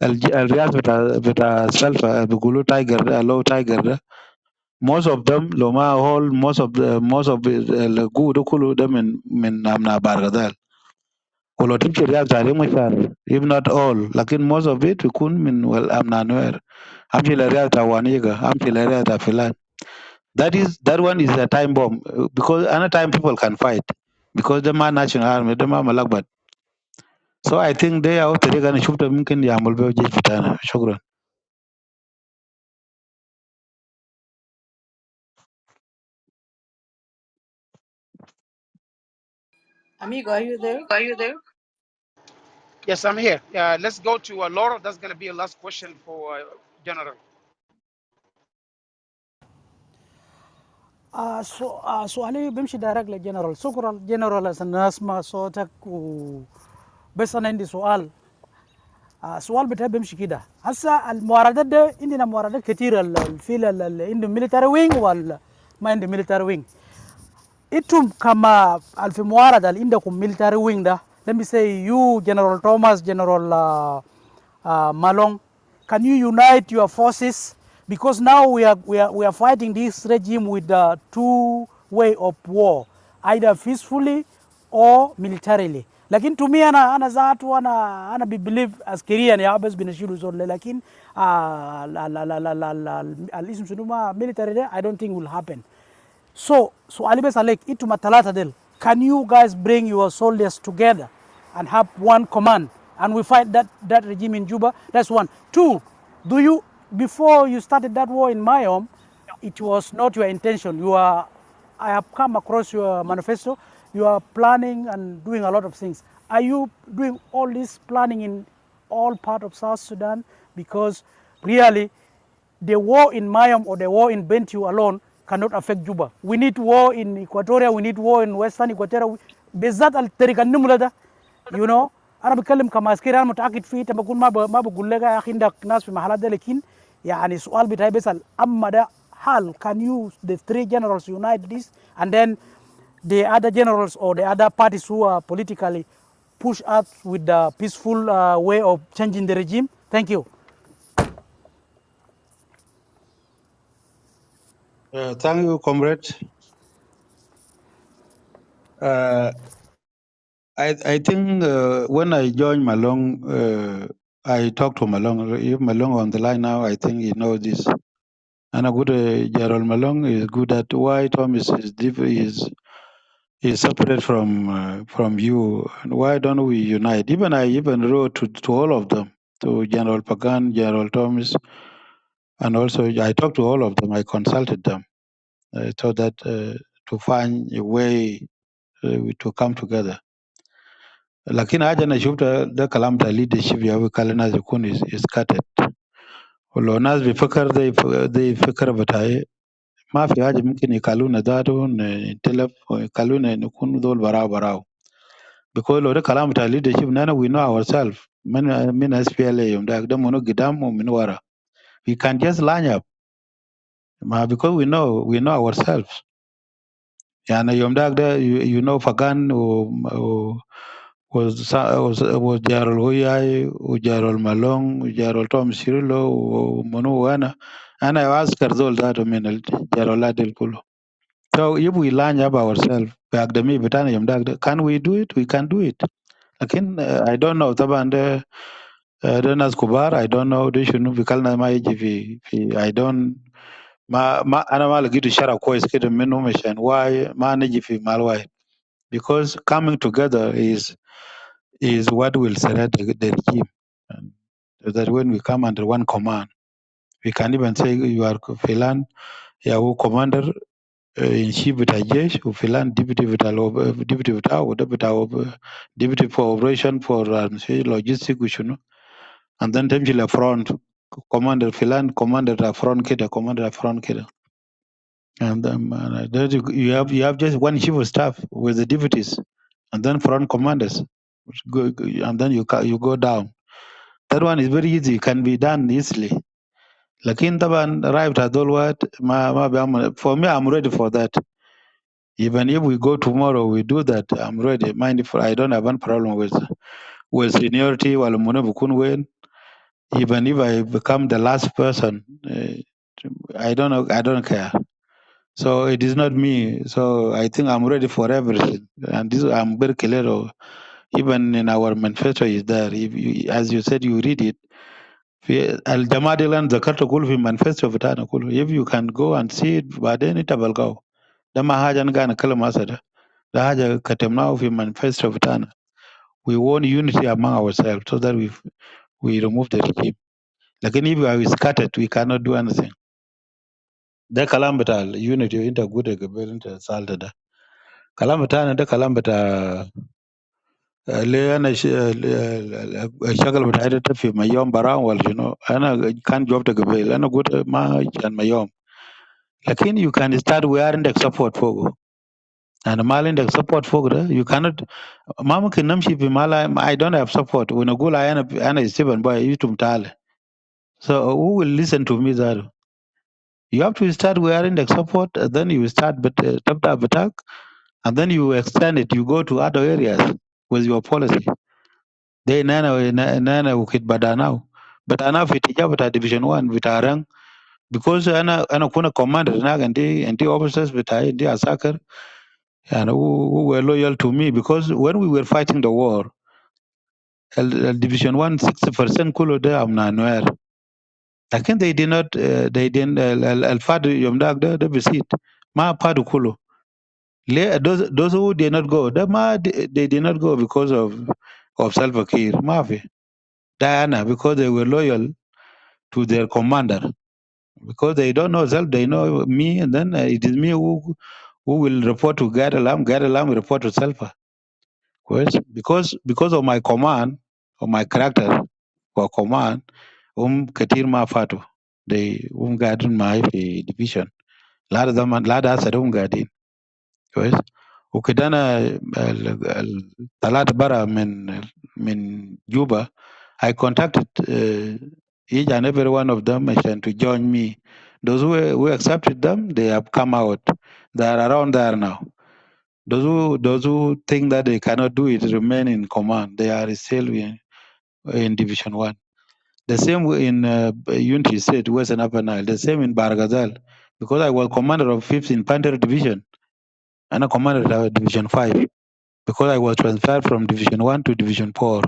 الرئاسة بتاع سلفا بيقولوا تايجر ده لو تايجر ده most of them لو ما هول most of الجو ده كله ده من أمنا بارغزال ولو تمشي رياض عليه مشار if not all لكن most of it يكون من أمنا نوير أمشي لرياض وانيجا أمشي لرياض فلان that one is a time bomb because any time people can fight because the man national army the man malakbat so I think they are طريقة أنا شفتها ممكن يعمل بها جيش بتاعنا شكرا. Amigo, are you there? Are you there? Yes, I'm here. Let's go to Laura. That's going to be a last question for General. سؤالي بيمشي دايركت للجنرال. شكرا جنرال عشان اسمع صوتك بس انا عندي سؤال. سؤال بتاعي بيمشي كده. هسا المواردات ده عندنا مواردات كتير في اللي عنده ميليتاري وينج ولا ما عنده ميليتاري وينج. انتم كما في الموارد اللي عندكم ميليتاري وينج ده let me say you General Thomas, General Malong, can you unite your forces because now we are fighting this regime with the two way of war, either peacefully or militarily. لكن to me انا ذات وانا believe عسكريا يا بس بنشيله زول لكن الاسم شنو ما military ده I don't think will happen. So Ali Alek, itu matalata del. Can you guys bring your soldiers together and have one command and we fight that regime in Juba? That's one. Two, do you before you started that war in Mayom, it was not your intention. I have come across your manifesto. You are planning and doing a lot of things. Are you doing all this planning in all part of South Sudan? Because really the war in Mayam or the war in Bentiu alone cannot affect Juba. We need war in Equatoria, we need war in Western Equatoria. بالذات الطريقة النملة ده you know أنا بتكلم كمعسكري أنا متأكد فيه تبى بقول ما بقول لك يا أخي عندك ناس في محلات ده لكن يعني سؤال بتاعي بيسأل أما ده حال can you the three generals unite this and then the other generals or the other parties who are politically push us with the peaceful way of changing the regime. Thank you. Thank you, comrade. Uh, I think when I joined Malong, I talked to Malong. If Malong on the line now, I think he knows this. And a good Gerald Malong is good at why Thomas is separate from you. And why don't we unite? Even I even wrote to all of them, to General Pagan, General Thomas, and also I talked to all of them. I consulted them. So that to find a way to come together. Lakini haja na shufta da kalam ta leadership ya kala na zikun is scattered. ولو ناس بيفكر زي فكر بتاعي ما في حاجة ممكن يكالونا ذاته نتلف ويكالونا نكون دول براو. Because لو ده كلام بتاع leadership نانا we know ourselves. من SPLA يوم ده منو قدام ومن ورا. We can just line up. Because we know ourselves. يعني يوم ده you know Fagan was Jarol Huyai, Jarol Malong, Jarol Tom Shirilo, Monu and I asked Karzol that Jarol Adel Kulu. So if we line up ourselves, can we do it? We can do it. Again, I don't know. Taban the Nas Kubar, I don't know. They should be called my I don't. Ma ana ma lagi shara ko iske de menu mission why ma naji fi malwai because coming together is what will select the regime. And that when we come under one command, we can even say you are Filan, Yahoo commander in chief with Ajesh, Filan deputy with deputy with deputy for operation for say logistic, which you know, and then temjila front commander Filan, commander the front kid, commander the front kid. And that you have just one chief of staff with the deputies, and then front commanders, and then you go down. That one is very easy, can be done easily. Lakin taban arrived at all what for me I'm ready for that. Even if we go tomorrow, we do that. I'm ready. Mind if I don't have any problem with seniority. While even if I become the last person, I don't know. I don't care. So it is not me. So I think I'm ready for everything. And this I'm very clear. Even in our manifesto is there. If you, as you said, you read it. الجماعة دي اللي أنا ذكرت كله في manifesto بتاعنا كله. If you can go and see it بعدين انت بلقاه. ده ما حاجة أنا قاعد أتكلم هسه ده حاجة كتبناه في manifesto بتاعنا. We want unity among ourselves so that we remove the regime. لكن if we are scattered we cannot do anything. ده كلام بتاع unity انت قلت قبل انت سألت ده. كلام بتاعنا ده كلام بتاع اللي انا الشغل بتاعي ده في ميوم براون ولا شنو. انا كان جاوبت قبل انا قلت ما كان ميوم. لكن you can start we are عندك support فوق. أنا ما عندك support فوق ده you cannot ما ممكن نمشي في مال I don't have support ونقول أنا ستيفن باي يتم تعال. So who will listen to me that? You have to start wearing the support, and then you start but tap attack, and then you extend it. You go to other areas with your policy. They nana ukit bada now. But ana fitija bata division 1 bitarang because ana kuna commander na and the officers bitai the asaker and who were loyal to me because when we were fighting the war, division 1 60% kulo de amna. Lakin they did not they didn't al-fad yom dak da bisit ma padu kulo. Those who did not go they did not go because of Salva Kiir Mafi Diana because they were loyal to their commander because they don't know self they know me and then it is me who will report to Gad Alam will report to Salva because of my command of my character for command Katir Ma Fatu they guided my division لا ده هسه هم قاعدين كويس وكده انا طلعت برا من جوبا I contacted each and every one of them عشان to join me. Those who accepted them, they have come out. They are around there now. Those who think that they cannot do it remain in command. They are still in Division 1. The same way in Unity State, Western Upper Nile. The same in Baragazal. Because I was commander of 5th Infantry Division. And I commanded Division 5 because I was transferred from Division 1 to Division 4,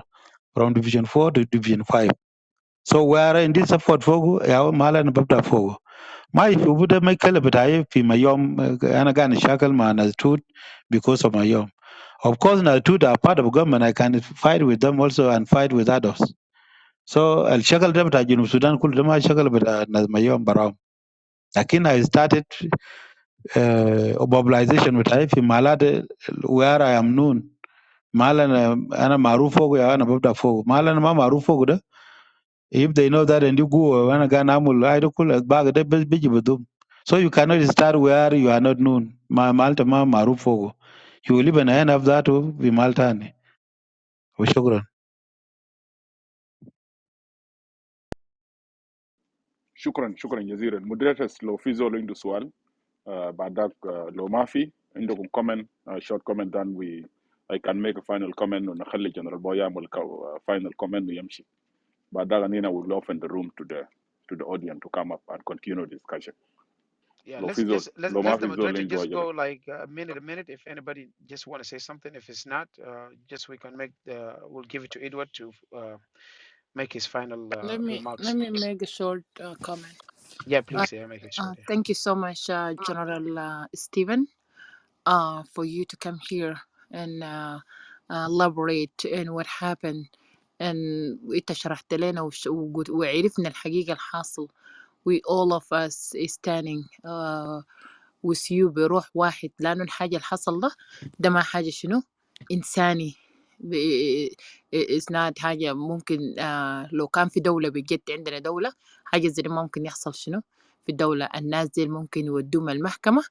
from Division 4 to Division 5. So where in this support fogo, ya mala na babda fogo. Ma ifubuda may kala bataye fi mayom ana gani shakal ma na tut because of mayom. Of course na tut are part of government. I can fight with them also and fight with others. So al shakal da bata Junub Sudan kul da ma shakal bata na mayom baram. Lakin I started mobilization bataye fi malade where I am known. Mala ana maarufu fogo ya ana babda fogo. Mala na ma maarufu fogo da. If they know that and you go ana gana amul aido kul baga de biji badum. So you cannot start where you are not known. Malta ma maarufu fogo. You will even end up that bi Malta ni. وشكرا. شكرا جزيلا. moderators لو في زول عنده سؤال بعد ذاك لو ما في عندكم comment short comment then I can make a final comment ونخلي جنرال بوي يعمل final comment ويمشي. بعد ذاك أنينا will open the room to the audience to come up and continue discussion. Yeah, لو let's في زول just let لو ما let the في زول moderator عنده just go عجلة. like a minute. If anybody just want to say something, if it's not, just we can make we'll give it to Edward to make his final Let remarks. me make a short comment. Yeah, Uh, please. Yeah, make it short. Yeah. Thank you so much, General Stephen, for you to come here and elaborate on what happened. And انت شرحت لنا وعرفنا الحقيقة الحاصل. We all of us is standing with you بروح واحد لأنه الحاجة اللي حصل ده ما حاجة شنو إنساني. it's not حاجة ممكن لو كان في دولة بجد عندنا دولة حاجة زي دي ممكن يحصل شنو في الدولة. الناس دي ممكن يودوهم المحكمة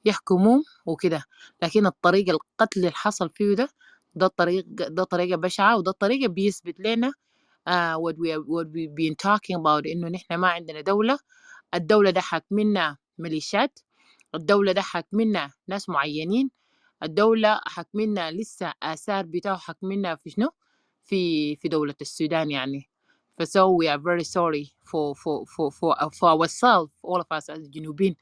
يحكموهم وكده. لكن الطريقة القتل اللي حصل فيه ده طريقة بشعة وده طريقة بيثبت لنا what we've been talking about إنه نحن ما عندنا دولة. الدولة ده حاكمنا ميليشيات. الدولة ده حاكمنا ناس معينين، الدولة حاكمنا لسه آثار بتاعه حاكمنا في شنو في دولة السودان يعني. So we are very sorry for ourselves, all of us as جنوبين،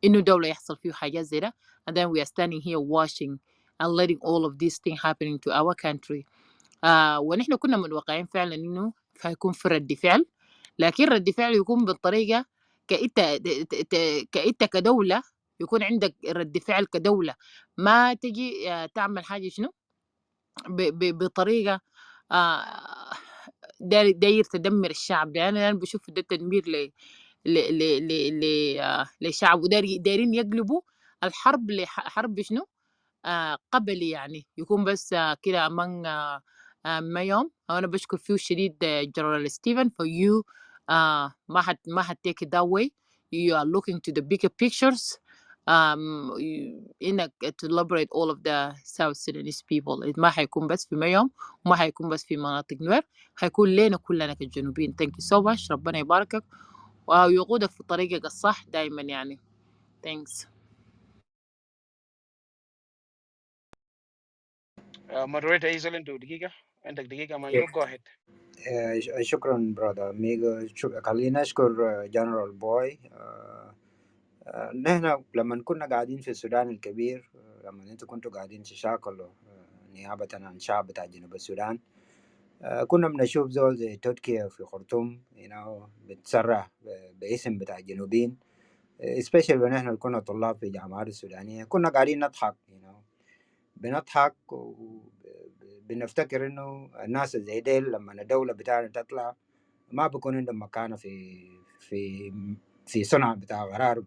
إنه دولة يحصل فيه حاجات زي ده and then we are standing here watching and letting all of these things happening to our country. ونحن كنا متوقعين فعلا إنه هيكون في رد فعل، لكن رد فعل يكون بالطريقة كإنت كإنت كدولة يكون عندك رد فعل كدولة، ما تجي تعمل حاجة شنو بطريقة آه، داير تدمر الشعب. يعني أنا بشوف ده تدمير ل ل ل ل لشعب، ودايرين يقلبوا الحرب لحرب شنو قبلي يعني، يكون بس كده among ما يوم. أنا بشكر فيه شديد جنرال ستيفن for you ما take it that way. You are looking to the bigger pictures إنك to liberate all of the South Sudanese people. ما حيكون بس في ميوم وما حيكون بس في مناطق نوير، حيكون لنا كلنا كجنوبين. Thank you so much. ربنا يباركك ويقودك في طريقك الصح دايما يعني. Thanks. مودريتور ايزل انتوا دقيقه، عندك دقيقه مانجو، جو اهيد. شكرا برادر ميغا. خلينا نشكر جنرال بوي. نحن لما كنا قاعدين في السودان الكبير، لما انتوا كنتوا قاعدين تشاكلوا نيابة عن الشعب بتاع جنوب السودان، كنا بنشوف زول زي تركيا في خرطوم بتسرح باسم بتاع الجنوبين، especially ونحن كنا طلاب في جامعات السودانية كنا قاعدين نضحك بنضحك وبنفتكر انه الناس زي ديل لما الدولة بتاعنا تطلع ما بكون عندهم مكانة في في صنع بتاع قرار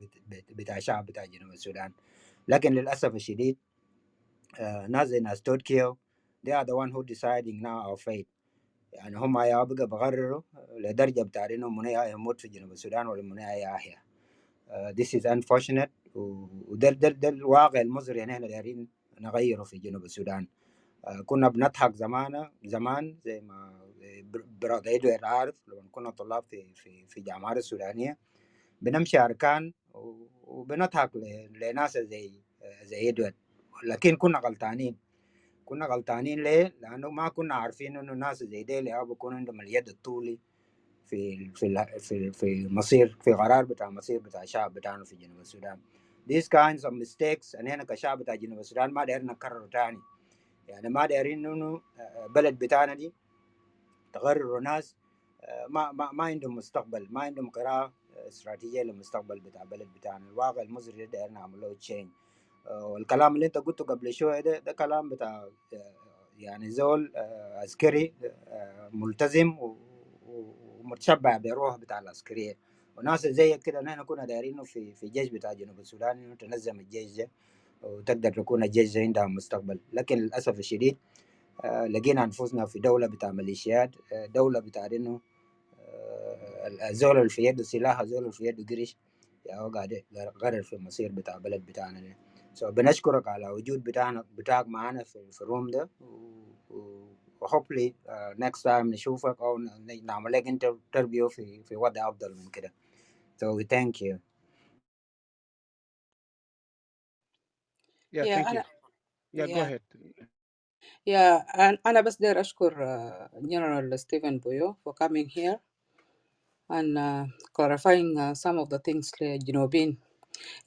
بتاع شعب بتاع جنوب السودان. لكن للأسف الشديد ناس زي ناس تركيا they are the one who deciding now our fate. يعني هم يا بقى بقرروا لدرجة بتاع إنه مني يموت في جنوب السودان ولا مني يحيا. This is unfortunate وده الواقع المزري يعني احنا دايرين نغيره في جنوب السودان. كنا بنضحك زمان زي ما برادة إدوارد عارف، لما كنا طلاب في جامعات السودانية بنمشي أركان وبنضحك لناس زي إدوارد، لكن كنا غلطانين ليه؟ لأنه ما كنا عارفين إنه ناس زي ديل أو بيكون عندهم اليد الطولي في مصير، في قرار بتاع مصير بتاع الشعب بتاعنا في جنوب السودان. These kinds of mistakes أننا كشعب بتاع جنوب السودان ما دايرين نكرر تاني. يعني ما دايرين إنه بلد بتاعنا دي تغرروا ناس ما عندهم مستقبل، ما عندهم قراءة استراتيجية للمستقبل بتاع بلد بتاعنا. الواقع المزري ده دايرين نعمل له تشينج. والكلام اللي انت قلته قبل شوية ده كلام بتاع يعني زول عسكري ملتزم ومتشبع بروح بتاع العسكرية، وناس زي كده نحن كنا دايرينه في جيش بتاع جنوب السودان انه تنظم الجيش ده وتقدر تكون الجيش ده عندها مستقبل. لكن للأسف الشديد لقينا أنفسنا في دولة بتاع ميليشيات، دولة بتاع إنه الزول اللي في يده سلاح الزول اللي في يده قرش يا هو قاعد يغرر في المصير بتاع بلد بتاعنا ده. بنشكرك على وجود بتاعك معنا في الروم ده و hopefully next time نشوفك أو نعمل لك انترفيو في وضع أفضل من كده. So we thank you. يا يا ثانك يو. أنا يا جو يا اهيد. أنا بس داير أشكر General Stephen Buyo for coming here and clarifying some of the things للجنوبين.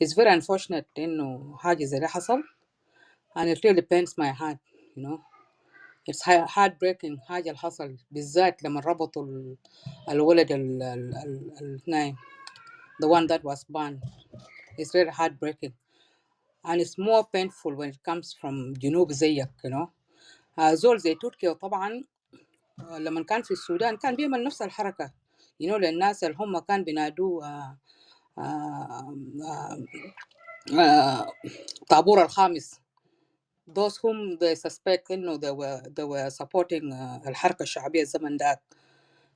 It's very unfortunate إنه حاجة زي ده حصل and it really pains my heart, you know. It's heartbreaking حاجة اللي حصل بالذات لما ربطوا الولد النايم the one that was banned. It's really heartbreaking and it's more painful when it comes from جنوب زيك, you know. زول زي تركيا طبعا لما كان في السودان كان بيعمل نفس الحركة you know للناس اللي هم كان بينادوا طابور الخامس, those whom they suspect إنه they were supporting الحركة الشعبية الزمن ده.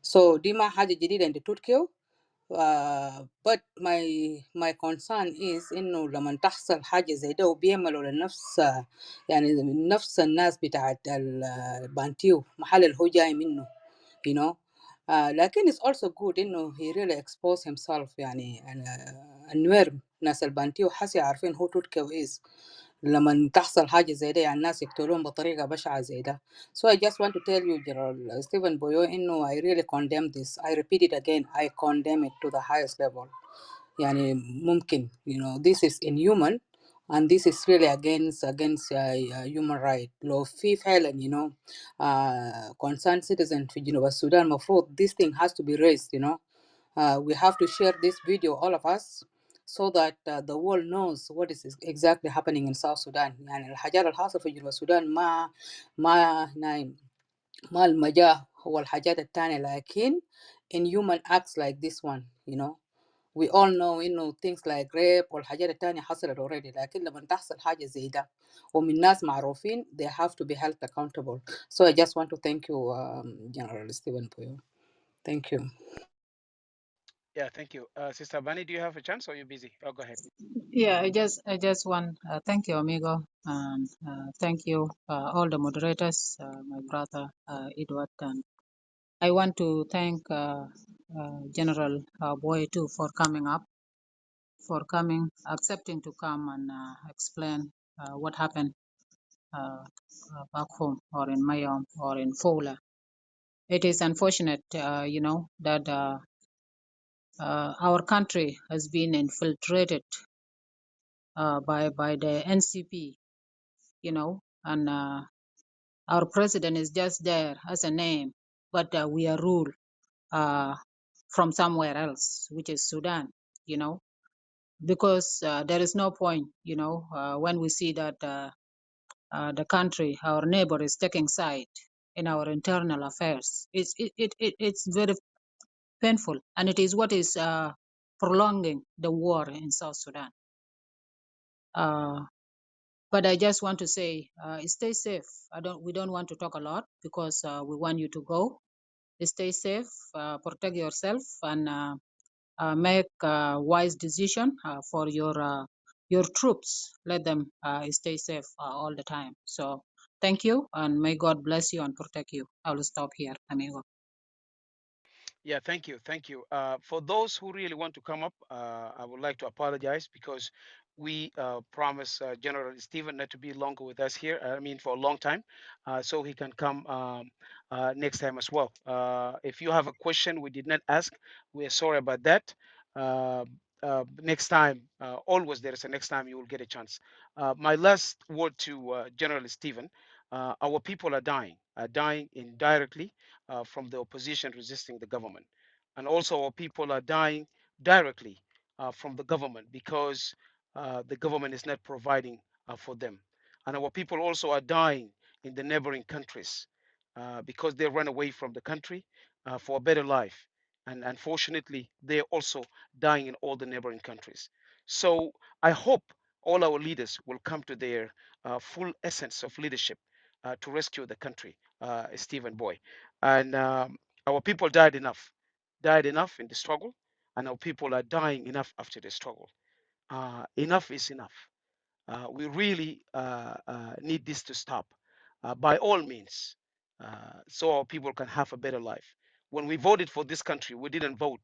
So دي ما حاجة جديدة عند تركيا. But my concern is إنه لما تحصل حاجة زي ده وبيعملوا لنفس يعني نفس الناس بتاعت البانتيو محل اللي هو جاي منه, you know. لكن it's also good إنه he really expose himself يعني النوير ناس البنتيو حسي عارفين هو توت كويس لما تحصل حاجة زي ده يعني الناس يقتلون بطريقة بشعة زي ده. So I just want to tell you General Stephen Boyo إنه I really condemn this. I repeat it again. I condemn it to the highest level. يعني ممكن you know this is inhuman and this is really against human right. لو في فعلا you know concerned citizen في جنوب السودان المفروض this thing has to be raised you know. We have to share this video all of us so that the world knows what is exactly happening in South Sudan. يعني الحاجات الحاصلة في جنوب السودان ما نايم ما المجاه هو الحاجات التانية لكن in human acts like this one you know. We all know إنه things like rape والحاجات التانية حصلت already لكن لما تحصل حاجة زي ده ومن ناس معروفين they have to be held accountable. So I just want to thank you General Stephen Puyo. Thank you. Yeah, thank you. Sister Bani, do you have a chance or are you busy? Oh, go ahead. Yeah, I just want thank you, amigo, and thank you all the moderators, my brother Edward, and I want to thank General Boy too for coming up, for coming, accepting to come and explain what happened back home or in Mayom or in Fola. It is unfortunate, you know, that our country has been infiltrated by the NCP, you know, and our president is just there as a name, but we are ruled uh, from somewhere else, which is Sudan, you know, because there is no point, you know, when we see that the country, our neighbor, is taking side in our internal affairs. It's very painful, and it is what is prolonging the war in South Sudan. But I just want to say, stay safe. We don't want to talk a lot because we want you to go. Stay safe, protect yourself, and make a wise decision for your troops. Let them stay safe all the time. So thank you, and may God bless you and protect you. I will stop here, amigo. Yeah, thank you. Thank you. For those who really want to come up, I would like to apologize because we promised General Stephen not to be longer with us here. I mean, for a long time, so he can come next time as well. If you have a question we did not ask, we are sorry about that. Uh, Next time, always there is a next time you will get a chance. My last word to General Stephen: our people are dying indirectly from the opposition resisting the government. And also, our people are dying directly from the government because the government is not providing for them. And our people also are dying in the neighboring countries because they run away from the country for a better life. And unfortunately, they're also dying in all the neighboring countries. So I hope all our leaders will come to their full essence of leadership to rescue the country, Stephen Boy. And our people died enough in the struggle, and our people are dying enough after the struggle. Enough is enough. We really need this to stop by all means so our people can have a better life. When we voted for this country, we didn't vote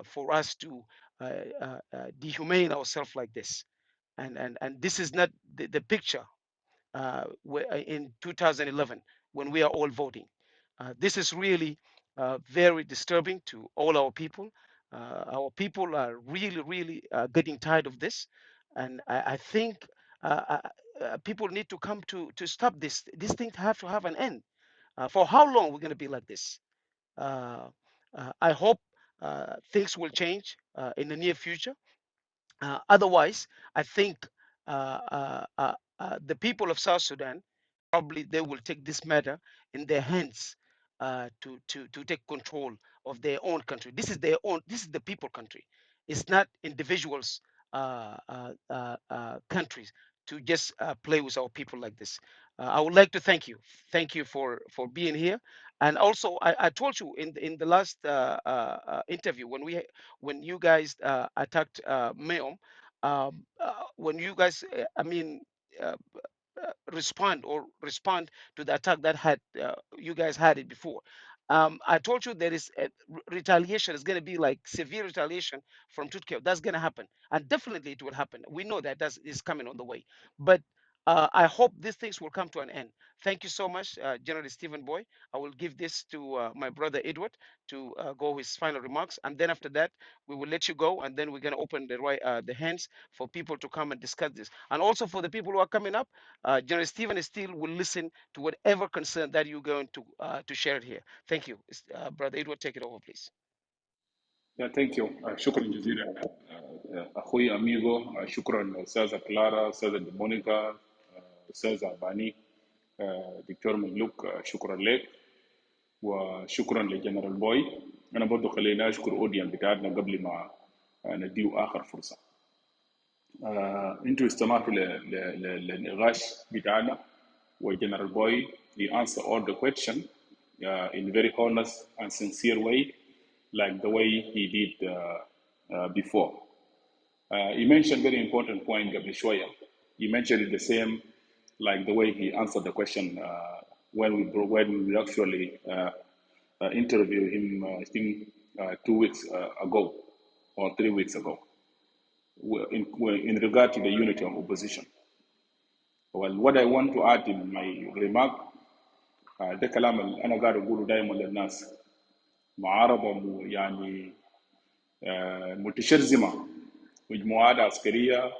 for us to dehumane ourselves like this. And this is not the picture in 2011 when we are all voting. This is really very disturbing to all our people. Our people are really getting tired of this, and I think people need to come to stop this. This thing have to have an end. For how long we're going to be like this? I hope things will change in the near future. Otherwise, I think the people of South Sudan probably they will take this matter in their hands to take control of their own country. This is their own. This is the people country. It's not individuals' countries to just play with our people like this. I would like to thank you. Thank you for being here. And also, I told you in the last interview when you guys attacked Mayom, when you guys, I mean. Uh, respond to the attack that had you guys had it before. I told you there is retaliation. It's going to be like severe retaliation from Turkey. That's going to happen, and definitely it will happen. We know that that is coming on the way. But I hope these things will come to an end. Thank you so much, General Stephen Boy. I will give this to my brother Edward to go with final remarks, and then after that we will let you go, and then we're going to open the hands for people to come and discuss this, and also for the people who are coming up. General Stephen still will listen to whatever concern that you're going to share it here. Thank you. Brother Edward, take it over, please. Yeah, thank you. شكرا جزيلا أخوي أميغو. شكرا أستاذة كلارا، أستاذة مونيكا، أستاذة أباني، دكتور مملوك. شكرا لك وشكرا لجنرال بوي. أنا برضو خلينا أشكر أوديان بتاعتنا قبل ما نديه آخر فرصة. أنتوا استمعتوا للنقاش بتاعنا وجنرال بوي he answered all the question in very honest and sincere way like the way he did before. He mentioned very important point قبل شوية. He mentioned it the same like the way he answered the question when we actually interviewed him I think 2 weeks ago or 3 weeks ago in regard to the unity of opposition. Well, what I want to add in my remark ده كلام اللي أنا قاعد أقوله دائما للناس. معارضة يعني متشرذمة، مجموعات عسكرية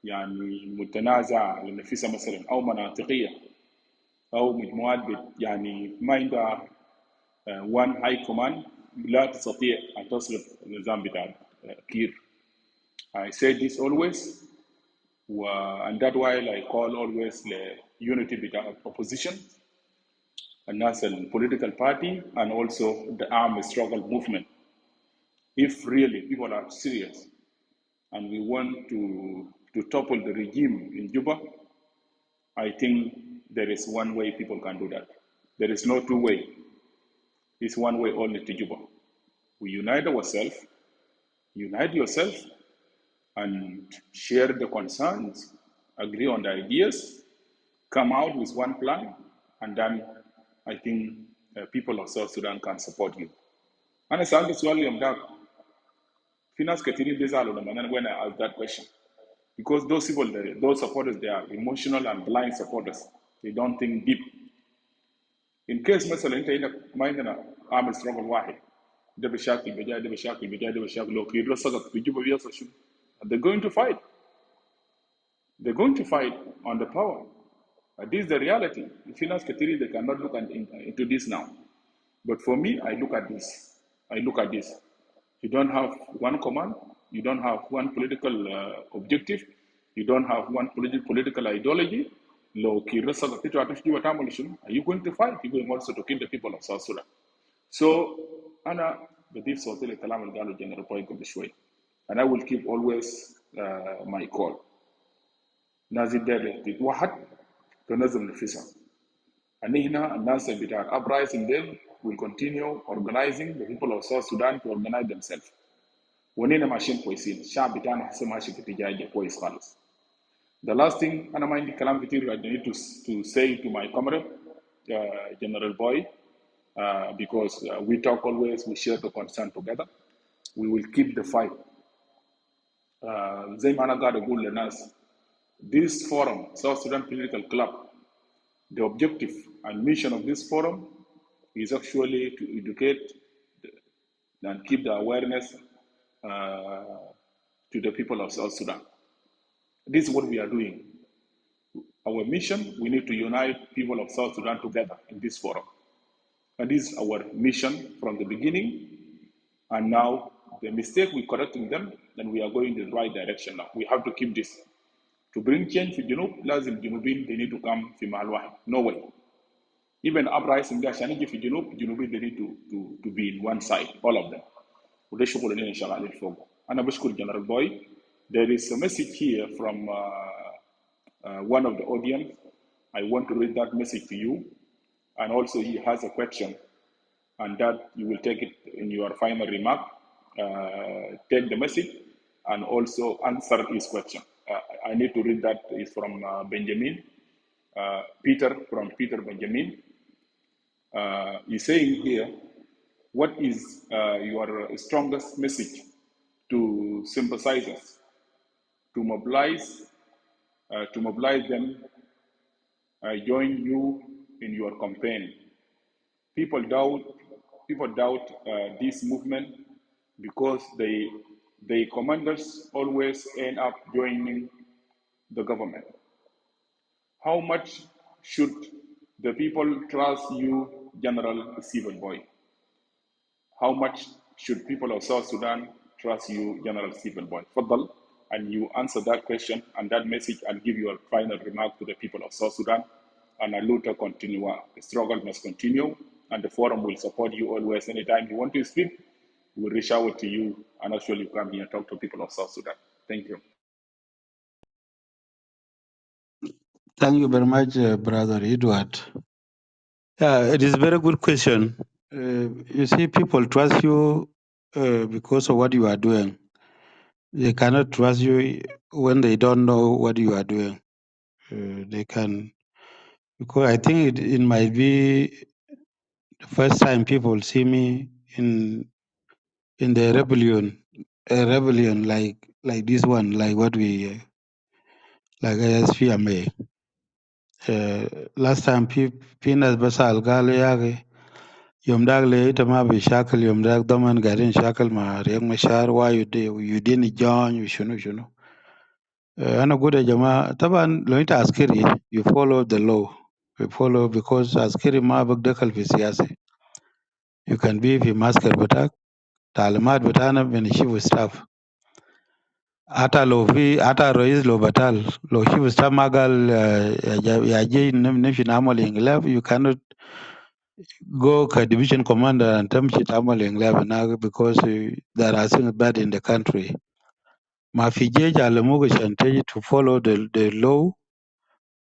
يعني متنازعة على نفسها مثلا، أو مناطقية، أو مجموعات يعني ما عندها one high command لا تستطيع أن تصل النظام بتاع كير. I say this always and that's why I call always the unity between opposition and as a political party and also the armed struggle movement. If really people are serious and we want to topple the regime in Juba, I think there is one way people can do that. There is no two way. It's one way only to Juba. We unite ourselves, unite yourself, and share the concerns, agree on the ideas, come out with one plan, and then I think people of South Sudan can support you. And I سألت سؤال اليوم ده، في ناس كثيرين بيزعلوا لما when I ask that question, because those people, those supporters, they are emotional and blind supporters. They don't think deep. In case مثلا انت هنا ما عندنا عامل struggle واحد، ده بشكل بجاي، ده بشكل بجاي، ده بشكل لو كيلو سقط في جوبا بيحصل شنو؟ They're going to fight. They're going to fight on the power. This is the reality. في ناس كثيرين they cannot look into this now. But for me, I look at this. I look at this. You don't have one command. You don't have one political objective. You don't have one political ideology. Are you going to fight? You're going also to kill the people of South Sudan. So, أنا بديت صوتي للكلام اللي قاله جنرال بوي قبل شوي. And I will keep always my call. نازل داير تتوحد تنظم نفسها. And هنا الناس بتاع uprising them will continue organizing the people of South Sudan to organize themselves. ونحن ماشيين كويسين، الشعب بتاعنا هسه ماشي في اتجاه كويس خالص. The last thing أنا ما عندي كلام كتير I need to say to my comrade General Boy because we talk always, we share the concern together. We will keep the fight. زي ما أنا قاعد أقول للناس this forum, South Sudan Political Club, the objective and mission of this forum is actually to educate and keep the awareness to the people of South Sudan. This is what we are doing. Our mission, we need to unite people of South Sudan together in this forum. And this is our mission from the beginning. And now the mistake, we're correcting them, then we are going in the right direction now. We have to keep this. To bring change for Junub, lazim Junubin, they need to come في محل واحد. No way. Even uprising there, عشان يجي في Junubin, they need to be in one side, all of them. وده الشغل اللي شغالين فوقه. أنا بشكر General Boy. There is a message here from one of the audience. I want to read that message to you. And also he has a question, and that you will take it in your final remark. Take the message and also answer his question. I need to read that. It's from Benjamin. Peter, from Peter Benjamin. He's saying here, what is your strongest message to sympathizers to mobilize them, join you in your campaign? People doubt this movement because the commanders always end up joining the government. How much should the people trust you, General Stephen Boy? How much should people of South Sudan trust you, General Stephen Boy? Fadal, and you answer that question and that message and give your final remark to the people of South Sudan. And a later continue. The struggle must continue, and the forum will support you always. Anytime you want to speak, we'll reach out to you and actually come here and talk to people of South Sudan. Thank you. Thank you very much, Brother Edward. Yeah, it is a very good question. You see, people trust you because of what you are doing. They cannot trust you when they don't know what you are doing. They can, because I think it might be the first time people see me in the rebellion, a rebellion like this one, like what we like SPMA. Last time, Pinas Basal Gale Yom Dag le itama be shackle Yom Dag Daman Garin shackle ma Riek Machar why you didn't join you shunu. Ana good jama taban lo ita askeri you follow the law. You follow because askeri ma bagdakal fi siyasa. You can be fi masker batak talimat batana ben shifu staff. Ata lo fi ata rais lo batal lo shifu staff magal ya je nimshi na amal inglab you cannot go ka division commander and tamshi tamal inglab na because there are things bad in the country. Ma fi jeje alamuga shanteji to follow the law.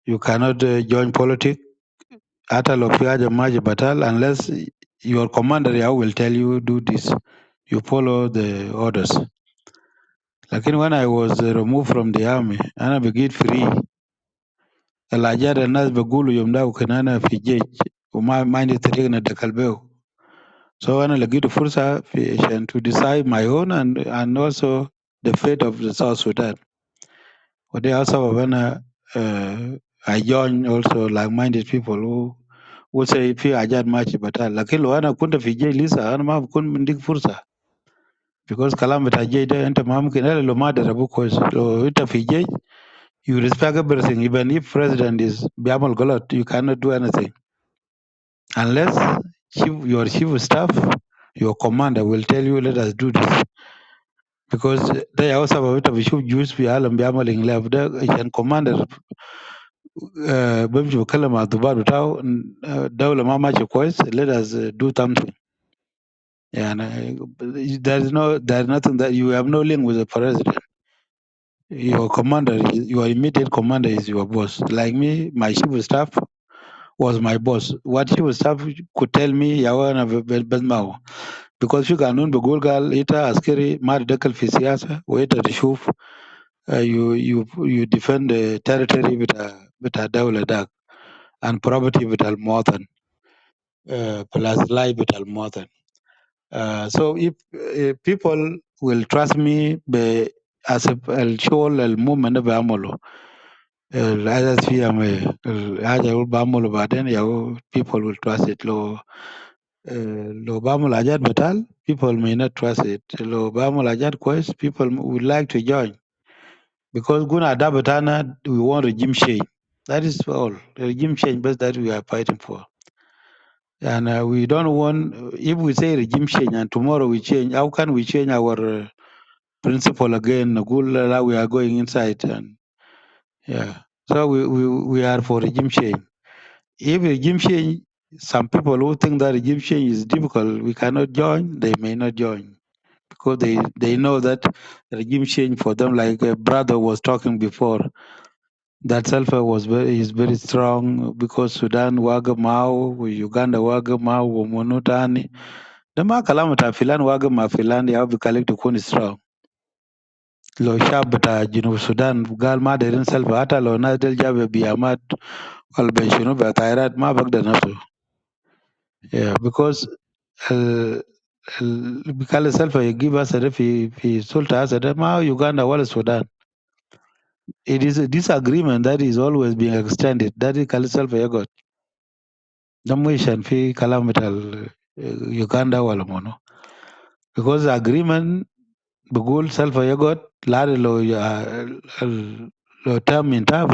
You cannot join politics. Ata lo fi haja maji batal unless your commander ya will tell you do this. You follow the orders. Lakini when I was removed from the army, ana begin free. Alajada nas begulu yomda ukenana fi jeje. Uma mind tariq na dakalbeo. So ana lagitu fursa fi shan to decide my own and also the fate of the South Sudan. Wade also when I join also like-minded people who say fi ajat machi batal. Lakini lo ana kunta fi jeje lisa ana ma kun mindik fursa because kalam bata jeje da enta ma mumkin ele lo ma darabu kois. So ita fi jeje you respect everything even if president is biamal galot you cannot do anything unless your chief of staff your commander will tell you let us do this because they also have to be Jews في عالم بيعمل انقلاب ده عشان commander بمشي بكلم مع الضباط بتاعه دولة ما ماشية كويس let us do something يعني there is nothing that you have no link with the president. Your commander your immediate commander is your boss. Like me, my chief of staff was my boss. What chief of staff could tell me يا وانا بسمعه because في قانون بيقول قال انت عسكري ما تدخل في سياسة وانت تشوف you defend the territory بتاع الدولة ده and property بتاع المواطن plus life بتاع المواطن. So if people will trust me as الشغل المهم أنا بعمله الأساس فيها الحاجة اللي بعمله بعدين people will trust it لو بعمل حاجات بتاعل people may not trust it لو بعمل حاجات كويس people would like to join because guna adabatana we want regime change. That is all. The regime change best that we are fighting for. And we don't want if we say regime change and tomorrow we change, how can we change our principle again? Nagula, we are going inside and yeah. So we are for regime change. If regime change, some people who think that regime change is difficult, we cannot join, they may not join. Because they know that regime change for them, like a brother was talking before, that Sulfur is very strong because Sudan waga mau, Uganda waga mau, Monotani. The kalamata filan waga ma filan ya bikalik to kun strong. Lo shabata Sudan gal ma derin Sulfur hata lo na del jabe biyamat wal benshino ba tairat ma bagda nafsu. Yeah, because ال بيخلي سلفا يجيب أسد في سلطة أسد ما Uganda ولا السودان. It is a disagreement that is always being extended. That is كالي سلفا يقعد. ده مش عشان في كلام بتاع Uganda ولا منو. Because agreement بقول سلفا يقعد لا لو تم انتهى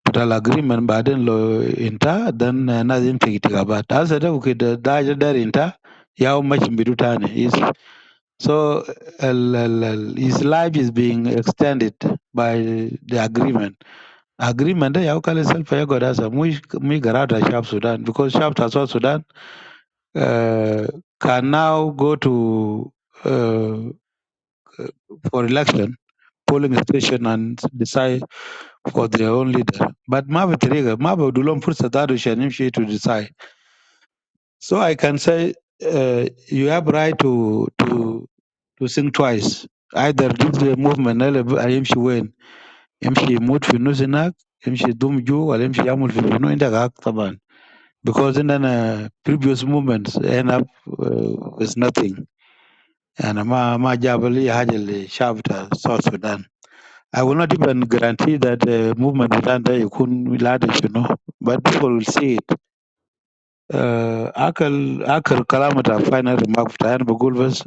بتاع agreement بعدين لو انتهى then الناس يمشي انتخابات. هسه ده وكده ده داير انتهى ياو ماشي بدو تاني. So his life is being extended by the agreement. Agreement ده ياو كان self يقعد هسه مش قرارة شعب Sudan because شعب South Sudan can now go to uh, for election polling station and decide for their own leader. But ما بطريقة ما بدولهم فرصة ذاته عشان يمشي to decide. So I can say you have right to think twice. Either this movement هيمشي وين؟ يمشي يموت في النص هناك، يمشي يضم جو، ولا يمشي يعمل في منو؟ عندك حق طبعا. Because in previous movements end up with nothing. يعني ما جاب لي حاجة للشعب بتاع South Sudan. I will not even guarantee that movement بتاعنا ده يكون لاده شنو. But people will see it. آخر كلام بتاع final remark بتاعي أنا بقول بس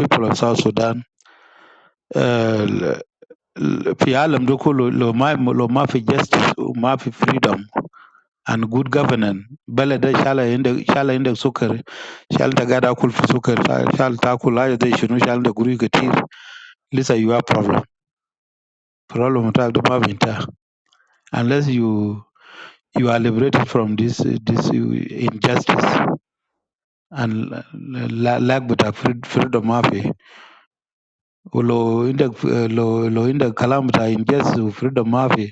people of South Sudan في عالم ده كله لو ما في justice وما في freedom and good governance بلد ده شال عندك سكر شال انت قاعد اكل في سكر شال تاكل حاجه زي شنو شال عندك قروي كتير لسه you have problem بتاعك ده ما بينتهي unless you are liberated from this injustice and lack بتاع freedom ما في ولو عندك لو عندك كلام بتاع injustice و freedom ما في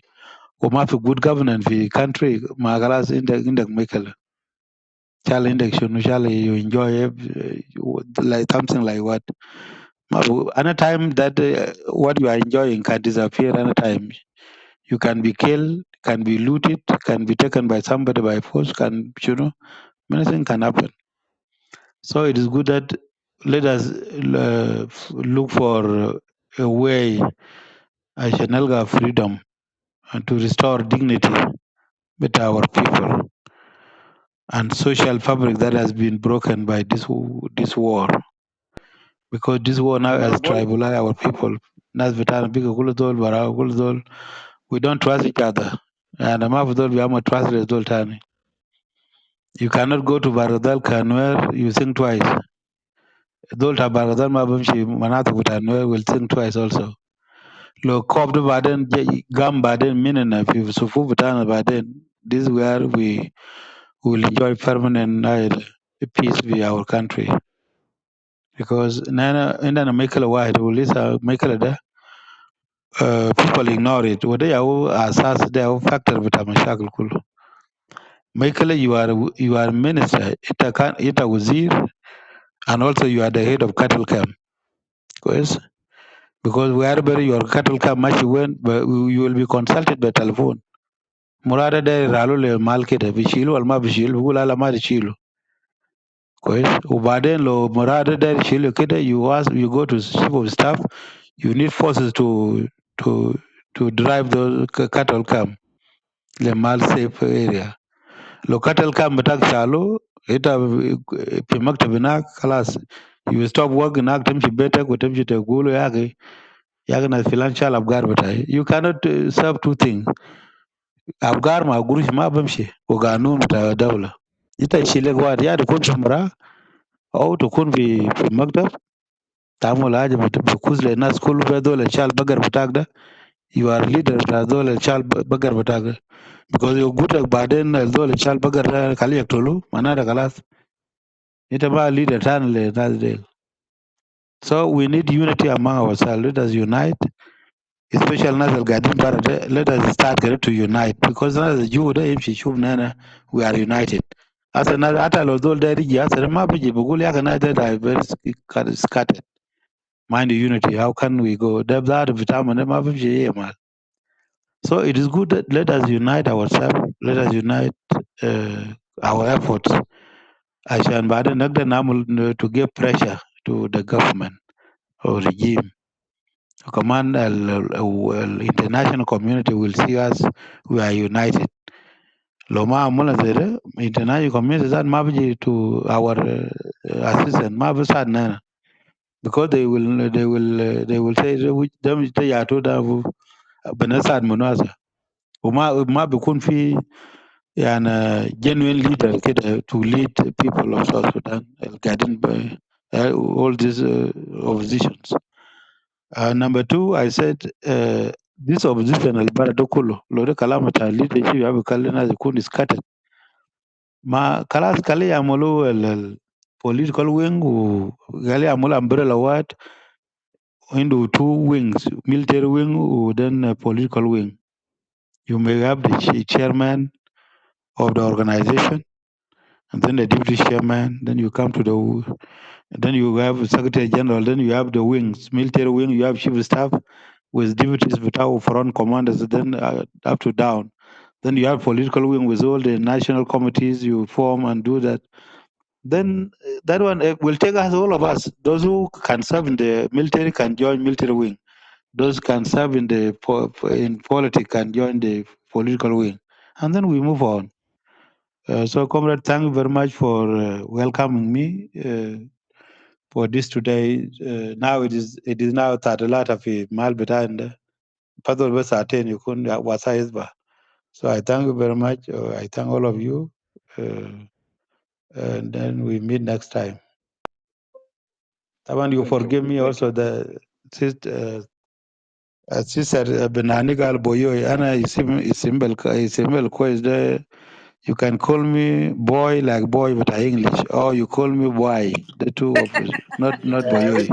وما في good governance في country ما خلاص عندك مشكلة شال عندك شنو شال you enjoy like something like what ما any time that what you are enjoying can disappear anytime you can be killed can be looted can be taken by somebody by force can you know many things can happen so it is good that let us look for a way عشان نلقى freedom and to restore dignity with our people and social fabric that has been broken by this war because this war now has General Boy, tribalized our people. Nas vitana bika kula dol bara kula dol. We don't trust each other. And I'm after we are trust the dol tani. You cannot go to Baradal Kanwer, you think twice. Dol ta Baradal ma bamshi manata butanwer will think twice also. Lo kob do baden gam baden minena fi sufu butana baden. This is where we will enjoy permanent peace with our country. Because nana indana Michael wahid ulisa Michael da people ignore it. Wade yao asas they are factor bita mashakil kulu. Michael you are minister ita wazir and also you are the head of cattle camp. Yes? Because wherever your cattle camp much went but you will be consulted by telephone. Murada de ralo le mal kida bishilu alma bishilu bugula la ma bishilu. Yes? Ubaden lo murada de bishilu kida you go to chief of staff you need forces to to drive those cattle camp the mal safe area. Lo cattle camp batak chalo ita fi maktab na class you stop work na tamshi beta ko tamshi ta gulo yake na financial abgar batai you cannot serve two things abgar ma gurush ma bamshi ko ganun ta dawla ita shile gwad ya da kun tumra au to kun fi maktab تعمل حاجه بكوز للناس كله في دول الشال بقر بتاعك ده you are leader بتاع دول الشال بقر بتاعك ده because you good لك بعدين دول الشال بقر ده خليه يقتلوه معناته خلاص انت بقى leader تاني للناس ديل so we need unity among ourselves let us unite especially الناس اللي قاعدين برا ده let us start to unite because الناس الجو ده يمشي يشوفنا هنا we are united hasa الناس حتى لو دول ده يجي hasa ما بيجي بقول يا اخي الناس ده very scattered mind unity how can we go ده بتاع بتاعنا ما بيمشي mal. So it is good that let us unite ourselves. Let us unite our efforts عشان بعدين نقدر نعمل to give pressure to the government or regime. وكمان international community will see us we are united. لو ما عملنا زي ده international community ذات ما بيجي to our assistance ما بيساعدنا because they will say ده يعتو ده بنساعد منو هسه وما بيكون في يعني genuine leader كده to lead people of South Sudan القاعدين all these oppositions. Number two, I said this opposition البلد ده كله لو ده كلام بتاع leadership يا بيخلي الناس يكون scattered ما خلاص خليه يعملوا political wing وخليه يعملوا umbrella word into two wings military wing و then political wing. You may have the chairman of the organization and then the deputy chairman, then you come to then you have secretary general, then you have the wings, military wing, you have chief of staff with deputies without front commanders, then up to down. Then you have political wing with all the national committees you form and do that. Then that one will take us, all of us. Those who can serve in the military can join military wing. Those can serve in in politics can join the political wing. And then we move on. So, comrade, thank you very much for welcoming me for this today. Now it is now Tadalata fi Malbita and Padol Basaten Yukun Wasa Isba. So I thank you very much. I thank all of you. And then we meet next time. Taban, you Thank you. forgive me Thank also you. the sister Benanigal Boyo. Ana isimbel ko is there. You can call me boy like boy, but I English, or you call me boy. The two of us, not boy.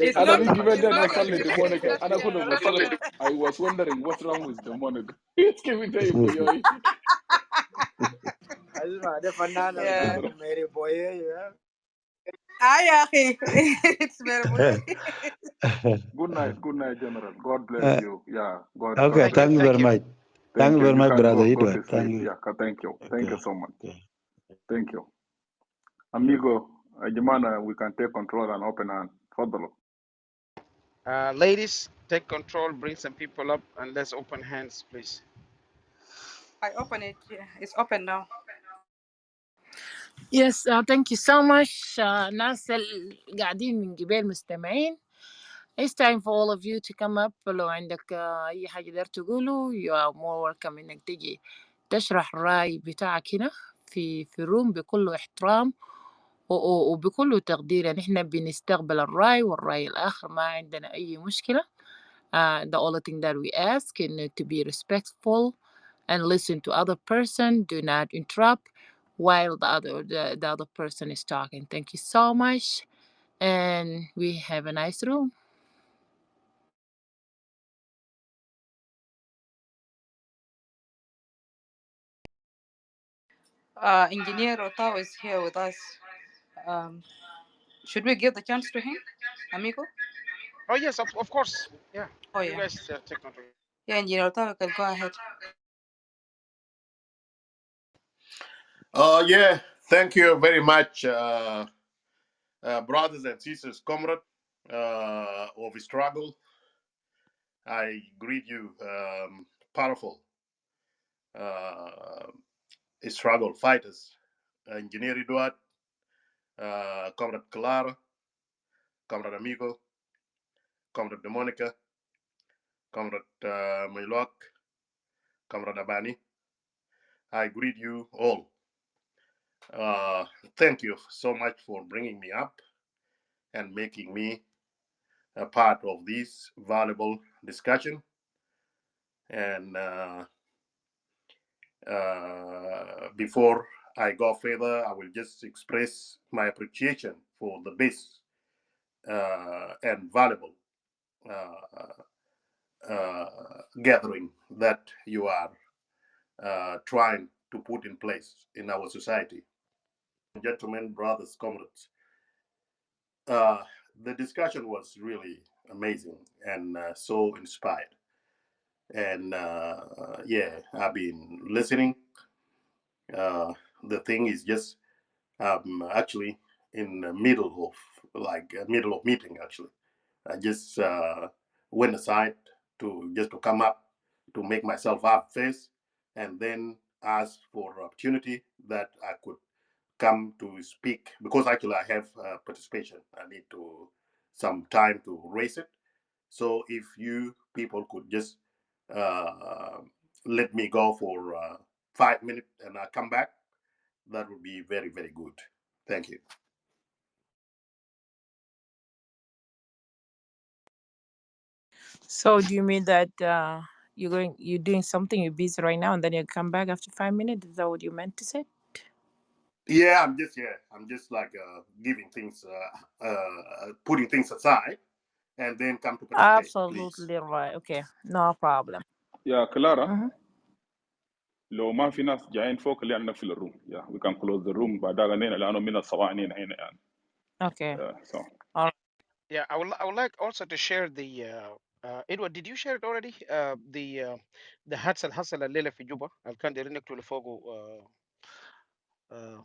It's Ana not big given it's that not masala confusing. demonica. Ana kuno masala. I was wondering what's wrong with demonica. It's giving to you, boy. اسمع ده فنان Yeah. ميري بويه. It's very much. Good night, General. God bless you. Yeah, God Okay, Thank you, bless thank you you. very thank you. much. Thank Thank you you. very You much, can brother go Edward. to Thank sleep. you. Yeah, thank you. Thank you Okay. so much. Okay. Thank you. Amigo, Jemana, we can take control and open hand. Fadalo. Ladies, take control, bring some people up, and let's open hands, please. I open it. Yeah, it's open now. Yes, thank you so much. ناس قاعدين من قبل مستمعين. It's time for all of you to come up. لو عندك أي حاجة دار تقوله you are more welcome إنك تجي تشرح الرأي بتاعك هنا في روم بكل احترام وبكل تقدير. يعني إحنا بنستقبل الرأي والرأي الآخر ما عندنا أي مشكلة. The only thing that we ask is to be respectful and listen to other person. Do not interrupt while the other person is talking. Thank you so much, and we have a nice room. Engineer Otawa is here with us. Um, should we give the chance to him, amigo? Oh yes, of course. Yeah, Oh you yeah. guys take control. Yeah, Engineer Otawa can go ahead. Yeah, thank you very much, brothers and sisters, comrade of struggle. I greet you, powerful uh, struggle fighters, Engineer Eduard, Comrade Clara, Comrade Amigo, Comrade Demonica, Comrade Milok, Comrade Abani. I greet you all. Thank you so much for bringing me up and making me a part of this valuable discussion. And before I go further, I will just express my appreciation for the best and valuable gathering that you are trying to put in place in our society. Gentlemen, brothers, comrades, uh, the discussion was really amazing and so inspired. And yeah, I've been listening. the thing is just actually in the middle of middle of meeting. Actually, I just went aside to just to come up to make myself up first, and then ask for opportunity that I could come to speak, because actually I have participation. I need to some time to raise it. So if you people could just uh, let me go for 5 minutes and I come back, that would be very, very good. Thank you. So do you mean that you're doing something, you're busy right now, and then you come back after 5 minutes? Is that what you meant to say? Yeah, I'm just like giving things, putting things aside, and then come to participate, please. Absolutely right. Okay, no problem. يا كلارا Mm-hmm. لو ما في ناس جايين فوق اللي نقفل الروم يا we can close the room بعد هنا لانه من الصواعنين هنا يعني Okay. so All right. Yeah, I would like also to share the Edward, did you share it already? The hats الحصل الليلة في جوبا اللي كان دايرين يقتلوا فوقه uh,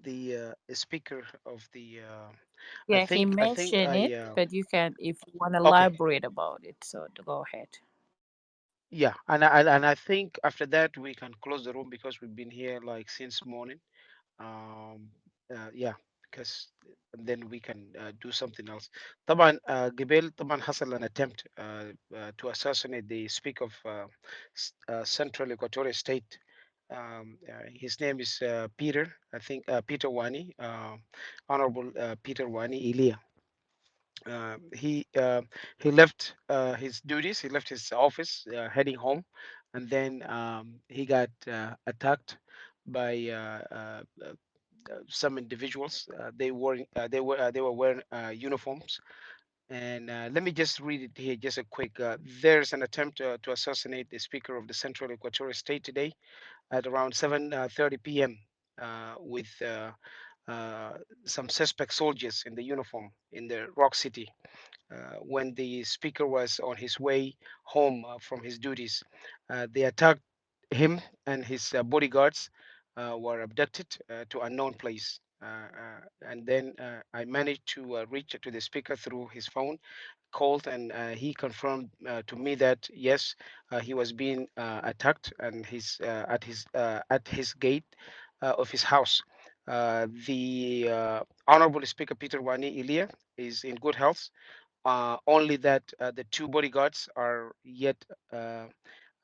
the speaker of the I Yeah, he think mentioned I it, but you can, if you want to okay. elaborate about it, so go ahead. Yeah, and I think after that we can close the room because we've been here like since morning. Yeah, because then we can do something else. طبعا قبل طبعا حصل an attempt to assassinate the speaker of Central Equatorial State. His name is Peter, I think Peter Wani, Honorable Peter Wani Elia. He left his duties. He left his office, heading home, and then he got attacked by some individuals. They were wearing uniforms. And let me just read it here, just a quick. There's an attempt to assassinate the Speaker of the Central Equatorial State today at around 7:30 p.m. With some suspect soldiers in the uniform in the Rock City when the speaker was on his way home from his duties. They attacked him, and his bodyguards were abducted to unknown place. And then I managed to reach to the speaker through his phone, called, and he confirmed to me that yes, he was being attacked, and he's at his gate of his house. The Honorable Speaker Peter Wani Ilia is in good health, only that the two bodyguards are yet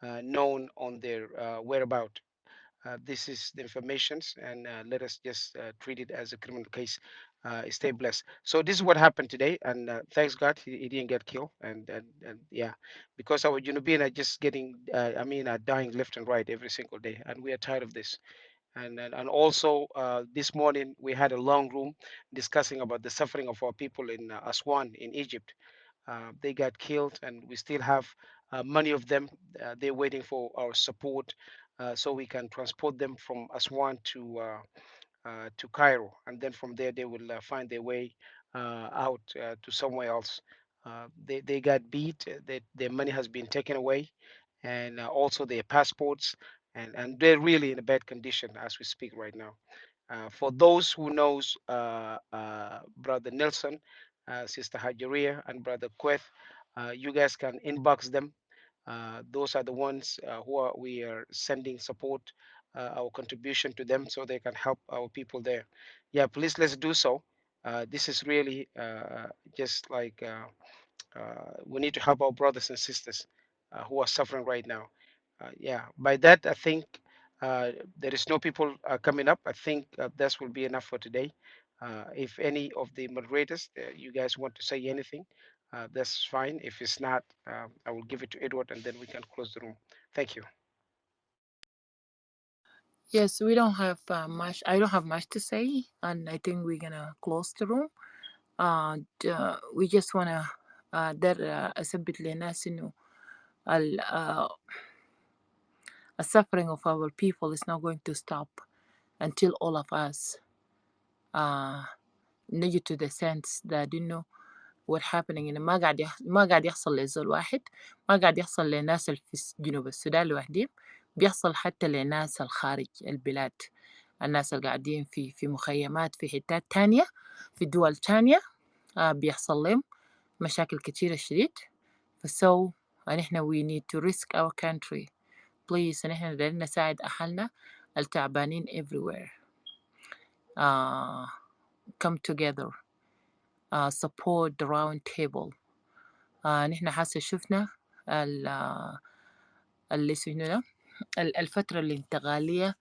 known on their whereabout. This is the informations, and let us just treat it as a criminal case. Stay blessed. So this is what happened today, and thanks God he didn't get killed. And yeah, because our Junubian are just getting, dying left and right every single day, and we are tired of this. And also this morning we had a long room discussing about the suffering of our people in Aswan in Egypt. They got killed, and we still have many of them. They're waiting for our support so we can transport them from Aswan to Cairo, and then from there they will find their way out to somewhere else. They got beat. Their money has been taken away, and also their passports, and they're really in a bad condition as we speak right now. For those who knows Brother Nelson, Sister Hajaria, and Brother Queth, you guys can inbox them. Those are the ones we are sending support, our contribution to them so they can help our people there. Yeah, please let's do so. This is really just like we need to help our brothers and sisters who are suffering right now. Yeah, by that, I think there is no people coming up. I think that will be enough for today. If any of the moderators, you guys want to say anything, that's fine. If it's not, I will give it to Edward and then we can close the room. Thank you. Yes, we don't have much. I don't have much to say, and I think we're gonna close the room. We just wanna در أثبت للناس إنه the suffering of our people is not going to stop until all of us نجي to the sense that what happening إنه ما قاعد يحصل لزول واحد، ما قاعد يحصل لناس في جنوب السودان لوحدهم، بيحصل حتى لناس الخارج البلاد. الناس اللي قاعدين في مخيمات في حتات تانية في دول تانية بيحصل لهم مشاكل كتيرة شديد. فسو نحن we need to risk our country please. نحن دايرين نساعد أهلنا التعبانين everywhere. Come together, support the round table. نحن حاسة شفنا اللي اسمه ده الفترة الانتقالية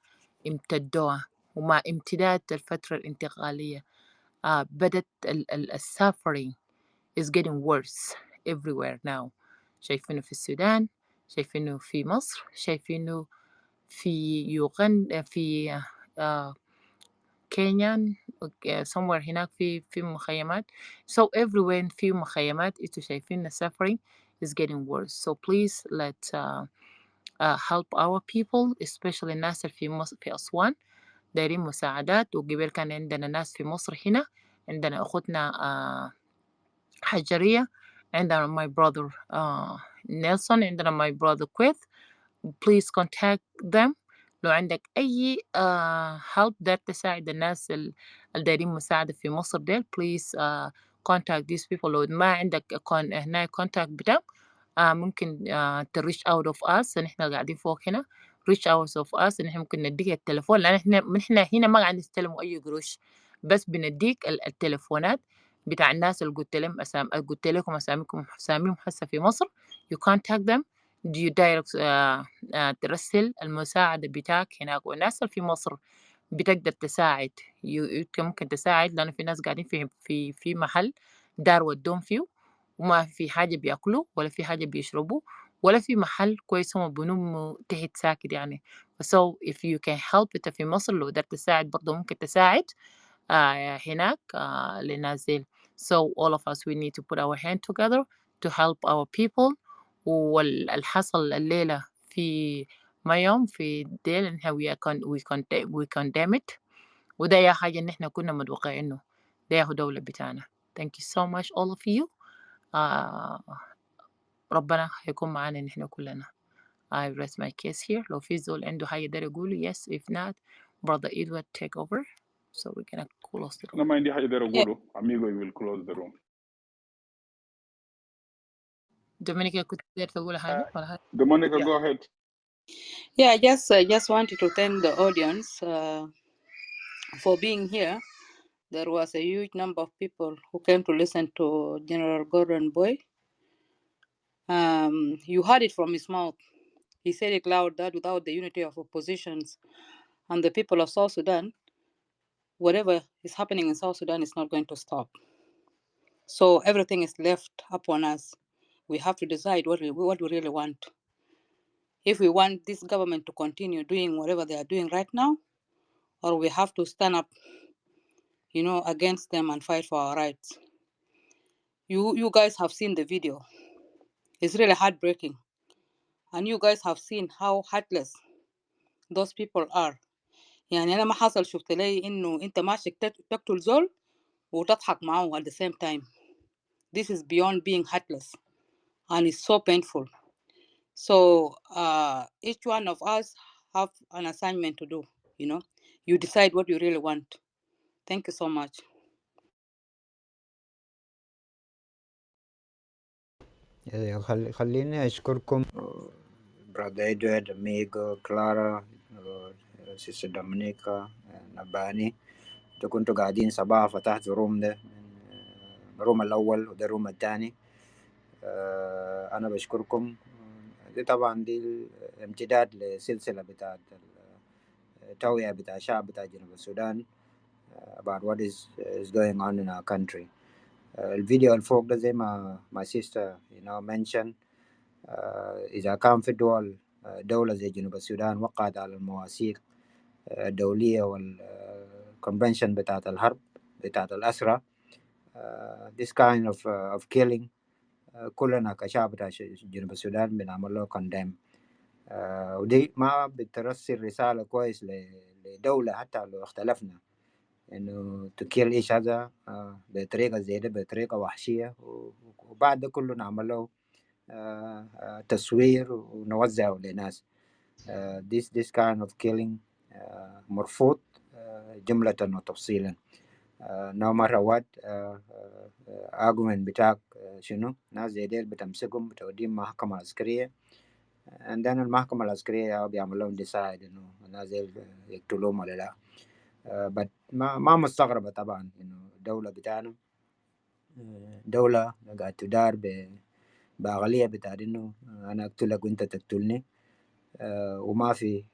امتدوها، ومع امتداد الفترة الانتقالية بدت suffering is getting worse everywhere now. شايفينه في السودان، شايفينه في مصر، شايفينه في يوغندا، في كينيا somewhere هناك في مخيمات. So everywhere في مخيمات انتوا شايفين the suffering is getting worse. So please let's help our people especially الناس اللي في مصر في أسوان دايرين مساعدات. وقبل كان عندنا ناس في مصر هنا، عندنا أخوتنا حجرية، عندنا my brother نيلسون، عندنا my brother كويث. please contact them لو عندك أي help داير تساعد الناس اللي دايرين مساعدة في مصر ديل. please contact these people. لو ما عندك هنا contact بتاعهم ممكن reach out of us. نحن قاعدين فوق هنا reach out of us. نحن ممكن نديك التليفون، لأن إحنا هنا ما قاعدين نستلموا أي قروش، بس بنديك التليفونات بتاع الناس اللي قلت لكم أساميهم هسه في مصر. you contact them, do you direct ترسل المساعدة بتاعك هناك. والناس اللي في مصر بتقدر تساعد، ممكن تساعد، لأن في ناس قاعدين في محل دار ودهم فيه وما في حاجة بياكلوا ولا في حاجة بيشربوا ولا في محل كويس هم بنوموا تحت ساكت يعني. so if you can help انت في مصر لو قدرت تساعد برضه ممكن تساعد هناك لنازل. So all of us we need to put our hand together to help our people. والحصل الليلة في مايوم في ديل إنها we condemn it. وده يا حاجة إن إحنا كنا متوقعينه، ده هو دولة بتاعنا. Thank you so much all of you. ربنا هيكون معانا نحن كلنا. I rest my case here. لو في زول عنده حاجة يقدر يقوله yes, if not brother Edward take over so we can close the room. أنا ما عندي حاجة أقدر Yeah. أقوله. Amigo will close the room. Dominica كنت تقدر تقول حاجة ولا حاجة؟ Dominica, Yeah. go ahead. Yeah, I just wanted to thank the audience for being here. There was a huge number of people who came to listen to General Gordon Boy. You heard it from his mouth. He said it loud that without the unity of oppositions and the people of South Sudan, whatever is happening in South Sudan is not going to stop. So everything is left upon us. We have to decide what we really want. If we want this government to continue doing whatever they are doing right now, or we have to stand up, against them and fight for our rights. You guys have seen the video. It's really heartbreaking. And you guys have seen how heartless those people are. يعني أنا ما حصل شفت لي إنه أنت ماشي تقتل زول وتضحك معه at the same time. This is beyond being heartless. And it's so painful. So each one of us have an assignment to do, You decide what you really want. Thank you so much. خليني أشكركم برادر إدوارد أميغو كلارا سيستر دومينيكا نباني. انتوا كنتوا قاعدين صباح فتحت روم ده الروم الأول وده الروم الثاني. أنا بشكركم. دي طبعا دي امتداد لسلسلة بتاعت التوعية بتاع الشعب بتاع جنوب السودان about what is going on in our country. الفيديو الفوق ده زي ما my sister mentioned إذا كان في دولة زي جنوب السودان وقعت على المواثيق الدولية والconvention بتاعت الحرب بتاعت الأسرة this kind of killing كلنا كشعب بتاع جنوب السودان بنعمل له condemn. ودي ما بترسل رسالة كويس لدولة حتى لو اختلفنا إنه to kill each other بطريقة زي ده بطريقة وحشية وبعد ده كله نعمل له تصوير ونوزعه للناس. This kind of killing مرفوض جملة وتفصيلا. no matter what argument بتاعك شنو ناس زي ديل بتمسكهم بتوديهم محكمة عسكرية and then المحكمة العسكرية بيعمل لهم decide إنه الناس ديل يقتلوهم ولا لا. but ما مستغربة طبعا إنه الدولة بتاعنا دولة قاعد تدار بأغلية بتاع إنه أنا أقتلك وأنت تقتلني. وما في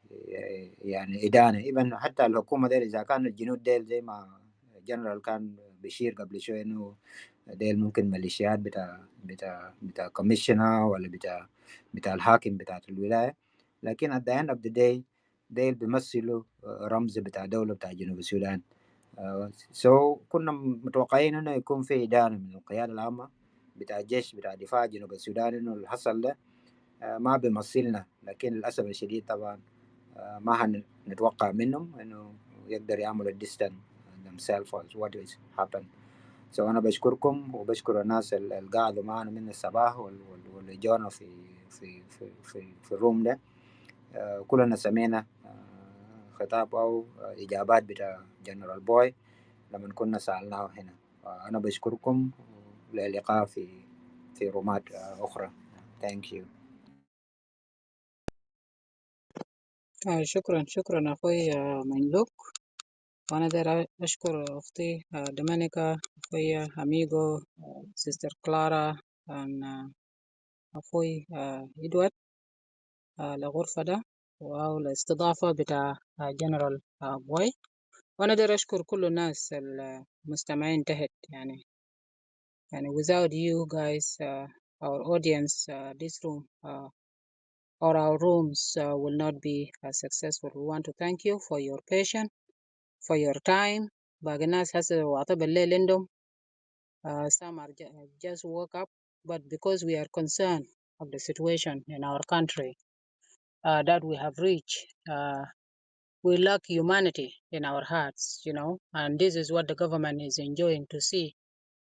يعني إدانة. إذن حتى الحكومة ديل إذا كان الجنود ديل زي ما جنرال كان بيشير قبل شوية إنه ديل ممكن ميليشيات بتاع كوميشنر ولا بتاع الحاكم بتاع الولاية، لكن at the end of the day ديل بيمثلوا رمز بتاع دولة بتاع جنوب السودان. so كنا متوقعين إنه يكون في إدانة من القيادة العامة بتاع الجيش بتاع دفاع جنوب السودان إنه اللي حصل ده ما بيمثلنا، لكن للأسف الشديد طبعا ما هنتوقع منهم إنه يقدر يعملوا distance themselves as what is happened. so أنا بشكركم وبشكر الناس اللي قاعدوا معنا من الصباح واللي جونا في الروم ده. كلنا سمعنا خطاب أو إجابات بتاع جنرال بوي لما كنا سألناه هنا. أنا بشكركم للقاء في رومات أخرى. thank you. شكرا أخوي منلوك. وأنا داير أشكر أختي دومينيكا، أخوي أميغو، سيستر كلارا، أخوي إدوارد لغرفة ده والاستضافة بتاع جنرال بوي. وأنا داير أشكر كل الناس المستمعين تحت. يعني without you guys our audience this room or our rooms will not be successful. We want to thank you for your patience, for your time. باقي الناس هسه وعطوا بالليل عندهم some are just woke up, but because we are concerned of the situation in our country that we have reached, we lack humanity in our hearts, and this is what the government is enjoying to see,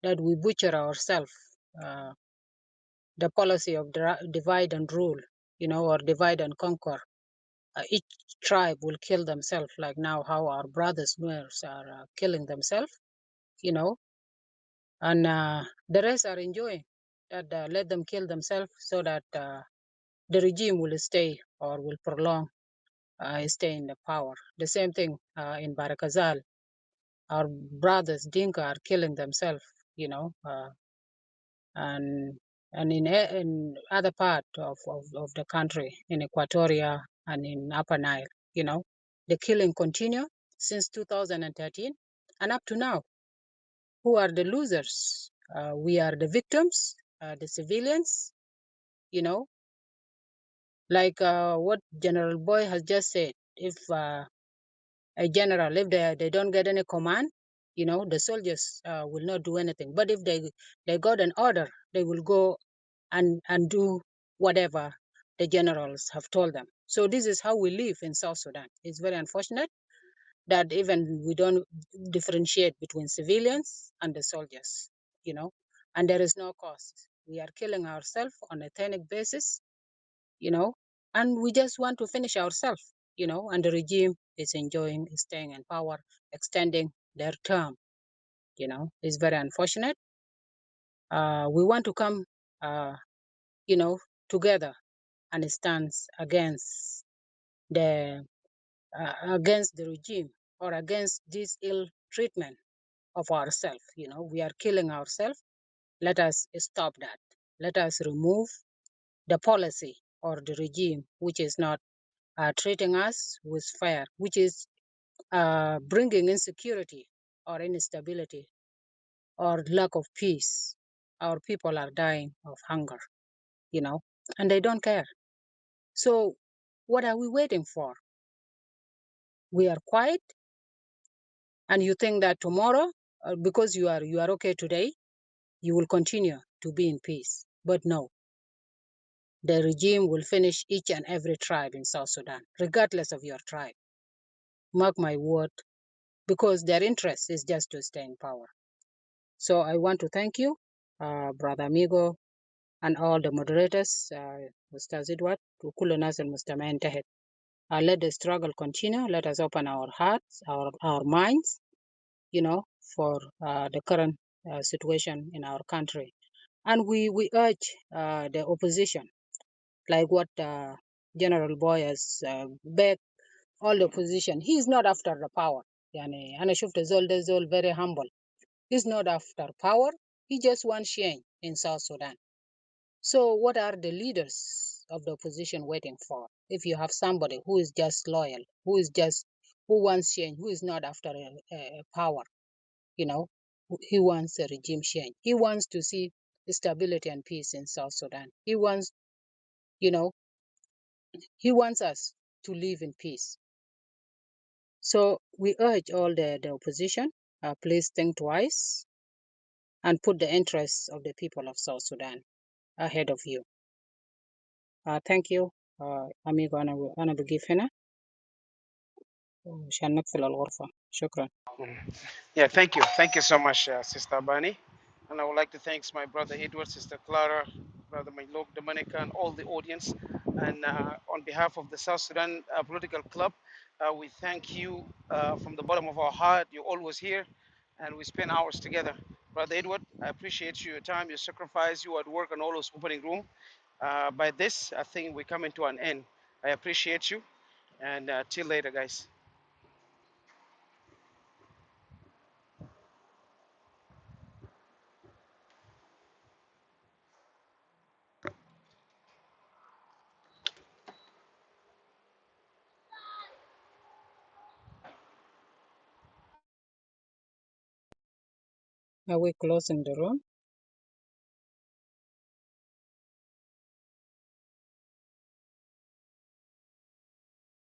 that we butcher ourselves. The policy of divide and rule, or divide and conquer. Each tribe will kill themselves, like now how our brothers Nuers are killing themselves, and the rest are enjoying that. Let them kill themselves so that the regime will stay or will prolong stay in the power. The same thing in Barakazal, our brothers Dinka are killing themselves, and in other part of the country, in Equatoria and in Upper Nile, the killing continue since 2013 and up to now. Who are the losers? We are the victims, the civilians, like what General Boy has just said. If a general, if they don't get any command, the soldiers will not do anything. But if they got an order, they will go and do whatever the generals have told them. So this is how we live in South Sudan. It's very unfortunate that even we don't differentiate between civilians and the soldiers, and there is no cost. We are killing ourselves on a ethnic basis, and we just want to finish ourselves, and the regime is enjoying staying in power, extending their term, It's very unfortunate. We want to come, together and stand against the regime or against this ill treatment of ourselves. We are killing ourselves. Let us stop that. Let us remove the policy or the regime which is not treating us with fair, which is bringing insecurity or instability or lack of peace. Our people are dying of hunger, and they don't care. So what are we waiting for? We are quiet, and you think that tomorrow, because you are okay today, you will continue to be in peace. But no, the regime will finish each and every tribe in South Sudan, regardless of your tribe. Mark my word, because their interest is just to stay in power. So I want to thank you, Brother Amigo, and all the moderators, Ustaz Edward, وكل الناس المستمعين تحت. Let the struggle continue. Let us open our hearts, our minds, for the current situation in our country. And we urge the opposition, like what General Boy has begged all the opposition. He is not after the power. Yani, أنا شفت زول ده زول very humble. He's not after power. He just wants change in South Sudan. So what are the leaders of the opposition waiting for? If you have somebody who is just loyal, who wants change, who is not after power, he wants a regime change. He wants to see stability and peace in South Sudan. You know, he wants us to live in peace. So we urge all the opposition, please think twice and put the interests of the people of South Sudan ahead of you. Thank you. amigo, أنا بقيف هنا عشان نقفل الغرفة. شكرا. Yeah, thank you so much, Sister Bani, and I would like to thank my brother Edward, Sister Clara, brother Maylok, Dominica, and all the audience. And on behalf of the South Sudan Political Club, we thank you from the bottom of our heart. You're always here, and we spend hours together. Brother Edward, I appreciate your time, your sacrifice. You at work and all those opening room. By this, I think we're coming to an end. I appreciate you, and till later, guys. Are we closing the room?